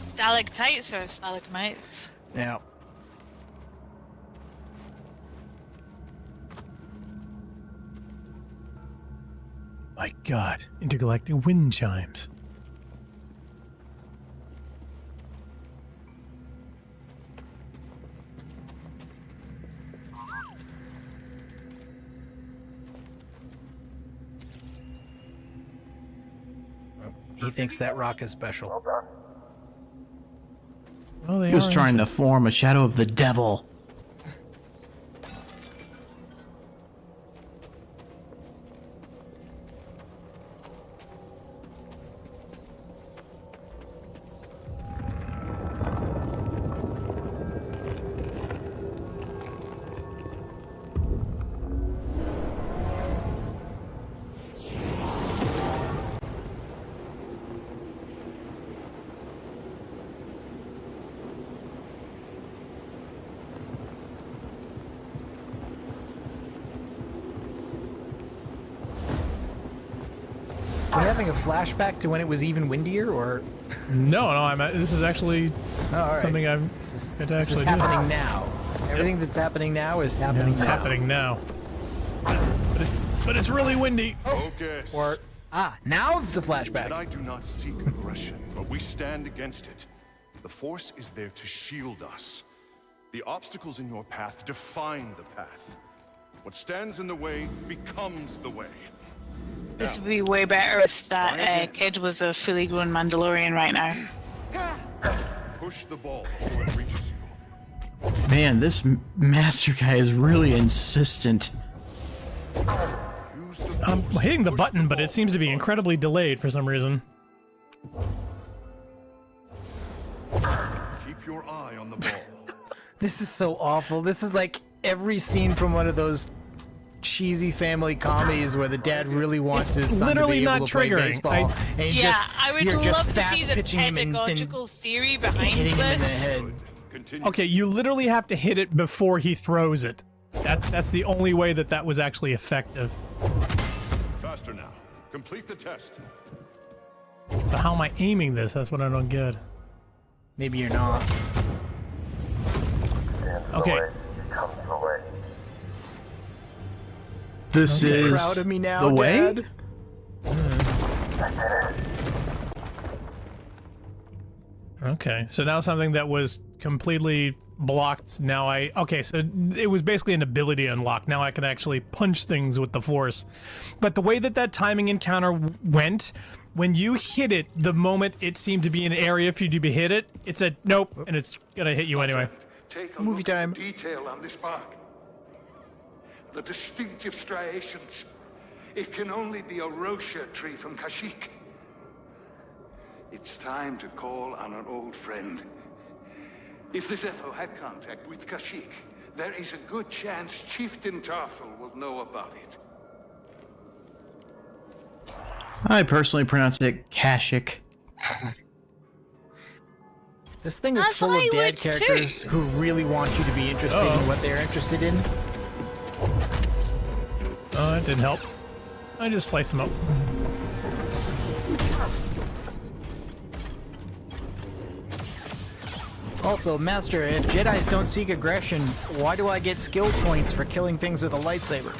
Stalactites or stalagmites? Yeah. My God, intergalactic wind chimes. He thinks that rock is special. Well, He was trying to form a shadow of the devil. Are we having a flashback to when it was even windier, or? No, this is actually something I've This is happening now. Everything that's happening now is happening It's now. happening now. But it's really windy. Focus. Or now it's a flashback. Jedi do not seek aggression, but we stand against it. The Force is there to shield us. The obstacles in your path define the path. What stands in the way becomes the way. This would be way better if that kid was a fully grown Mandalorian right now. Push the ball before it reaches you. Man, this master guy is really insistent. I'm hitting the button, but it seems to be incredibly delayed for some reason. Keep your eye on the ball. This is so awful. This is like every scene from one of those cheesy family comedies where the dad really wants his son to be able to play baseball. And I would love to see the pedagogical theory behind this. Okay, you literally have to hit it before he throws it. That's the only way that was actually effective. Faster now. Complete the test. So how am I aiming this? That's what I don't get. Maybe you're not. Okay. This is proud of me now, the way? Dad? Okay, so now something that was completely blocked, so it was basically an ability unlock. Now I can actually punch things with the Force. But the way that timing encounter went, when you hit it, the moment it seemed to be an area for you to hit it, it said nope, and it's gonna hit you anyway. Take a Movie look time. at the detail on this bark. The distinctive striations. It can only be a Rocha tree from Kashyyyk. It's time to call on an old friend. If this Zepho had contact with Kashyyyk, there is a good chance Chieftain Tarful will know about it. I personally pronounce it Kashyyyk. This thing is full of dead characters who really want you to be interested in what they're interested in. Oh, that didn't help. I just sliced them up. Also, Master, if Jedis don't seek aggression, why do I get skill points for killing things with a lightsaber?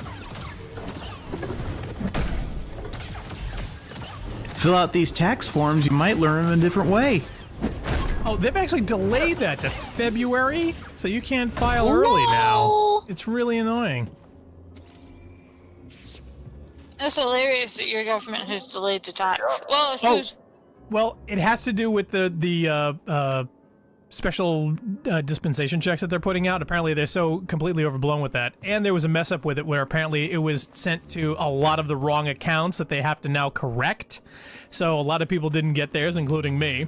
Fill out these tax forms, you might learn them a different way. Oh, they've actually delayed that to February, so you can't file early now. It's really annoying. It's hilarious that your government has delayed the tax. Well, Well, it has to do with the special dispensation checks that they're putting out. Apparently, they're so completely overblown with that. And there was a mess up with it where apparently it was sent to a lot of the wrong accounts that they have to now correct. So a lot of people didn't get theirs, including me.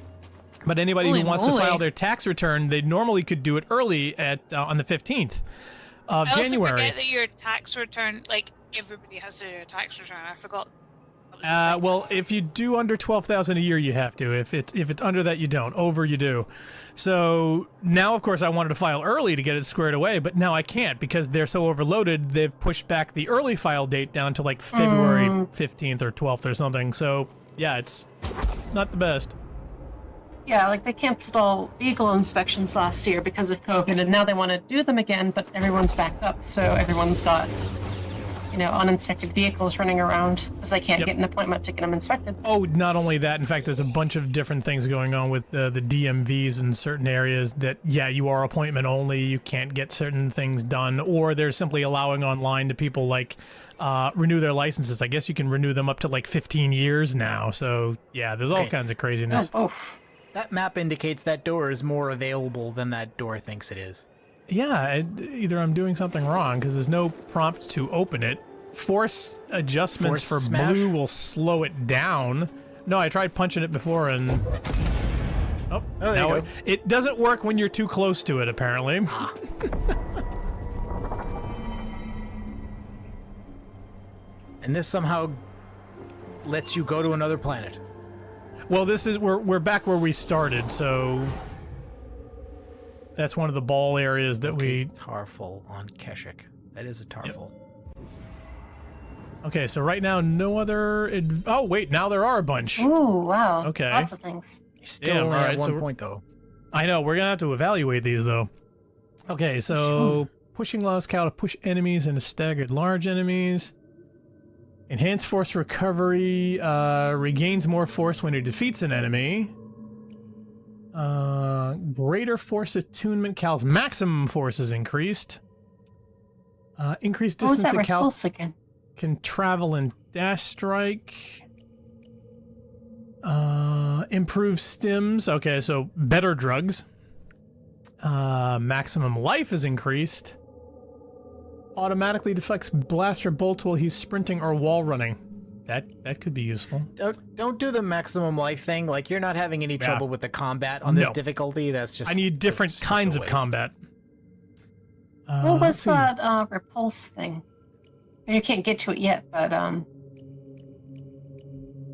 But anybody who wants to file their tax return, they normally could do it early at on the 15th of January. I also forget that your tax return, like, everybody has to do a tax return. I forgot. Well, if you do under 12,000 a year, you have to. If it's under that, you don't. Over, you do. So now, of course, I wanted to file early to get it squared away, but now I can't because they're so overloaded. They've pushed back the early file date down to like February 15th or 12th or something. So yeah, it's not the best. Yeah, like they canceled vehicle inspections last year because of COVID, and now they want to do them again, but everyone's backed up, so everyone's got, uninspected vehicles running around because I can't get an appointment to get them inspected. Oh, not only that, in fact, there's a bunch of different things going on with the DMVs in certain areas that, yeah, you are appointment only, you can't get certain things done, or they're simply allowing online to people, like, renew their licenses. I guess you can renew them up to, like, 15 years now, so, yeah, there's all kinds of craziness. Oh, that map indicates that door is more available than that door thinks it is. Yeah, either I'm doing something wrong, because there's no prompt to open it. Force adjustments for blue will slow it down. No, I tried punching it before and... Oh, now it doesn't work when you're too close to it, apparently. And this somehow lets you go to another planet. Well, this is... We're back where we started, so... That's one of the ball areas that we... Tarful on Keshik. That is a Tarful. Yep. Okay, so right now, no other... Oh, wait, now there are a bunch. Ooh, wow. Okay. Lots of things. Still only at one point, though. I know, we're gonna have to evaluate these, though. Okay, so... Pushing Lost Cow to push enemies into staggered large enemies. Enhanced force recovery. Regains more force when it defeats an enemy. Greater force attunement. Cal's maximum force is increased. Increased distance that Cal can travel in dash strike. Improve stims. Okay, so better drugs. Maximum life is increased. Automatically deflects blaster bolts while he's sprinting or wall running. That could be useful. Don't do the maximum life thing. Like, you're not having any trouble with the combat on this difficulty. That's just... I need different kinds of combat. What was that repulse thing? You can't get to it yet, but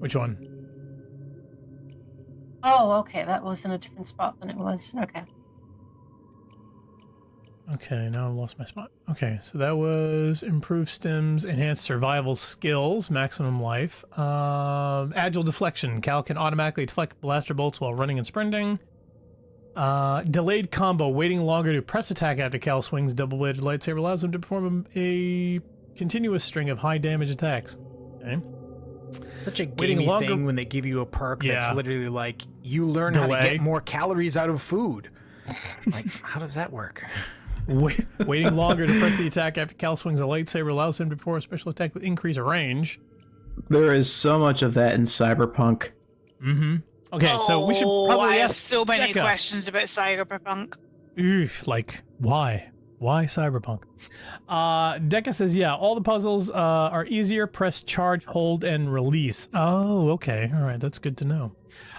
Which one? Oh, okay. That was in a different spot than it was. Okay. Okay, now I've lost my spot. Okay, so that was improved stims, enhanced survival skills, maximum life. Agile deflection. Cal can automatically deflect blaster bolts while running and sprinting. Delayed combo. Waiting longer to press attack after Cal swings double-bladed lightsaber allows him to perform a continuous string of high damage attacks. Okay. Such a gamey thing when they give you a perk that's literally like, you learn how to get more calories out of food. Like, how does that work? Waiting longer to press the attack after Cal swings a lightsaber allows him to perform a special attack with increased range. There is so much of that in Cyberpunk. Mm-hmm. Okay, so we should probably I have ask so many Becca. questions about Cyberpunk. Like, why? Why Cyberpunk? Deca says, yeah, all the puzzles are easier. Press charge, hold, and release. Oh, okay. All right, that's good to know.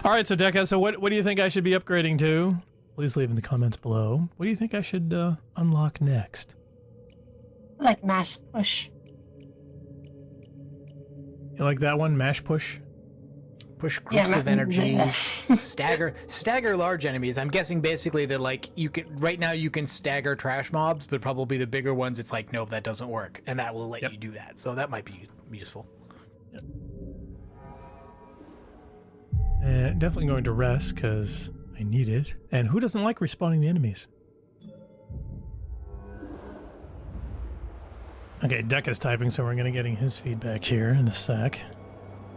All right, so Deca, so what do you think I should be upgrading to? Please leave in the comments below. What do you think I should unlock next? Like mash push. You like that one? Mash push? Push groups of energy. stagger large enemies. I'm guessing basically that, like, you can right now you can stagger trash mobs, but probably the bigger ones it's like, nope, that doesn't work. And that will let you do that. So that might be useful. Yep. Definitely going to rest because I need it. And who doesn't like respawning the enemies? Okay, Deca's typing, so we're going to getting his feedback here in a sec.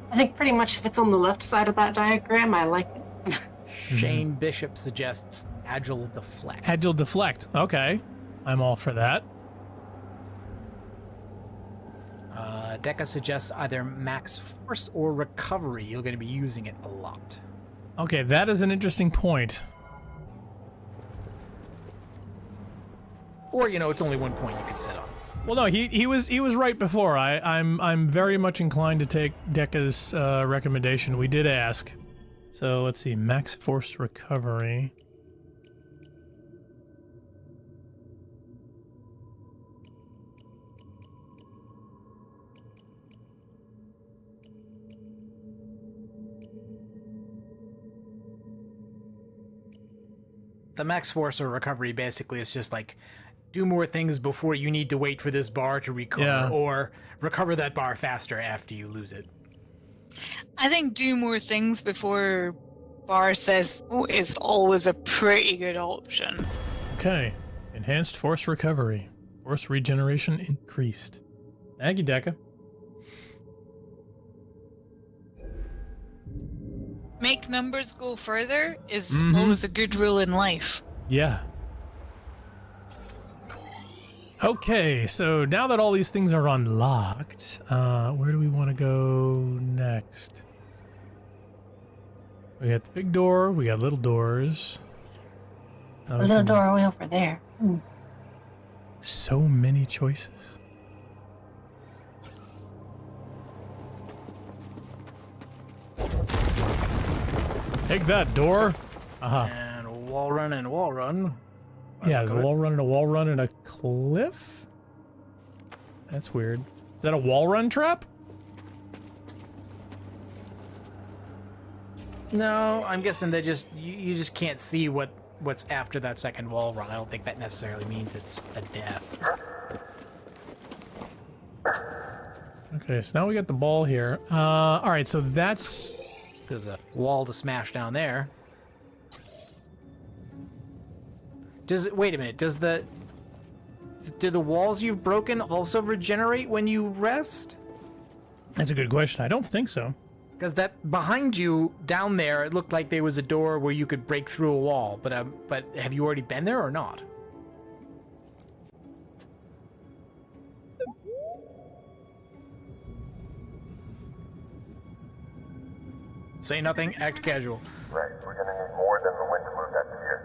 I think pretty much if it's on the left side of that diagram, I like it. Shane Bishop suggests Agile Deflect. Agile Deflect. Okay. I'm all for that. Deca suggests either Max Force or Recovery. You're going to be using it a lot. Okay, that is an interesting point. Or, it's only one point you can set on. Well, no, he was right before. I'm very much inclined to take Deca's recommendation. We did ask. So let's see, Max Force Recovery. The Max Force or Recovery basically is just like, do more things before you need to wait for this bar to recover, or recover that bar faster after you lose it. I think do more things before bar says is always a pretty good option. Okay. Enhanced Force Recovery. Force regeneration increased. Thank you, Deca. Make numbers go further is always a good rule in life. Yeah. Okay, so now that all these things are unlocked, where do we want to go next? We got the big door, we got little doors. The little door way over there. So many choices. Take that, door. And a wall run and a wall run. Yeah, there's a wall run and a wall run and a cliff? That's weird. Is that a wall run trap? No, I'm guessing they just you just can't see what's after that second wall run. I don't think that necessarily means it's a death. Okay, so now we got the ball here. All right, so that's... There's a wall to smash down there. Wait a minute, do the walls you've broken also regenerate when you rest? That's a good question. I don't think so. Because that behind you down there, it looked like there was a door where you could break through a wall. But have you already been there or not? Say nothing, act casual. Right, we're gonna need more than the wind to move that pier.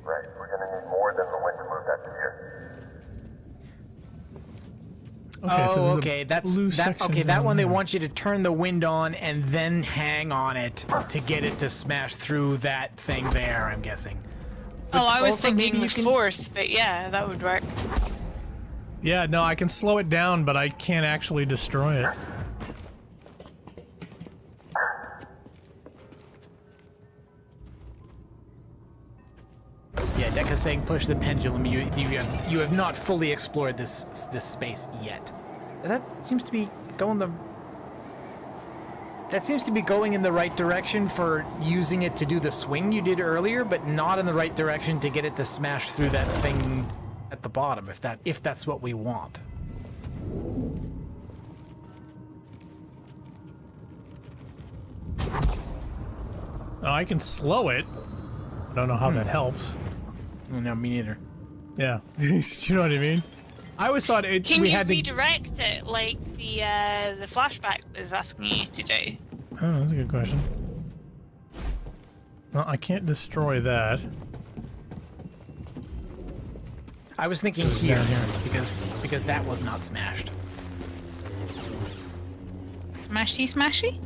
Right, we're gonna need more than the wind to move that pier. Okay, so there's okay, a that's blue that. section Okay, that down one they there. want you to turn the wind on and then hang on it to get it to smash through that thing there. I'm guessing. Oh, I was also, thinking maybe with force, but yeah, that would work. Yeah, no, I can slow it down, but I can't actually destroy it. Yeah, Deca's saying push the pendulum. You have not fully explored this space yet. That seems to be going in the right direction for using it to do the swing you did earlier, but not in the right direction to get it to smash through that thing at the bottom, if that's what we want. Oh, I can slow it. I don't know how that helps. No, me neither. Yeah, you know what I mean? I always thought Can we you had to... redirect it like the flashback was asking you to do? Oh, that's a good question. Well, I can't destroy that. I was thinking here because that was not smashed. Smashy, smashy?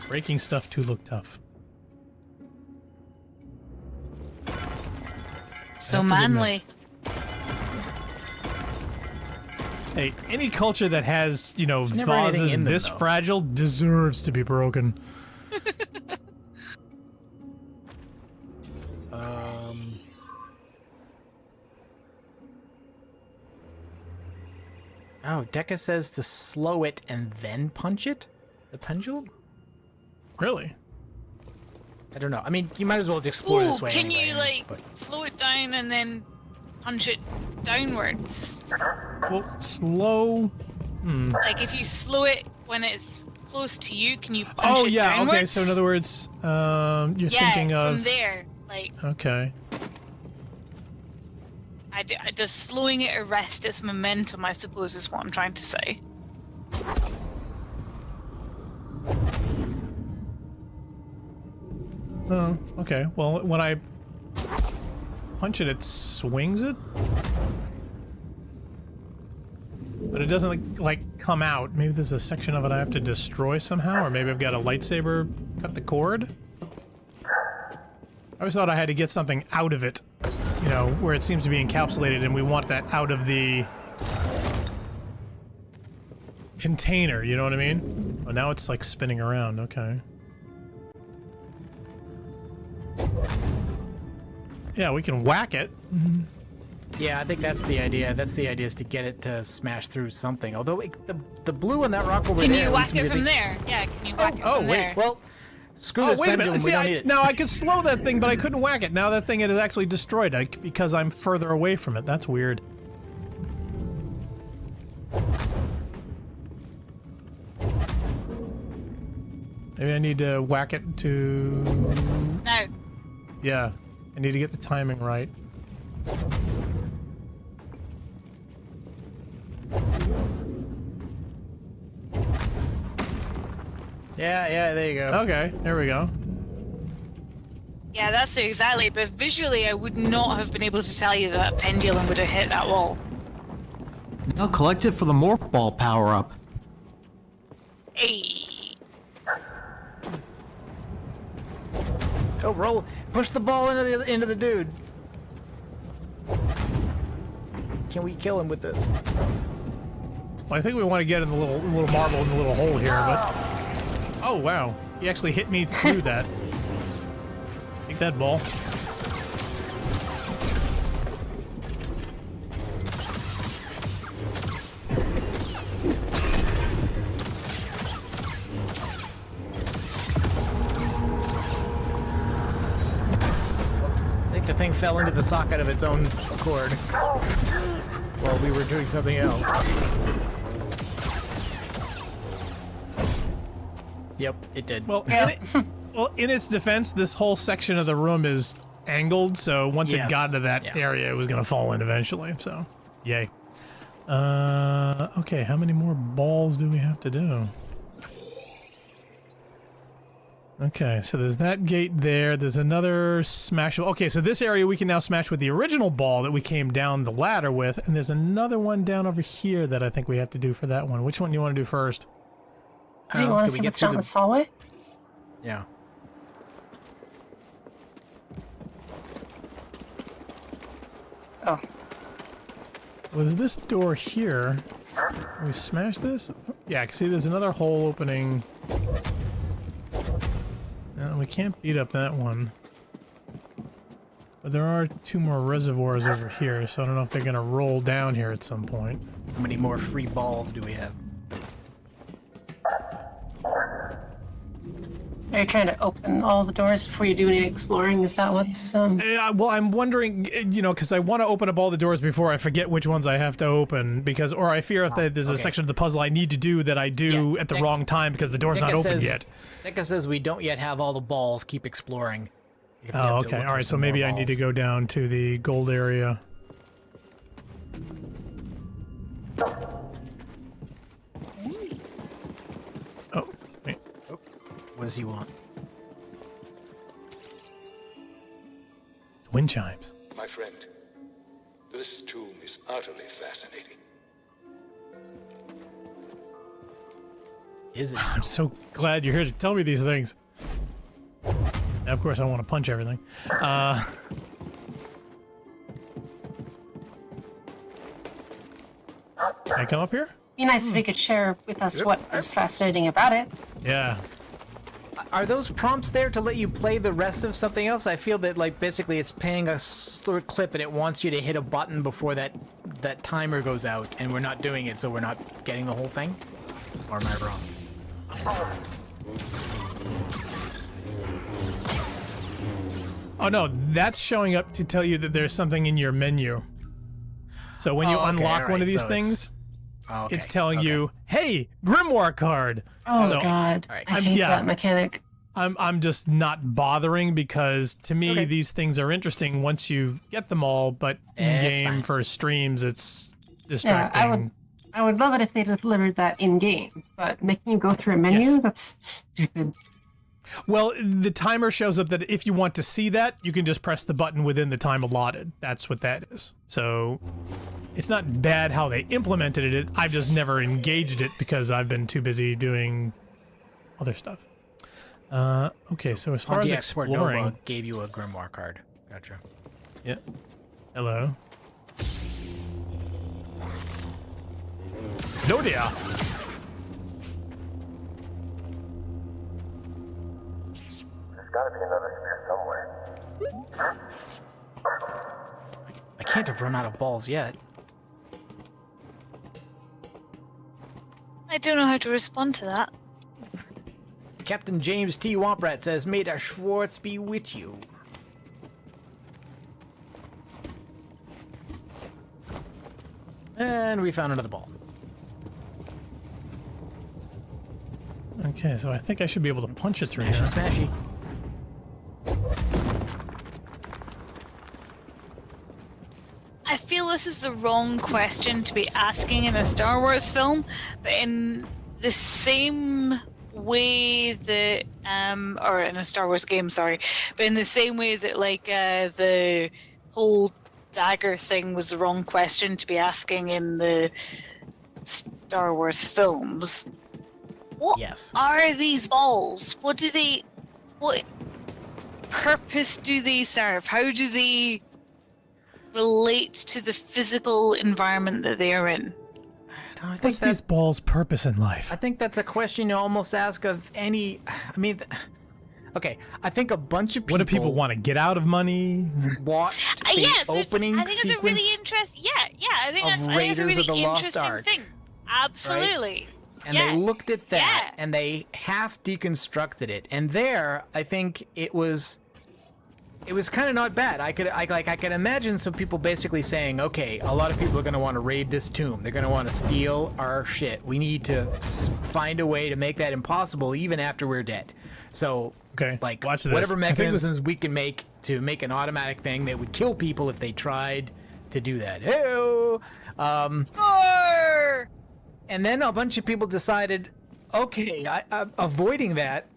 Breaking stuff too look tough. So manly. Hey, any culture that has, you know, never anything vases in them, this though. fragile deserves to be broken. Oh, Deca says to slow it and then punch it? The pendulum? Really? I don't know. I mean, you might as well just explore this way Can anyway, you like but- slow it down and then punch it downwards? Well, slow... Like if you slow it when it's close to you, can you punch Oh, it yeah, downwards? okay, so in other words, you're thinking of... from there, like... Okay. Does slowing it arrest its momentum, I suppose, is what I'm trying to say. Oh, okay. Well, when I punch it, it swings it? But it doesn't, like, come out. Maybe there's a section of it I have to destroy somehow, or maybe I've got a lightsaber cut the cord? I always thought I had to get something out of it, you know, where it seems to be encapsulated, and we want that out of the container, you know what I mean? Oh, now it's, like, spinning around, okay. Yeah, we can whack it. Yeah, I think that's the idea. That's the idea, is to get it to smash through something. Although the blue on that rock over Can there... you leads whack me it to from think- there? Yeah, can you whack it Oh, from wait, there? well... Screw Oh, this wait a pendulum. minute. See, we don't need it. now I could slow that thing, but I couldn't whack it. Now that thing it is actually destroyed because I'm further away from it. That's weird. Maybe I need to whack it to... No. Yeah. I need to get the timing right. Yeah, there you go. Okay, there we go. Yeah, that's it exactly. But visually, I would not have been able to tell you that pendulum would have hit that wall. Now collect it for the morph ball power up. Hey. Go roll. Push the ball into the dude. Can we kill him with this? Well, I think we want to get in the little marble in the little hole here, but... Oh, wow. He actually hit me through that. Take that ball. I think the thing fell into the socket of its own accord while we were doing something else. Yep, it did. Well, in its defense, this whole section of the room is angled, so once it got to that area, it was going to fall in eventually, so yay. Okay, how many more balls do we have to do? Okay, so there's that gate there. There's another smashable. Okay, so this area we can now smash with the original ball that we came down the ladder with, and there's another one down over here that I think we have to do for that one. Which one do you want to do first? Do you want to see what's down this hallway? Yeah. Oh. Was this door here? We smash this? Yeah, I can see there's another hole opening. No, we can't beat up that one. But there are two more reservoirs over here, so I don't know if they're going to roll down here at some point. How many more free balls do we have? Are you trying to open all the doors before you do any exploring? Is that what's... Well, I'm wondering, you know, because I want to open up all the doors before I forget which ones I have to open, because, or I fear if there's a section of the puzzle I need to do that I do at the wrong time because the door's not open yet. Nika says we don't yet have all the balls. Keep exploring. Oh, okay. All right, so maybe I need to go down to the gold area. Oh, wait. What does he want? It's wind chimes. My friend, this tomb is utterly fascinating. Is it? I'm so glad you're here to tell me these things. Now, of course, I want to punch everything. Can I come up here? Be nice if you could share with us what is fascinating about it. Yeah. Are those prompts there to let you play the rest of something else? I feel that, like, basically it's paying a short clip and it wants you to hit a button before that timer goes out, and we're not doing it, so we're not getting the whole thing? Or am I wrong? Oh no, that's showing up to tell you that there's something in your menu. So when you unlock one of these things, it's telling you, "Hey, Grimoire card." Oh so, God, I hate that mechanic. I'm just not bothering because to me these things are interesting once you get them all, but in game for streams it's distracting. Yeah, I would love it if they delivered that in game, but making you go through a menu, that's stupid. Well, the timer shows up that if you want to see that, you can just press the button within the time allotted. That's what that is. So it's not bad how they implemented it. I've just never engaged it because I've been too busy doing other stuff. Okay, so as far as exploring... Nova gave you a Grimoire card. Gotcha. Yeah. Hello. No dear. There's gotta be another sphere somewhere. I can't have run out of balls yet. I don't know how to respond to that. Captain James T. Womprat says, "May the Schwartz be with you." And we found another ball. Okay, so I think I should be able to punch it through here. Smashy. I feel this is the wrong question to be asking in a Star Wars film, but in the same way that, or in a Star Wars game, sorry, but in the same way that, like, the whole dagger thing was the wrong question to be asking in the Star Wars films. What are these balls? What purpose do they serve? How do they relate to the physical environment that they are in? I think What's these balls' purpose in life? I think that's a question you almost ask of any. I mean, okay. I think a bunch of people. What do people want to get out of money? Watched the opening I think it's a really interesting. Yeah. I think that's a really interesting thing. Absolutely. Right? And they looked at that and they half deconstructed it. And there, I think it was kind of not bad. I could imagine some people basically saying, okay, a lot of people are going to want to raid this tomb. They're going to want to steal our shit. We need to find a way to make that impossible even after we're dead. So, like, watch this. Whatever mechanisms we can make to make an automatic thing that would kill people if they tried to do that. Hey-o! And then a bunch of people decided, okay, avoiding that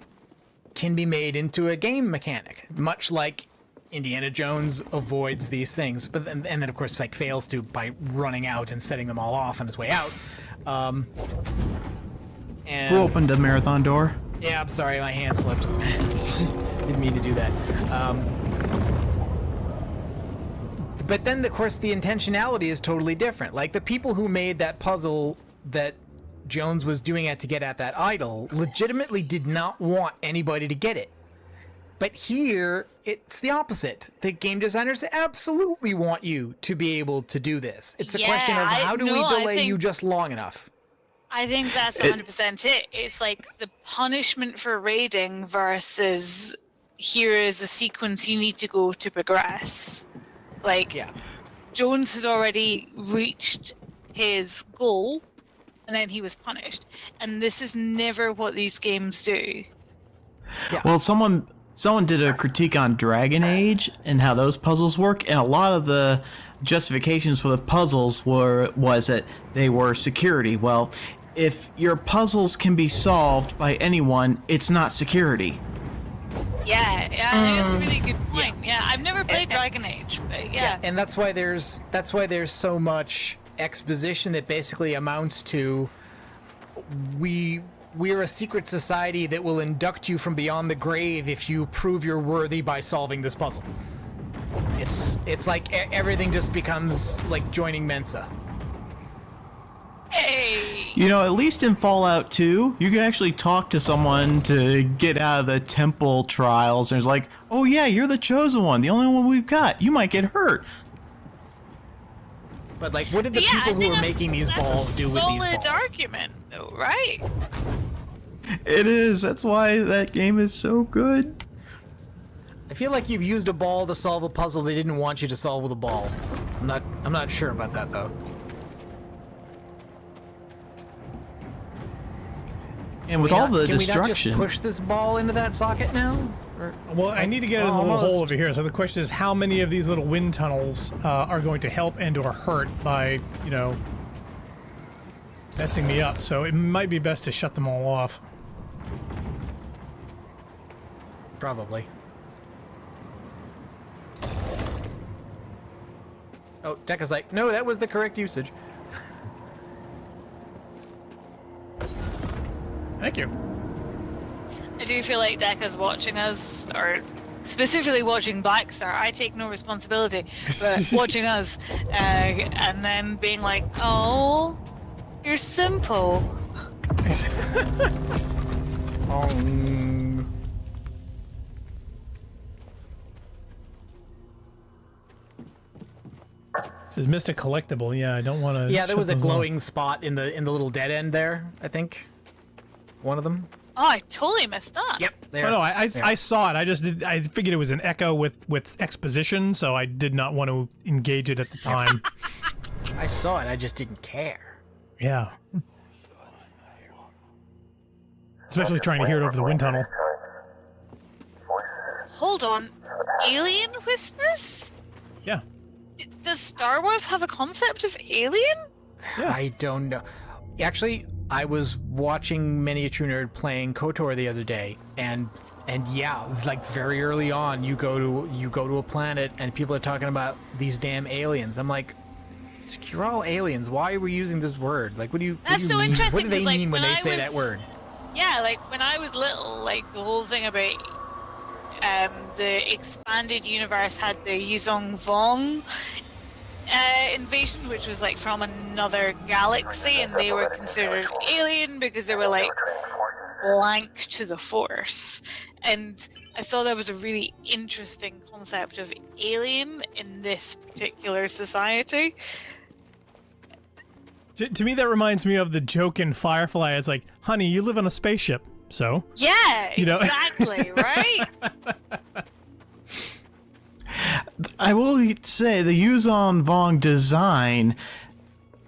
can be made into a game mechanic, much like Indiana Jones avoids these things, but and then of course like fails to by running out and setting them all off on his way out. And who opened a marathon door? Yeah, I'm sorry, my hand slipped. Didn't mean to do that. But then, of course, the intentionality is totally different. Like the people who made that puzzle that Jones was doing it to get at that idol legitimately did not want anybody to get it. But here, it's the opposite. The game designers absolutely want you to be able to do this. It's a question of how do we delay you just long enough? I think that's 100% it. It's like the punishment for raiding versus here is a sequence you need to go to progress. Like, Jones had already reached his goal, and then he was punished. And this is never what these games do. Yeah. Well, someone did a critique on Dragon Age and how those puzzles work, and a lot of the justifications for the puzzles was that they were security. Well, if your puzzles can be solved by anyone, it's not security. Yeah, I think that's a really good point. Yeah, I've never played Dragon Age, but yeah. And that's why there's so much exposition that basically amounts to we're a secret society that will induct you from beyond the grave if you prove you're worthy by solving this puzzle. It's like everything just becomes like joining Mensa. Hey! You know, at least in Fallout 2, you can actually talk to someone to get out of the temple trials, and it's like, oh yeah, you're the chosen one, the only one we've got. You might get hurt. But like, what did the people who were making these balls do with these balls? Solid argument, though, right? It is. That's why that game is so good. I feel like you've used a ball to solve a puzzle they didn't want you to solve with a ball. I'm not sure about that though. And with all the destruction, destruction, we not just push this ball into that socket now? Well, I need to get it in the little hole over here. So the question is, how many of these little wind tunnels are going to help and/or hurt by, you know, messing me up? So it might be best to shut them all off. Probably. Oh, Tekka's like, no, that was the correct usage. Thank you. I do feel like Decca's watching us, or specifically watching Blackstar. I take no responsibility, but watching us, and then being like, oh, you're simple. This is Mystic Collectible. Yeah, I don't want to. Yeah, there was a glowing spot in the little dead end there, I think. One of them. Oh, I totally missed that. Yep. Oh, no, I saw it. I figured it was an echo with exposition, so I did not want to engage it at the time. I saw it. I just didn't care. Yeah. Especially trying to hear it over the wind tunnel. Hold on. Alien whispers? Yeah. Does Star Wars have a concept of alien? Yeah. I don't know. Actually, I was watching Miniature Nerd playing KOTOR the other day, and yeah, like very early on, you go to a planet and people are talking about these damn aliens. I'm like, you're all aliens. Why are we using this word? Like, what do you? That's so mean? interesting. What do they 'cause, like, mean when they say that word? Yeah, like when I was little, like the whole thing about the expanded universe had the Yuzong Vong invasion, which was like from another galaxy, and they were considered alien because they were like blank to the Force. And I thought that was a really interesting concept of alien in this particular society. To me, that reminds me of the joke in Firefly. It's like, honey, you live on a spaceship, so... Yeah, you know? Exactly, right? I will say the Yuzon Vong design,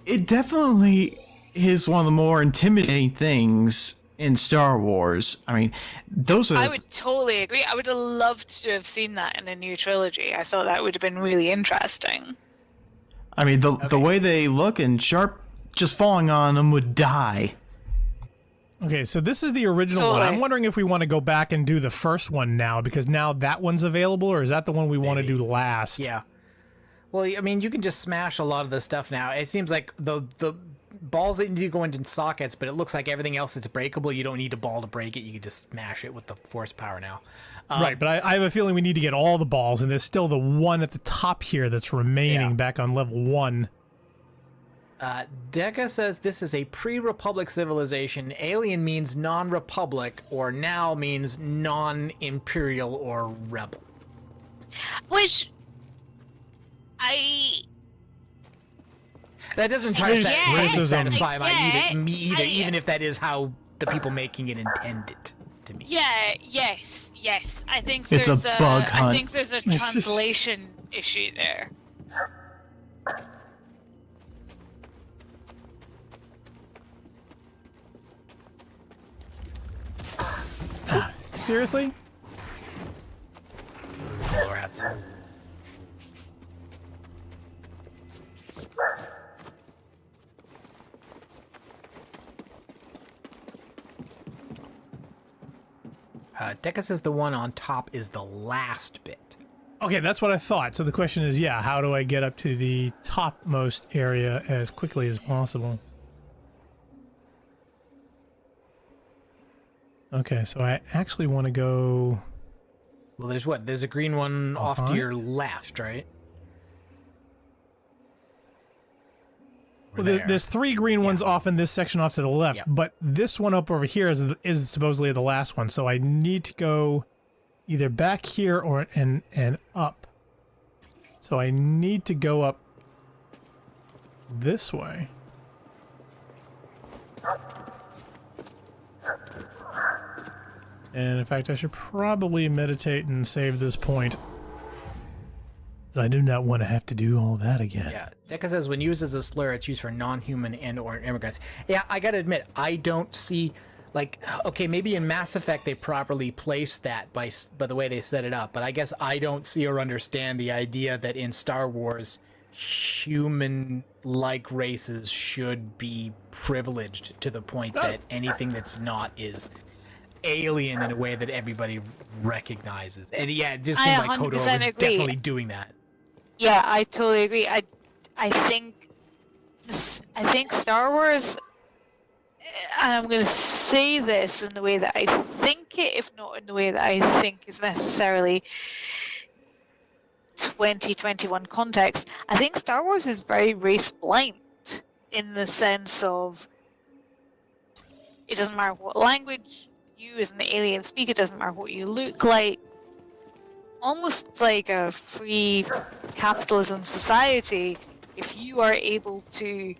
it definitely is one of the more intimidating things in Star Wars. I mean, those are... I would totally agree. I would have loved to have seen that in a new trilogy. I thought that would have been really interesting. I mean, the way they look, and Sharp just falling on them would die. Okay, so this is the original one. I'm wondering if we want to go back and do the first one now, because now that one's available, or is that the one we want to do last? Yeah. Well, I mean, you can just smash a lot of this stuff now. It seems like the balls that need to go into sockets, but it looks like everything else that's breakable, you don't need a ball to break it. You can just smash it with the force power now. Right, but I have a feeling we need to get all the balls, and there's still the one at the top here that's remaining back on level 1. Deca says this is a pre-Republic civilization. Alien means non-Republic, or now means non-Imperial or Rebel. Which that doesn't entirely satisfy me either, even even if that is how the people making it intended to me. Yeah, yes. I think It's there's a bug hunt. I think there's a translation issue there. Seriously? Rats. Deca says the one on top is the last bit. Okay, that's what I thought. So the question is, how do I get up to the topmost area as quickly as possible? Okay, so I actually want to go... Well, there's a green one off to your left, right? Well, there's 3 green ones off in this section off to the left, but this one up over here is supposedly the last one, so I need to go either back here or and up. So I need to go up this way. And in fact, I should probably meditate and save this point, because I do not want to have to do all that again. Yeah, Deca says when used as a slur, it's used for non-human and or immigrants. Yeah, I gotta admit, I don't see, like, okay, maybe in Mass Effect they properly placed that by the way they set it up, but I guess I don't see or understand the idea that in Star Wars, human-like races should be privileged to the point that anything that's not is alien in a way that everybody recognizes. And yeah, it just seems like KOTOR was definitely doing that. Yeah, I totally agree. I think Star Wars, and I'm going to say this in the way that I think it, if not in the way that I think is necessarily 2021 context, I think Star Wars is very race blind in the sense of it doesn't matter what language you as an alien speak, it doesn't matter what you look like. Almost like a free capitalism society, if you are able to,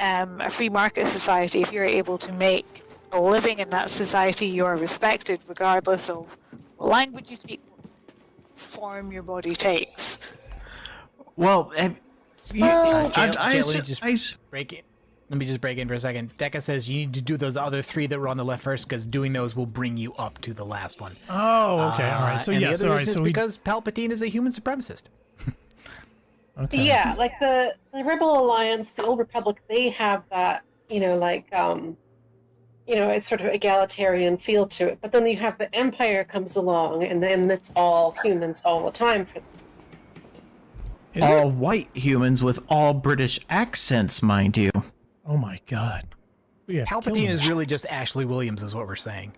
a free market society, if you're able to make living in that society, you are respected regardless of what language you speak, what form your body takes. Well, Let me just break in for a second. Deca says you need to do those other 3 that were on the left first, because doing those will bring you up to the last one. Oh, okay, all right. So and yes, the all other right. is So because Palpatine is a human supremacist. Okay. Yeah, like the Rebel Alliance, the Old Republic, they have that, it's sort of egalitarian feel to it. But then you have the Empire comes along, and then it's all humans all the time. All white humans with all British accents, mind you. Oh my God. Palpatine is really just Ashley Williams, is what we're saying.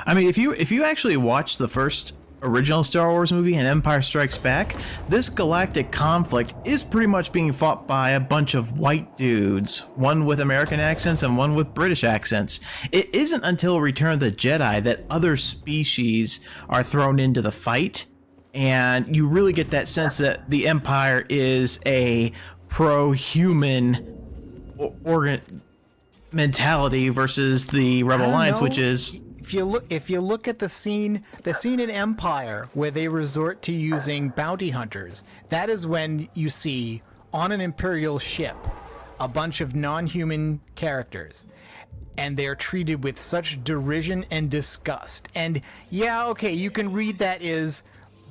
I mean, if you actually watch the first original Star Wars movie and Empire Strikes Back, this galactic conflict is pretty much being fought by a bunch of white dudes, one with American accents and one with British accents. It isn't until Return of the Jedi that other species are thrown into the fight, and you really get that sense that the Empire is a pro-human mentality versus the Rebel Alliance, which is... If you look at the scene in Empire where they resort to using bounty hunters, that is when you see on an Imperial ship a bunch of non-human characters, and they're treated with such derision and disgust. And yeah, okay, you can read that as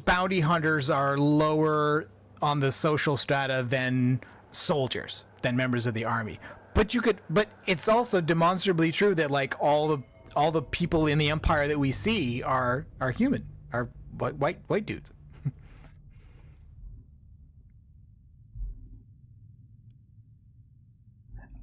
bounty hunters are lower on the social strata than soldiers, than members of the army. But it's also demonstrably true that like all the people in the Empire that we see are human, are white dudes.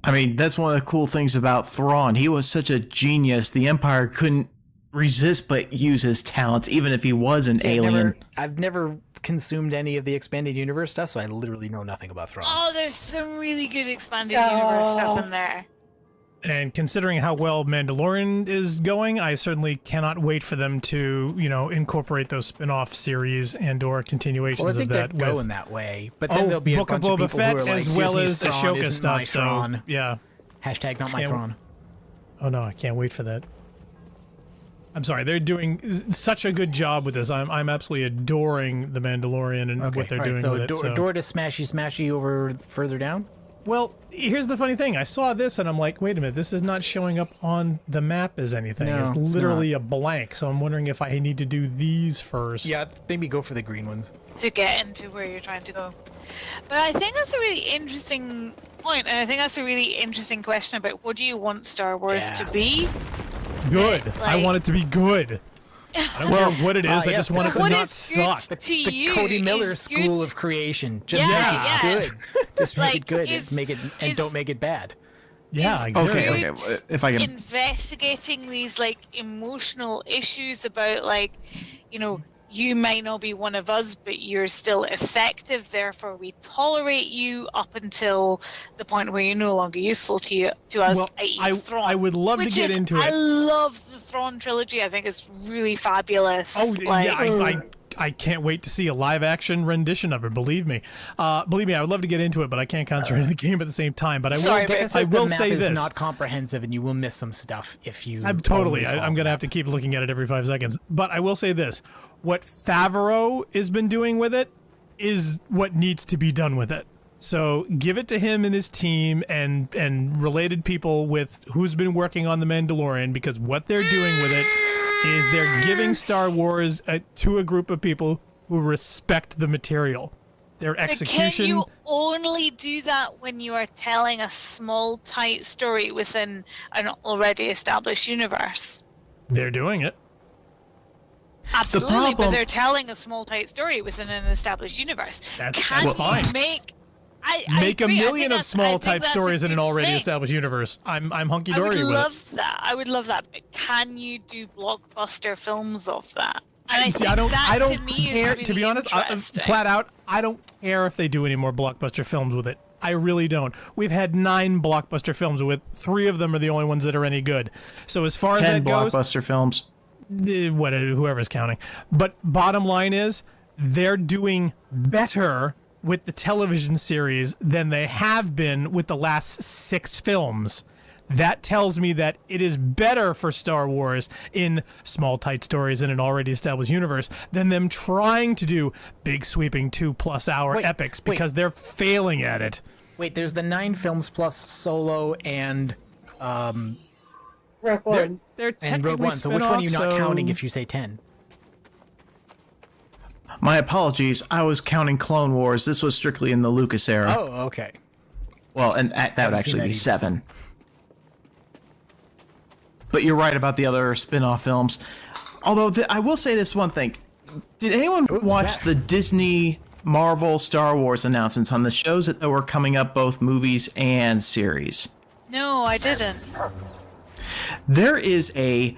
I mean, that's one of the cool things about Thrawn. He was such a genius. The Empire couldn't resist but use his talents, even if he was an alien. I've never consumed any of the expanded universe stuff, so I literally know nothing about Thrawn. Oh, there's some really good expanded universe stuff in there. And considering how well Mandalorian is going, I certainly cannot wait for them to, incorporate those spin-off series and/or continuations well, I think of that. They're going that way, but then there'll be Book a bunch of Boba of people Fett who are like, as well Disney's as Thrawn Ashoka isn't stuff. my So Thrawn. yeah, hashtag not my Thrawn. Oh no, I can't wait for that. I'm sorry, they're doing such a good job with this. I'm absolutely adoring the Mandalorian and what they're doing with it. So door to smashy over further down. Well, here's the funny thing. I saw this and I'm like, wait a minute, this is not showing up on the map as anything. No, it's literally a blank. So I'm wondering if I need to do these first. Yeah, maybe go for the green ones. To get into where you're trying to go. But I think that's a really interesting point, and I think that's a really interesting question about what do you want Star Wars to be? Good. I want it to be good. I don't care what it is. I just want it to not suck. The Cody Miller School of Creation. Just make it good. Just make it good. And don't make it bad. Yeah, exactly. Okay. If I can investigating these emotional issues about you might not be one of us, but you're still effective. Therefore, we tolerate you up until the point where you're no longer useful to us. Well, i.e. Thrawn, I would love to get into it. I love the Thrawn trilogy. I think it's really fabulous. Oh, I can't wait to see a live-action rendition of it. Believe me, I would love to get into it, but I can't concentrate on the game at the same time. But I will say this: it's not comprehensive, and you will miss some stuff if you. I'm going to have to keep looking at it every 5 seconds. But I will say this: what Favreau has been doing with it is what needs to be done with it. So give it to him and his team and related people with who's been working on The Mandalorian, because what they're doing with it is they're giving Star Wars to a group of people who respect the material. Their execution... But can you only do that when you are telling a small, tight story within an already established universe? They're doing it. Absolutely, but they're telling a small, tight story within an established universe. That's fine. Make a million of small type stories in an already established universe. I'm hunky dory with it. I would love that. But can you do blockbuster films of that? And I don't care. To be honest, flat out, I don't care if they do any more blockbuster films with it. I really don't. We've had 9 blockbuster films with 3 of them are the only ones that are any good. So as far as that goes, 10 blockbuster films. Whoever's counting. But bottom line is, they're doing better with the television series than they have been with the last 6 films. That tells me that it is better for Star Wars in small, tight stories in an already established universe than them trying to do big, sweeping 2+ hour epics because they're failing at it. Wait, there's the 9 films plus Solo and Rogue One. They're and Rogue technically One. So which one are you not spin-offs, counting if you say 10? My apologies. I was counting Clone Wars. This was strictly in the Lucas era. Oh, okay. Well, and that would actually be 7. But you're right about the other spin-off films. Although, I will say this one thing. Did anyone watch the Disney, Marvel, Star Wars announcements on the shows that were coming up, both movies and series? No, I didn't. There is a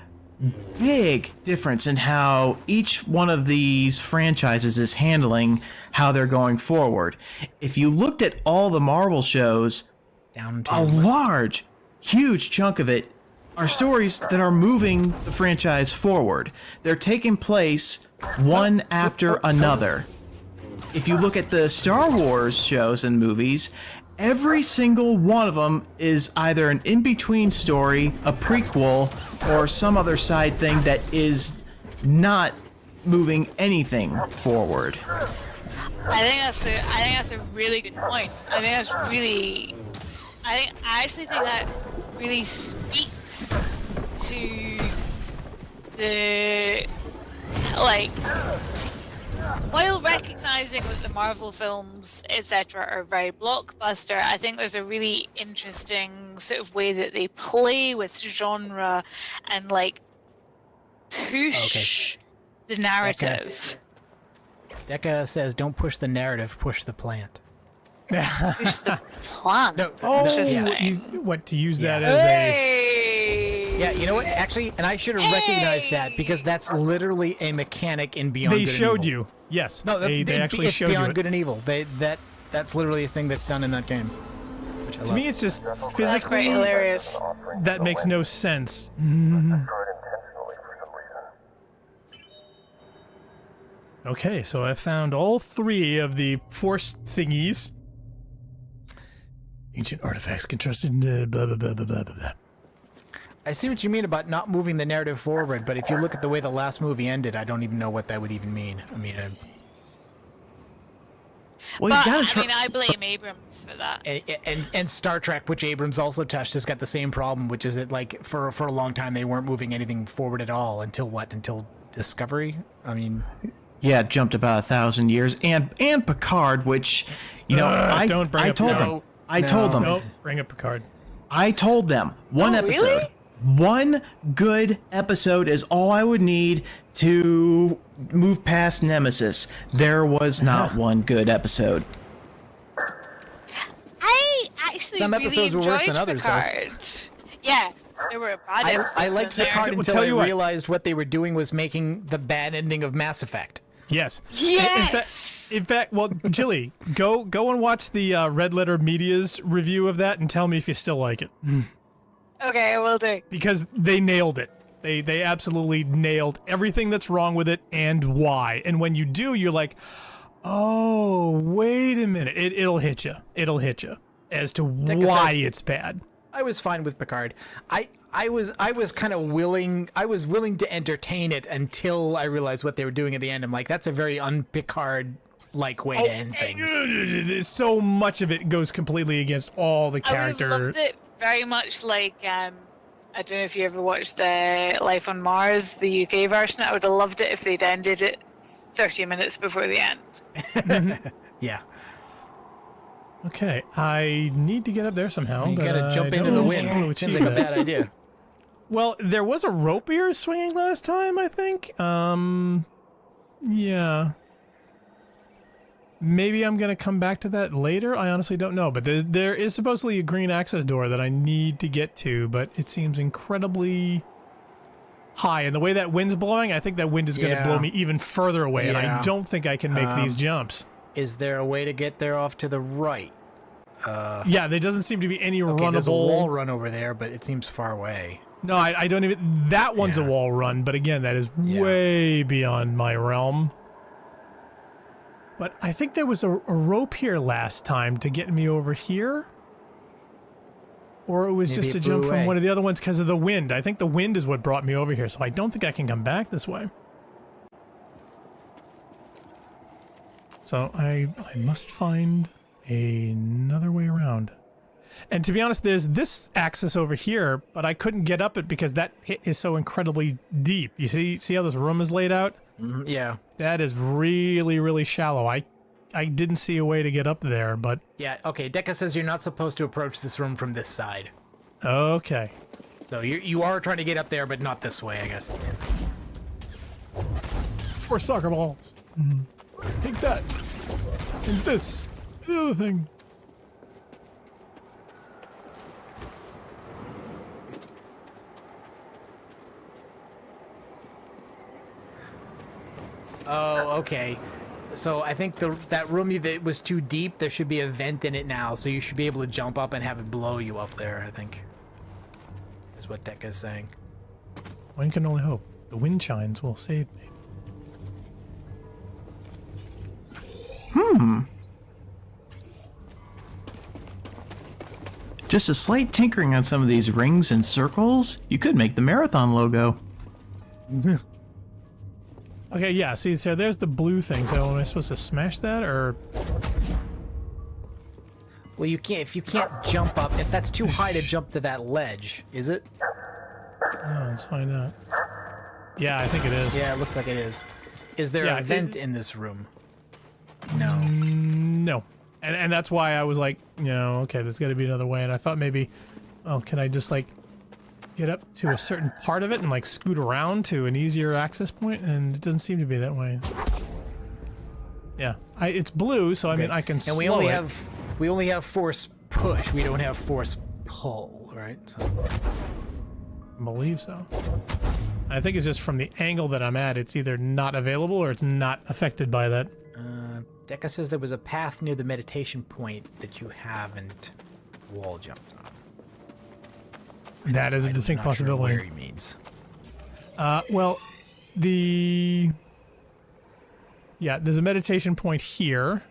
big difference in how each one of these franchises is handling how they're going forward. If you looked at all the Marvel shows, a large, huge chunk of it are stories that are moving the franchise forward. They're taking place one after another. If you look at the Star Wars shows and movies, every single one of them is either an in-between story, a prequel, or some other side thing that is not moving anything forward. I think that's a really good point. I actually think that really speaks to the, like, while recognizing that the Marvel films, etc., are very blockbuster, I think there's a really interesting sort of way that they play with genre and, like, push the narrative. Decca says, don't push the narrative, push the plant. Push the plant. No, what, to use that as a... Yeah, you know what? Actually, and I should have recognized that because that's literally a mechanic in Beyond They Good showed and Evil. you. Yes. No, they actually it's showed Beyond you. Good and Evil. That's literally a thing that's done in that game. Which I To love. me, it's just That's physically quite hilarious. that makes no sense. Okay, so I found all 3 of the Force thingies. Ancient artifacts contrasted, blah, blah, blah, blah, blah, blah. I see what you mean about not moving the narrative forward, but if you look at the way the last movie ended, I don't even know what that would even mean. I mean, I blame Abrams for that. and Star Trek, which Abrams also touched, has got the same problem, which is that, like, for a long time they weren't moving anything forward at all until Discovery? I mean, Yeah, it jumped about 1,000 years, and Picard, which, you know, I told them. Nope, bring up Picard. I told them one episode. Really? One good episode is all I would need to move past Nemesis. There was not one good episode. I actually Some really episodes were worse than enjoyed others, though. Picard. Yeah, there were bad episodes. I liked in there. Picard Well, until tell I you what. realized what they were doing was making the bad ending of Mass Effect. Yes. Yes. In fact, well, Jilly, go and watch the Red Letter Media's review of that and tell me if you still like it. Okay, I will do. Because they nailed it. They absolutely nailed everything that's wrong with it and why. And when you do, you're like, oh, wait a minute. It'll hit you. It'll hit you as to why it's bad. I was fine with Picard. I was kind of willing. I was willing to entertain it until I realized what they were doing at the end. I'm like, that's a very un-Picard like way to end things. So much of it goes completely against all the character. I would have loved it very much like, I don't know if you ever watched Life on Mars, the UK version. I would have loved it if they'd ended it 30 minutes before the end. Yeah. Okay, I need to get up there somehow. You but gotta jump I into don't the know wind. how to Seems achieve like a that. bad idea. Well, there was a rope you're swinging last time, I think. Yeah. Maybe I'm going to come back to that later. I honestly don't know. But there is supposedly a green access door that I need to get to, but it seems incredibly high. And the way that wind's blowing, I think that wind is going to blow me even further away, and I don't think I can make these jumps. Is there a way to get there off to the right? Yeah, there doesn't seem to be any runnable... There's a wall run over there, but it seems far away. No, I don't even... That one's a wall run, but again, that is way beyond my realm. But I think there was a rope here last time to get me over here. Or it was Maybe just it a jump blew from away. one of the other ones because of the wind. I think the wind is what brought me over here, so I don't think I can come back this way. So I must find another way around. And to be honest, there's this axis over here, but I couldn't get up it because that pit is so incredibly deep. You see how this room is laid out? Yeah. That is really, really shallow. I didn't see a way to get up there, but... Yeah, okay, Deca says you're not supposed to approach this room from this side. Okay. So you are trying to get up there, but not this way, I guess. 4 soccer balls. Take that. And this. The other thing. Oh, okay. So I think that room that was too deep, there should be a vent in it now, so you should be able to jump up and have it blow you up there, I think. Is what Deca's saying. One can only hope. The wind chines will save me. Just a slight tinkering on some of these rings and circles, you could make the marathon logo. Okay, yeah, see, so there's the blue thing. So am I supposed to smash that, or... Well, you can't, if you can't jump up, if that's too high to jump to that ledge, is it? Oh, let's find out. Yeah, I think it is. Yeah, it looks like it is. Is there Yeah, a vent it's- in this room? No. No. And that's why I was like, you know, okay, there's got to be another way. And I thought maybe, oh, can I just like get up to a certain part of it and like scoot around to an easier access point? And it doesn't seem to be that way. Yeah, it's blue, so I mean I can slow And we only have force push. We don't have force pull, right? So. I believe so. I think it's just from the angle that I'm at, it's either not available or it's not affected by that. Deca says there was a path near the meditation point that you haven't wall jumped on. That is a I'm distinct not sure possibility. where he means. Well, yeah, there's a meditation point here.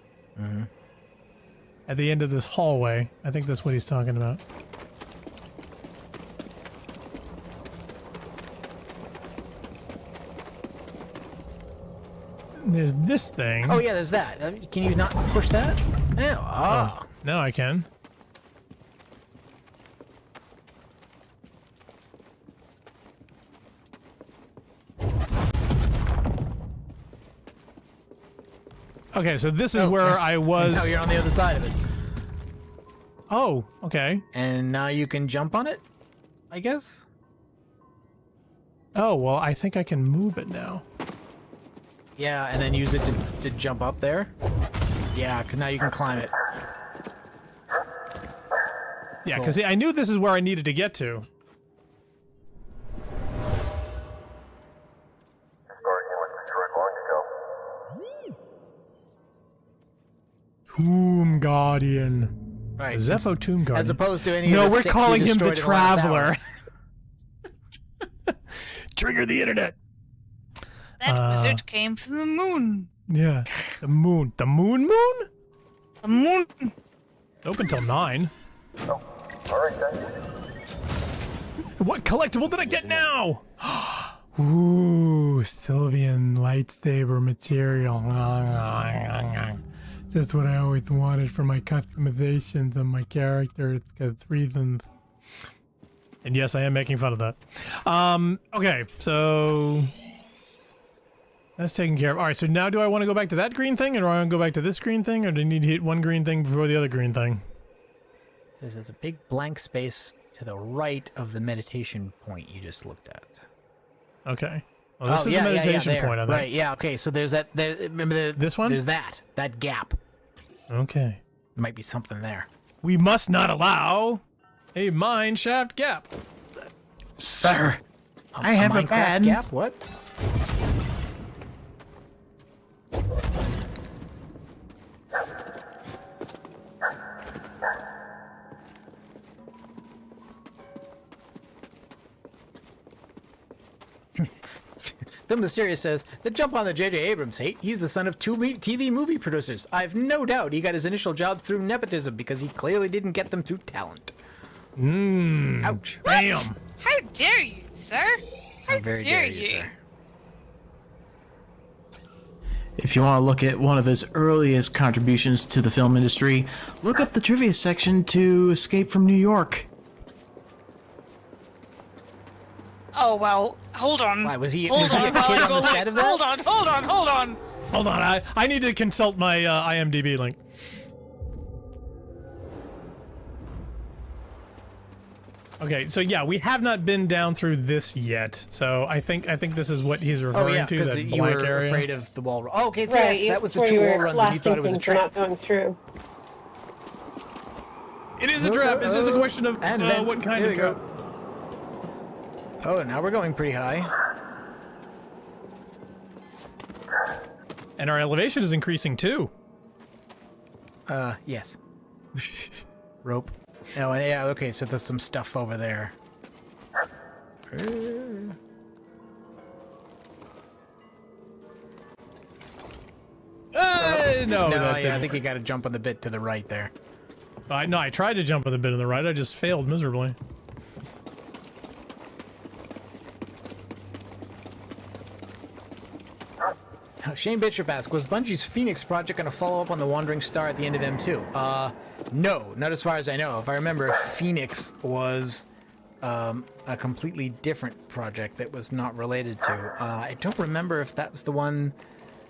At the end of this hallway. I think that's what he's talking about. And there's this thing. Oh yeah, there's that. Can you not push that? Yeah. Ah. Now I can. Okay, so this is where I was. Now you're on the other side of it. Oh, okay. And now you can jump on it, I guess? Oh, well, I think I can move it now. Yeah, and then use it to jump up there? Yeah, because now you can climb it. Yeah, because I knew this is where I needed to get to. Tomb Guardian. Right. Zepho Tomb Guardian. As opposed to any No, of the we're 6 we calling him the destroyed in the last Traveler. hour. Trigger the internet. That wizard came from the moon. Yeah, the moon. The moon? The moon. Open till 9. Oh, alright then. What collectible did I get now? Ooh, Sylvian lightsaber material. Just what I always wanted for my customizations of my characters, because reasons. And yes, I am making fun of that. Okay, so that's taken care of. All right, so now do I want to go back to that green thing, or do I want to go back to this green thing, or do I need to hit one green thing before the other green thing? There's a big blank space to the right of the meditation point you just looked at. Okay. Well, this is the meditation point, I think. Right, yeah, okay, so there's that, remember this one? There's that gap. Okay. There might be something there. We must not allow a mine shaft gap. Sir, I have a Minecraft bad... gap? What? Film Mysterious says, the jump on the J.J. Abrams hate. He's the son of two TV movie producers. I've no doubt he got his initial jobs through nepotism because he clearly didn't get them through talent. Ouch. Damn. How dare you, sir? How very dare dare you, sir. If you want to look at one of his earliest contributions to the film industry, look up the trivia section to Escape from New York. Oh, well, hold on. Why, was he Hold a kid while I on go the set look. of that? Hold on. Hold on, I need to consult my IMDb link. Okay, so yeah, we have not been down through this yet. So I think this is what he's referring to, that you blank were area. afraid of the wall run. Oh, okay, so Right, yes, that was the where two you wall were runs and you thought blasting it was a things and trap. not going through. It is a trap. It's just a question of And what kind there of we go. trap. Oh, now we're going pretty high. And our elevation is increasing too. Yes. Rope. Oh, yeah, okay, so there's some stuff over there. No, that yeah, I didn't think you got to jump on the bit to the right there. No, I tried to jump on the bit on the right. I just failed miserably. Shane Bishop asks, was Bungie's Phoenix project going to follow up on the Wandering Star at the end of M2? No, not as far as I know. If I remember, Phoenix was a completely different project that was not related to. I don't remember if that was the one,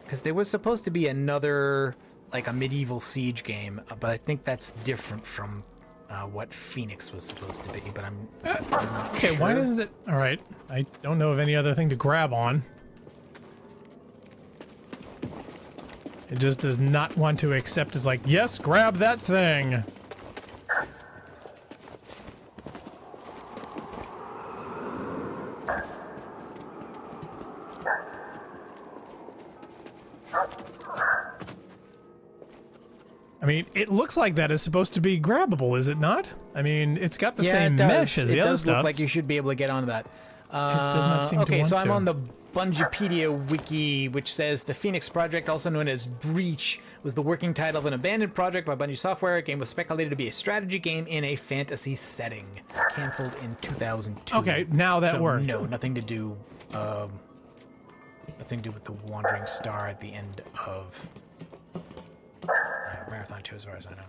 because there was supposed to be another, like a medieval siege game, but I think that's different from what Phoenix was supposed to be, but I'm not Okay, sure. why does it... Alright, I don't know of any other thing to grab on. It just does not want to accept. It's like, yes, grab that thing. I mean, it looks like that is supposed to be grabbable, is it not? I mean, it's got the same it does. mesh as the other does stuff. look like you should be able to get onto that. It does not seem to okay, want so I'm to. on the Bungiepedia wiki, which says the Phoenix Project, also known as Breach, was the working title of an abandoned project by Bungie Software. A game was speculated to be a strategy game in a fantasy setting. Cancelled in 2002. Okay, now that so worked. No, nothing to do with the Wandering Star at the end of Marathon 2, as far as I know.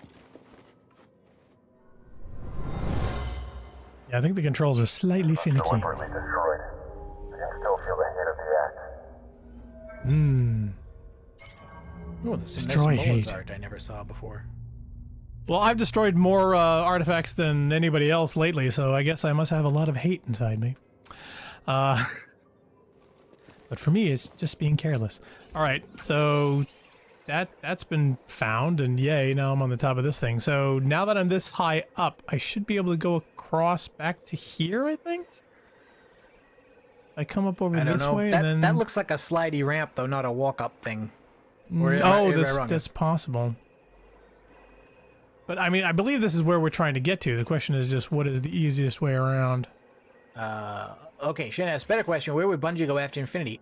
Yeah, I think the controls are slightly finicky. Deliberately destroyed. You can still feel the hit of the act. Oh, this is Destroy nice hate. art I never saw before. Well, I've destroyed more artifacts than anybody else lately, so I guess I must have a lot of hate inside me. But for me, it's just being careless. All right, so that's been found, and yay, now I'm on the top of this thing. So now that I'm this high up, I should be able to go across back to here, I think? I come up over I don't this know. way, That, and then... that looks like a slidey ramp, though, not a walk-up thing. Or that's possible. But I mean, I believe this is where we're trying to get to. The question is just, what is the easiest way around? Okay, Shane asks, better question. Where would Bungie go after Infinity?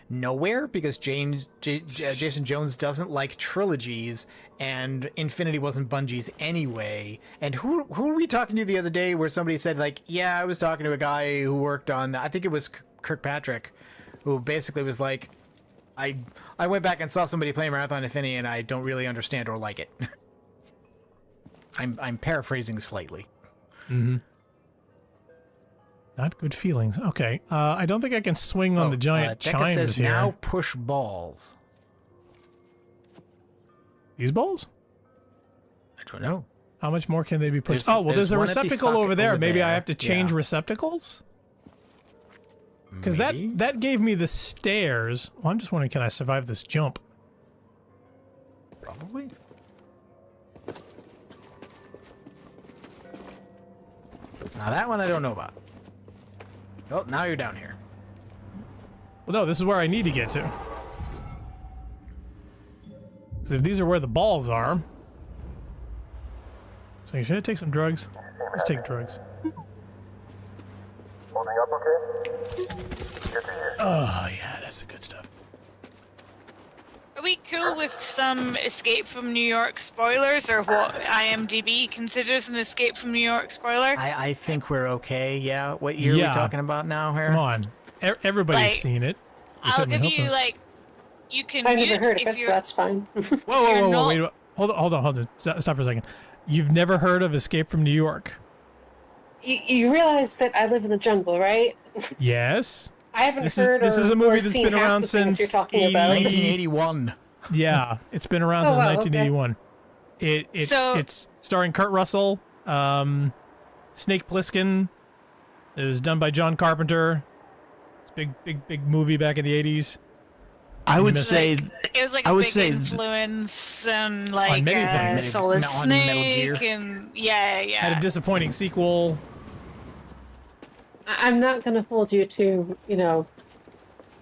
Nowhere, because Jason Jones doesn't like trilogies, and Infinity wasn't Bungie's anyway. And who were we talking to the other day where somebody said, like, yeah, I was talking to a guy who worked on, I think it was Kirkpatrick, who basically was like, I went back and saw somebody playing Marathon Infinity, and I don't really understand or like it. I'm paraphrasing slightly. Mm-hmm. Not good feelings. Okay, I don't think I can swing on the giant Becca chimes says, here. now push balls. These balls? I don't know. How much more can they be pushed? There's- Oh, well, there's a there's one empty receptacle socket over there. over Maybe I there. have to change Yeah. receptacles? Because Maybe. that gave me the stairs. Well, I'm just wondering, can I survive this jump? Probably. Now that one I don't know about. Oh, now you're down here. Well, no, this is where I need to get to. Because if these are where the balls are... So should I take some drugs? Let's take drugs. Holding Everything up okay? Good to hear. Oh, yeah, that's the good stuff. Are we cool with some Escape from New York spoilers, or what IMDb considers an Escape from New York spoiler? I think we're okay, yeah. What year are we talking about now here? Come on. Everybody's Like, seen it. We I'll certainly give hope you, not. like, you can I've mute never heard of if it, you're... but that's fine. Whoa, wait. Hold on. Stop for a second. You've never heard of Escape from New York? You realize that I live in the jungle, right? Yes. I haven't This heard is or, a movie or that's seen been half around the things since you're talking about. 1981. Yeah, it's been around Oh, since wow, 1981. It's starring Kurt Russell, Snake Plissken. It was done by John Carpenter. It's a big movie back in the 80s. I would say It was like I a would big say influence on like many things. Solid On Metal Gear. Snake and yeah. Had a disappointing sequel. I'm not going to hold you to,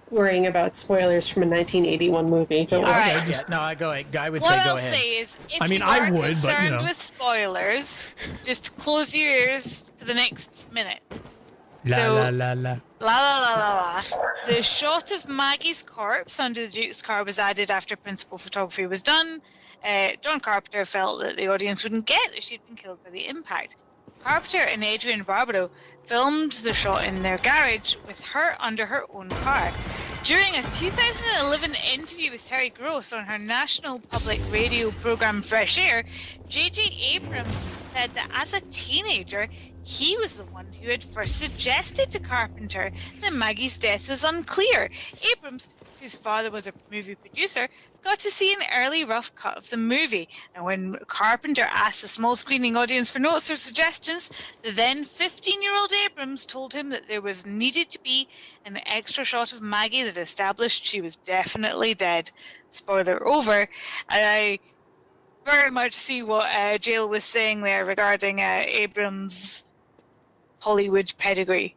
worrying about spoilers from a 1981 movie. But All right. Go ahead. I would What say go I'll ahead. say is, if I mean, you I are would, but, concerned with spoilers, just close your ears for the next minute. La So- la la la. La la la la la. The shot of Maggie's corpse under the Duke's car was added after principal photography was done. John Carpenter felt that the audience wouldn't get that she'd been killed by the impact. Carpenter and Adrian Barbaro filmed the shot in their garage with her under her own car. During a 2011 interview with Terry Gross on her national public radio program Fresh Air, J.J. Abrams said that as a teenager, he was the one who had first suggested to Carpenter that Maggie's death was unclear. Abrams, whose father was a movie producer, got to see an early rough cut of the movie. And when Carpenter asked the small screening audience for notes or suggestions, the then 15-year-old Abrams told him that there was needed to be an extra shot of Maggie that established she was definitely dead. Spoiler over. I very much see what Jill was saying there regarding Abrams' Hollywood pedigree.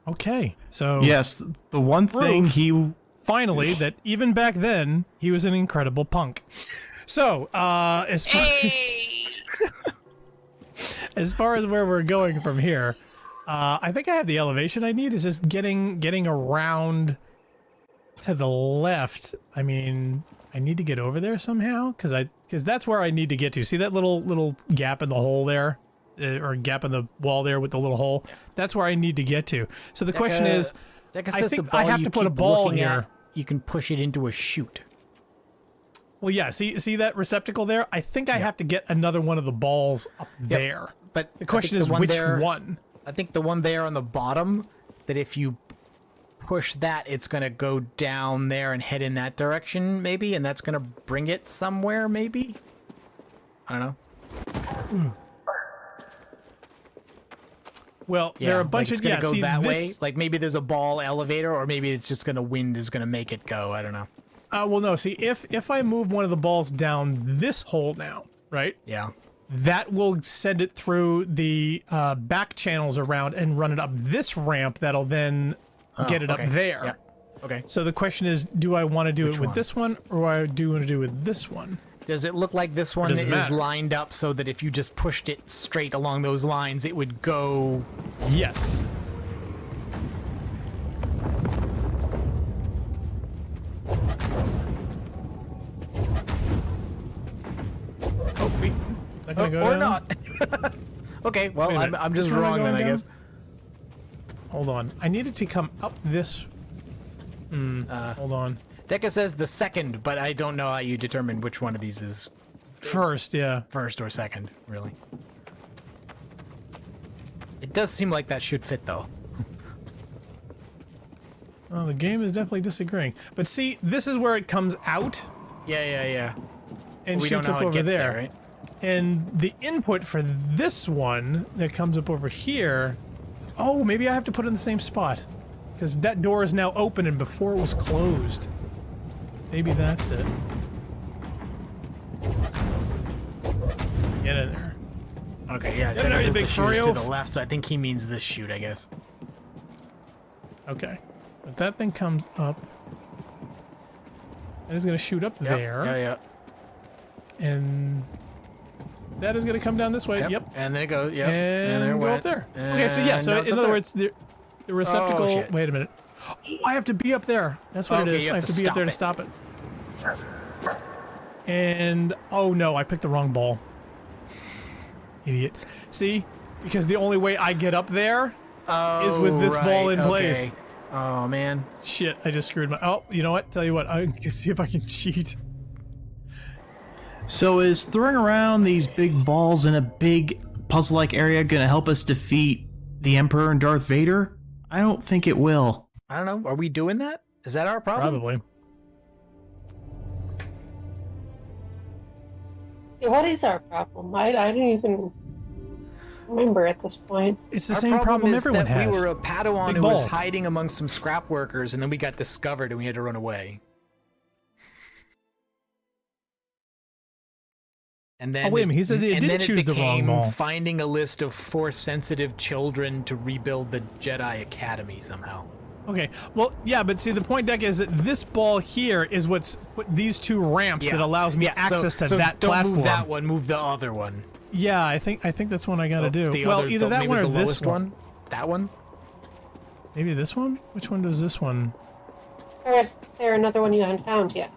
Okay, so yes, the one thing he finally that even back then he was an incredible punk. So as far as where we're going from here, I think I have the elevation I need. Is just getting around to the left. I mean, I need to get over there somehow because that's where I need to get to. See that little gap in the hole there? Or gap in the wall there with the little hole. That's where I need to get to. So the question is, I think I have to put a ball here. You can push it into a chute. Well, yeah. See that receptacle there? I think I have to get another one of the balls up there. But the question is, which one? I think the one there on the bottom. That if you push that, it's going to go down there and head in that direction, maybe, and that's going to bring it somewhere, maybe. I don't know. Well, there are a bunch it's of gonna go see, that this, way. Like maybe there's a ball elevator, or maybe it's just gonna wind is gonna make it go. I don't know. Well, no. See, if I move one of the balls down this hole now, right? Yeah. That will send it through the back channels around and run it up this ramp. That'll then get it up there. Yeah. Okay. So the question is, do I want to do it with this one, or do I want to do it with this one? Does it look like this one is lined up so that if you just pushed it straight along those lines, it would go? Yes. Oh, wait. Not gonna go or down? not. Okay, well, Wait a minute. I'm just Which one am I wrong then, going I down? guess. Hold on. I needed to come up this. Hold on. Deca says the second, but I don't know how you determine which one of these is first. Yeah, first or second, really. It does seem like that should fit, though. Well, the game is definitely disagreeing. But see, this is where it comes out. Yeah. And We don't shoots know up how it over gets there. there, right? And the input for this one that comes up over here. Oh, maybe I have to put it in the same spot. Because that door is now open and before it was closed. Maybe that's it. Get in there. Okay, yeah. Get in there, you big the shoe is to furry-o. the left, so I think he means this shoot, I guess. Okay. If that thing comes up, it is going to shoot up there. Yeah. And that is going to come down this way. Yep. And then it goes. Yep. And there it go went. up there. Okay, so yeah. And So now it's in up other there. words, The receptacle. shit. Wait a minute. Oh, I have to be up there. That's what it Okay, is. you I have have to to be up there to stop stop it. And oh no, I picked the wrong ball. Idiot. See? Because the only way I get up there is with this ball in place. Okay. Oh man. Shit, I just screwed my. Oh, you know what? Tell you what, I can see if I can cheat. So is throwing around these big balls in a big puzzle-like area gonna help us defeat the Emperor and Darth Vader? I don't think it will. I don't know. Are we doing that? Is that our problem? Probably. Yeah, what is our problem? I don't even remember at this point. It's the Our same problem is everyone that has. We were a Padawan Big who balls. was hiding among some scrap workers, and then we got discovered and we had to run away. And then Oh, wait a minute, he said they did choose the wrong ball. Finding a list of Force-sensitive children to rebuild the Jedi Academy somehow. Okay, well, yeah, but see, the point, Deck, is that this ball here is what's these two ramps that allows me access to that don't platform. move that one, move the other one. Yeah, I think that's what I gotta do. The Well, other- either that maybe one or the this lowest one. That one? Maybe this one? Which one does this one? Or is there another one you haven't found yet?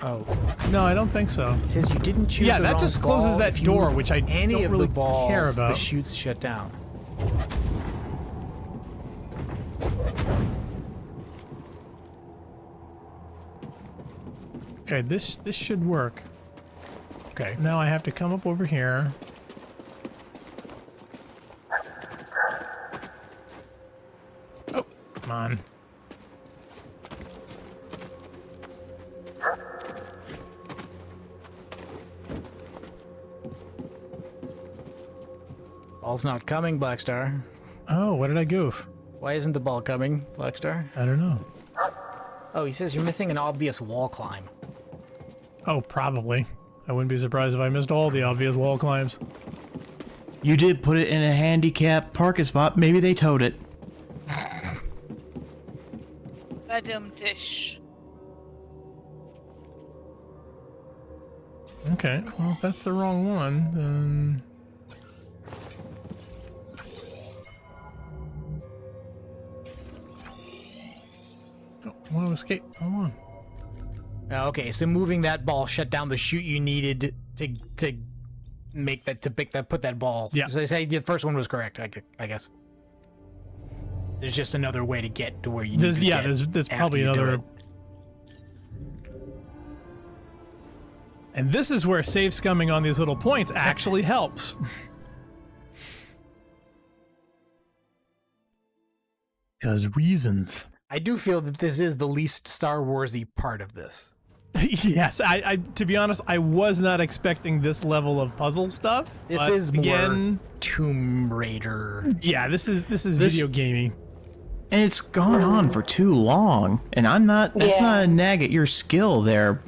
Oh. No, I don't think so. It says you didn't choose Yeah, the that wrong just closes ball. that If you door, move which I any don't of really the balls, care about. The chute's shut down. Okay, this should work. Okay, now I have to come up over here. Oh, come on. Ball's not coming, Blackstar. Oh, what did I goof? Why isn't the ball coming, Blackstar? I don't know. Oh, he says you're missing an obvious wall climb. Oh, probably. I wouldn't be surprised if I missed all the obvious wall climbs. You did put it in a handicapped parking spot. Maybe they towed it. Badum dish. Okay, well, if that's the wrong one, then... Oh, I want to escape. Hold on. Okay, so moving that ball shut down the chute you needed to make that put that ball. Yeah. So they say the first one was correct. I guess. There's just another way to get to where you need to get. There's after probably you do another. it. And this is where save scumming on these little points actually helps. Because reasons. I do feel that this is the least Star Warsy part of this. Yes, I to be honest, I was not expecting this level of puzzle stuff. This but is more again, Tomb Raider. Yeah, this is video gamey. And it's gone on for too long. And I'm not, that's not a nag at your skill there.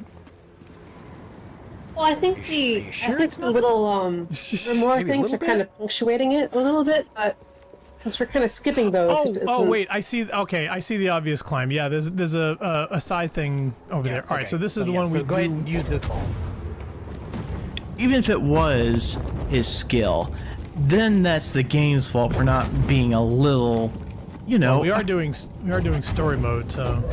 Well, I think I think the little the more Maybe a things little are kind of punctuating it a little bit, but since we're kind of skipping those, it Oh isn't- wait, I see. Okay, I see the obvious climb. Yeah, there's a side thing over there. All right, so this is the one we go ahead and use this ball. Even if it was his skill, then that's the game's fault for not being a little, you know. Well, we are doing story mode, so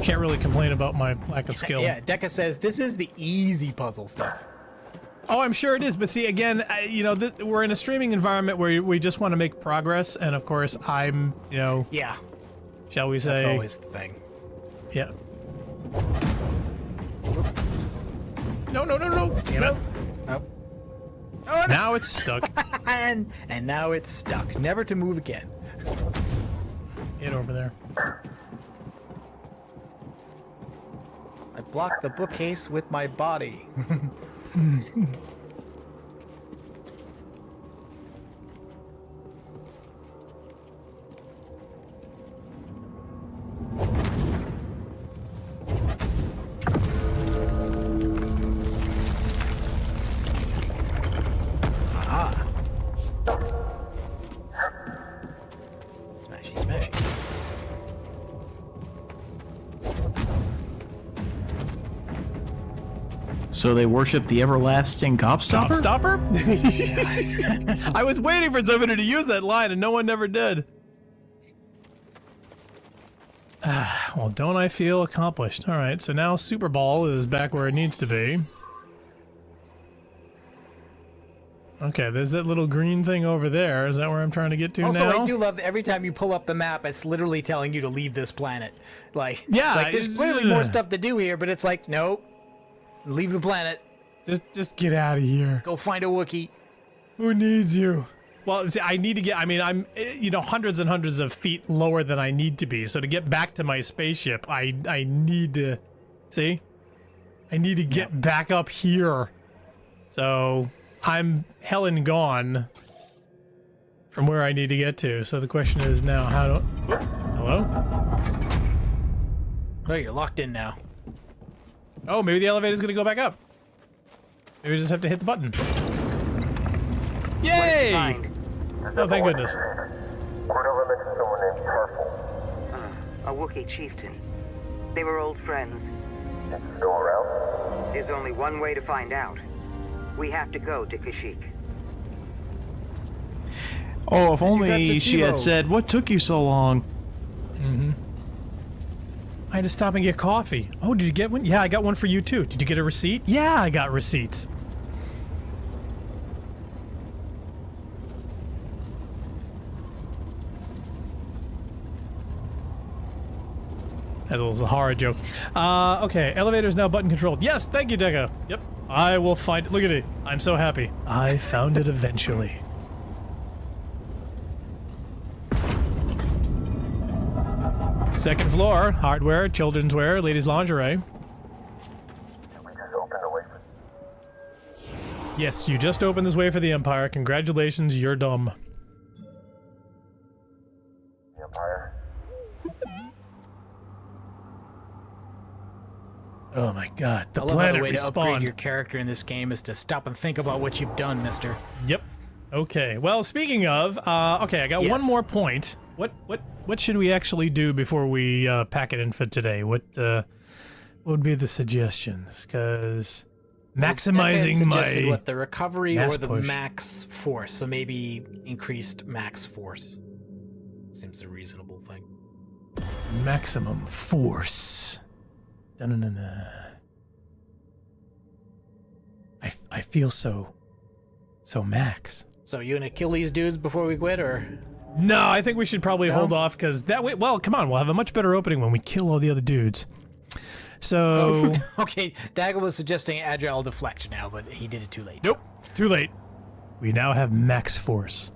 can't really complain about my lack of skill. Yeah, Deca says this is the easy puzzle stuff. Oh, I'm sure it is, but see, again, you know, we're in a streaming environment where we just want to make progress, and of course, I'm, you know, yeah, shall we say, that's always the thing. Yeah. No! Damn it. Oh. Oh, no. Now it's stuck. and now it's stuck, never to move again. Get over there. I blocked the bookcase with my body. Aha. Smashy, smashy. So they worship the everlasting Gobstopper? Gobstopper? I was waiting for somebody to use that line, and no one ever did. Well, don't I feel accomplished? All right, so now Super Ball is back where it needs to be. Okay, there's that little green thing over there. Is that where I'm trying to get to also, now? I do love that every time you pull up the map, it's literally telling you to leave this planet. Like, yeah, like there's clearly more stuff to do here, but it's like, nope, leave the planet. Just get out of here. Go find a Wookiee. Who needs you? Well, see, I need to get, I mean, I'm, you know, hundreds and hundreds of feet lower than I need to be. So to get back to my spaceship, I need to, see? I need to get back up here. So I'm hell and gone from where I need to get to. So the question is now, how do, hello? Oh, you're locked in now. Oh, maybe the elevator's gonna go back up. Maybe we just have to hit the button. Yay! Oh, thank goodness. Cordova mentioned someone named Tarful. A Wookiee chieftain. They were old friends. It's still around? There's only one way to find out. We have to go to Kashyyyk. Oh, if only she had said, "What took you so long?" Mm-hmm. I had to stop and get coffee. Oh, did you get one? Yeah, I got one for you too. Did you get a receipt? Yeah, I got receipts. That's a little horror joke. Okay, elevator's now button controlled. Yes, thank you, Deca. Yep, I will find it. Look at it. I'm so happy. I found it eventually. Second floor, hardware, children's wear, ladies' lingerie. Did we just open the way for... Yes, you just opened this way for the Empire. Congratulations, you're dumb. The Empire? Oh my god, the I love planet how the way to upgrade respawned. your character in this game is to stop and think about what you've done, mister. Yep. Okay, well, speaking of, okay, I got one more point. What should we actually do before we pack it in for today? What would be the suggestions? Because maximizing my what, the recovery or the push. max force? So maybe increased max force. Seems a reasonable thing. Maximum force. Dun-dun-dun-dun. I feel so max. So you gonna kill these dudes before we quit, or? No, I think we should probably hold off, because that way, well, come on, we'll have a much better opening when we kill all the other dudes. So... Okay, Dagger was suggesting agile deflection now, but he did it too late. Nope, too late. We now have max force.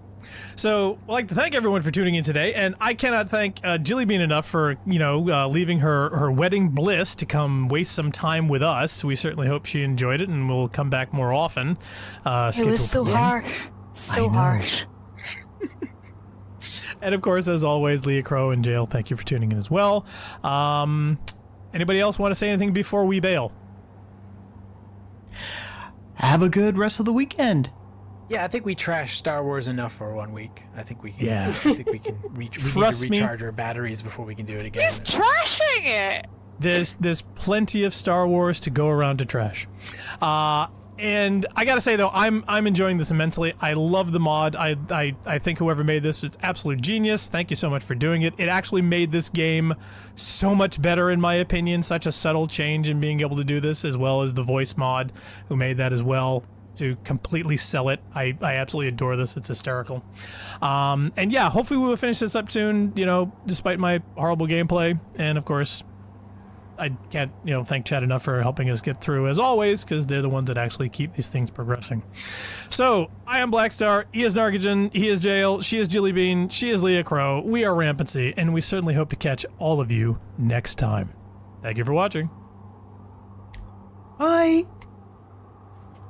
So, I'd like to thank everyone for tuning in today, and I cannot thank Jilly Bean enough for, you know, leaving her wedding bliss to come waste some time with us. We certainly hope she enjoyed it, and we'll come back more often. It was so harsh. So harsh. And of course, as always, Leah Crow and Jail, thank you for tuning in as well. Anybody else want to say anything before we bail? Have a good rest of the weekend. Yeah, I think we trashed Star Wars enough for 1 week. I think we can. Yeah. I think we can reach. We need to recharge our batteries before we can do it again. He's trashing it. There's plenty of Star Wars to go around to trash. And I gotta say though, I'm enjoying this immensely. I love the mod. I think whoever made this is absolute genius. Thank you so much for doing it. It actually made this game so much better in my opinion. Such a subtle change in being able to do this, as well as the voice mod who made that as well to completely sell it. I absolutely adore this. It's hysterical. And yeah, hopefully we will finish this up soon, you know, despite my horrible gameplay. And of course, I can't, you know, thank Chad enough for helping us get through as always, because they're the ones that actually keep these things progressing. So, I am Blackstar, he is Nargajan, he is Jail, she is Jilly Bean, she is Leah Crow, we are Rampancy, and we certainly hope to catch all of you next time. Thank you for watching. Bye.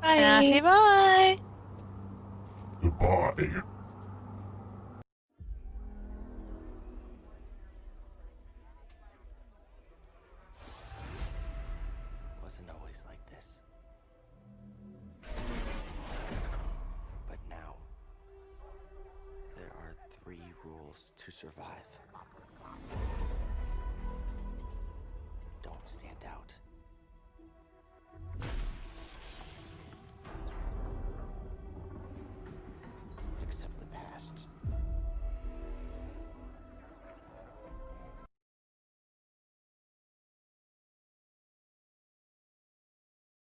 Bye. Bye. Goodbye. Wasn't always like this. But now, there are 3 rules to survive. Don't stand out.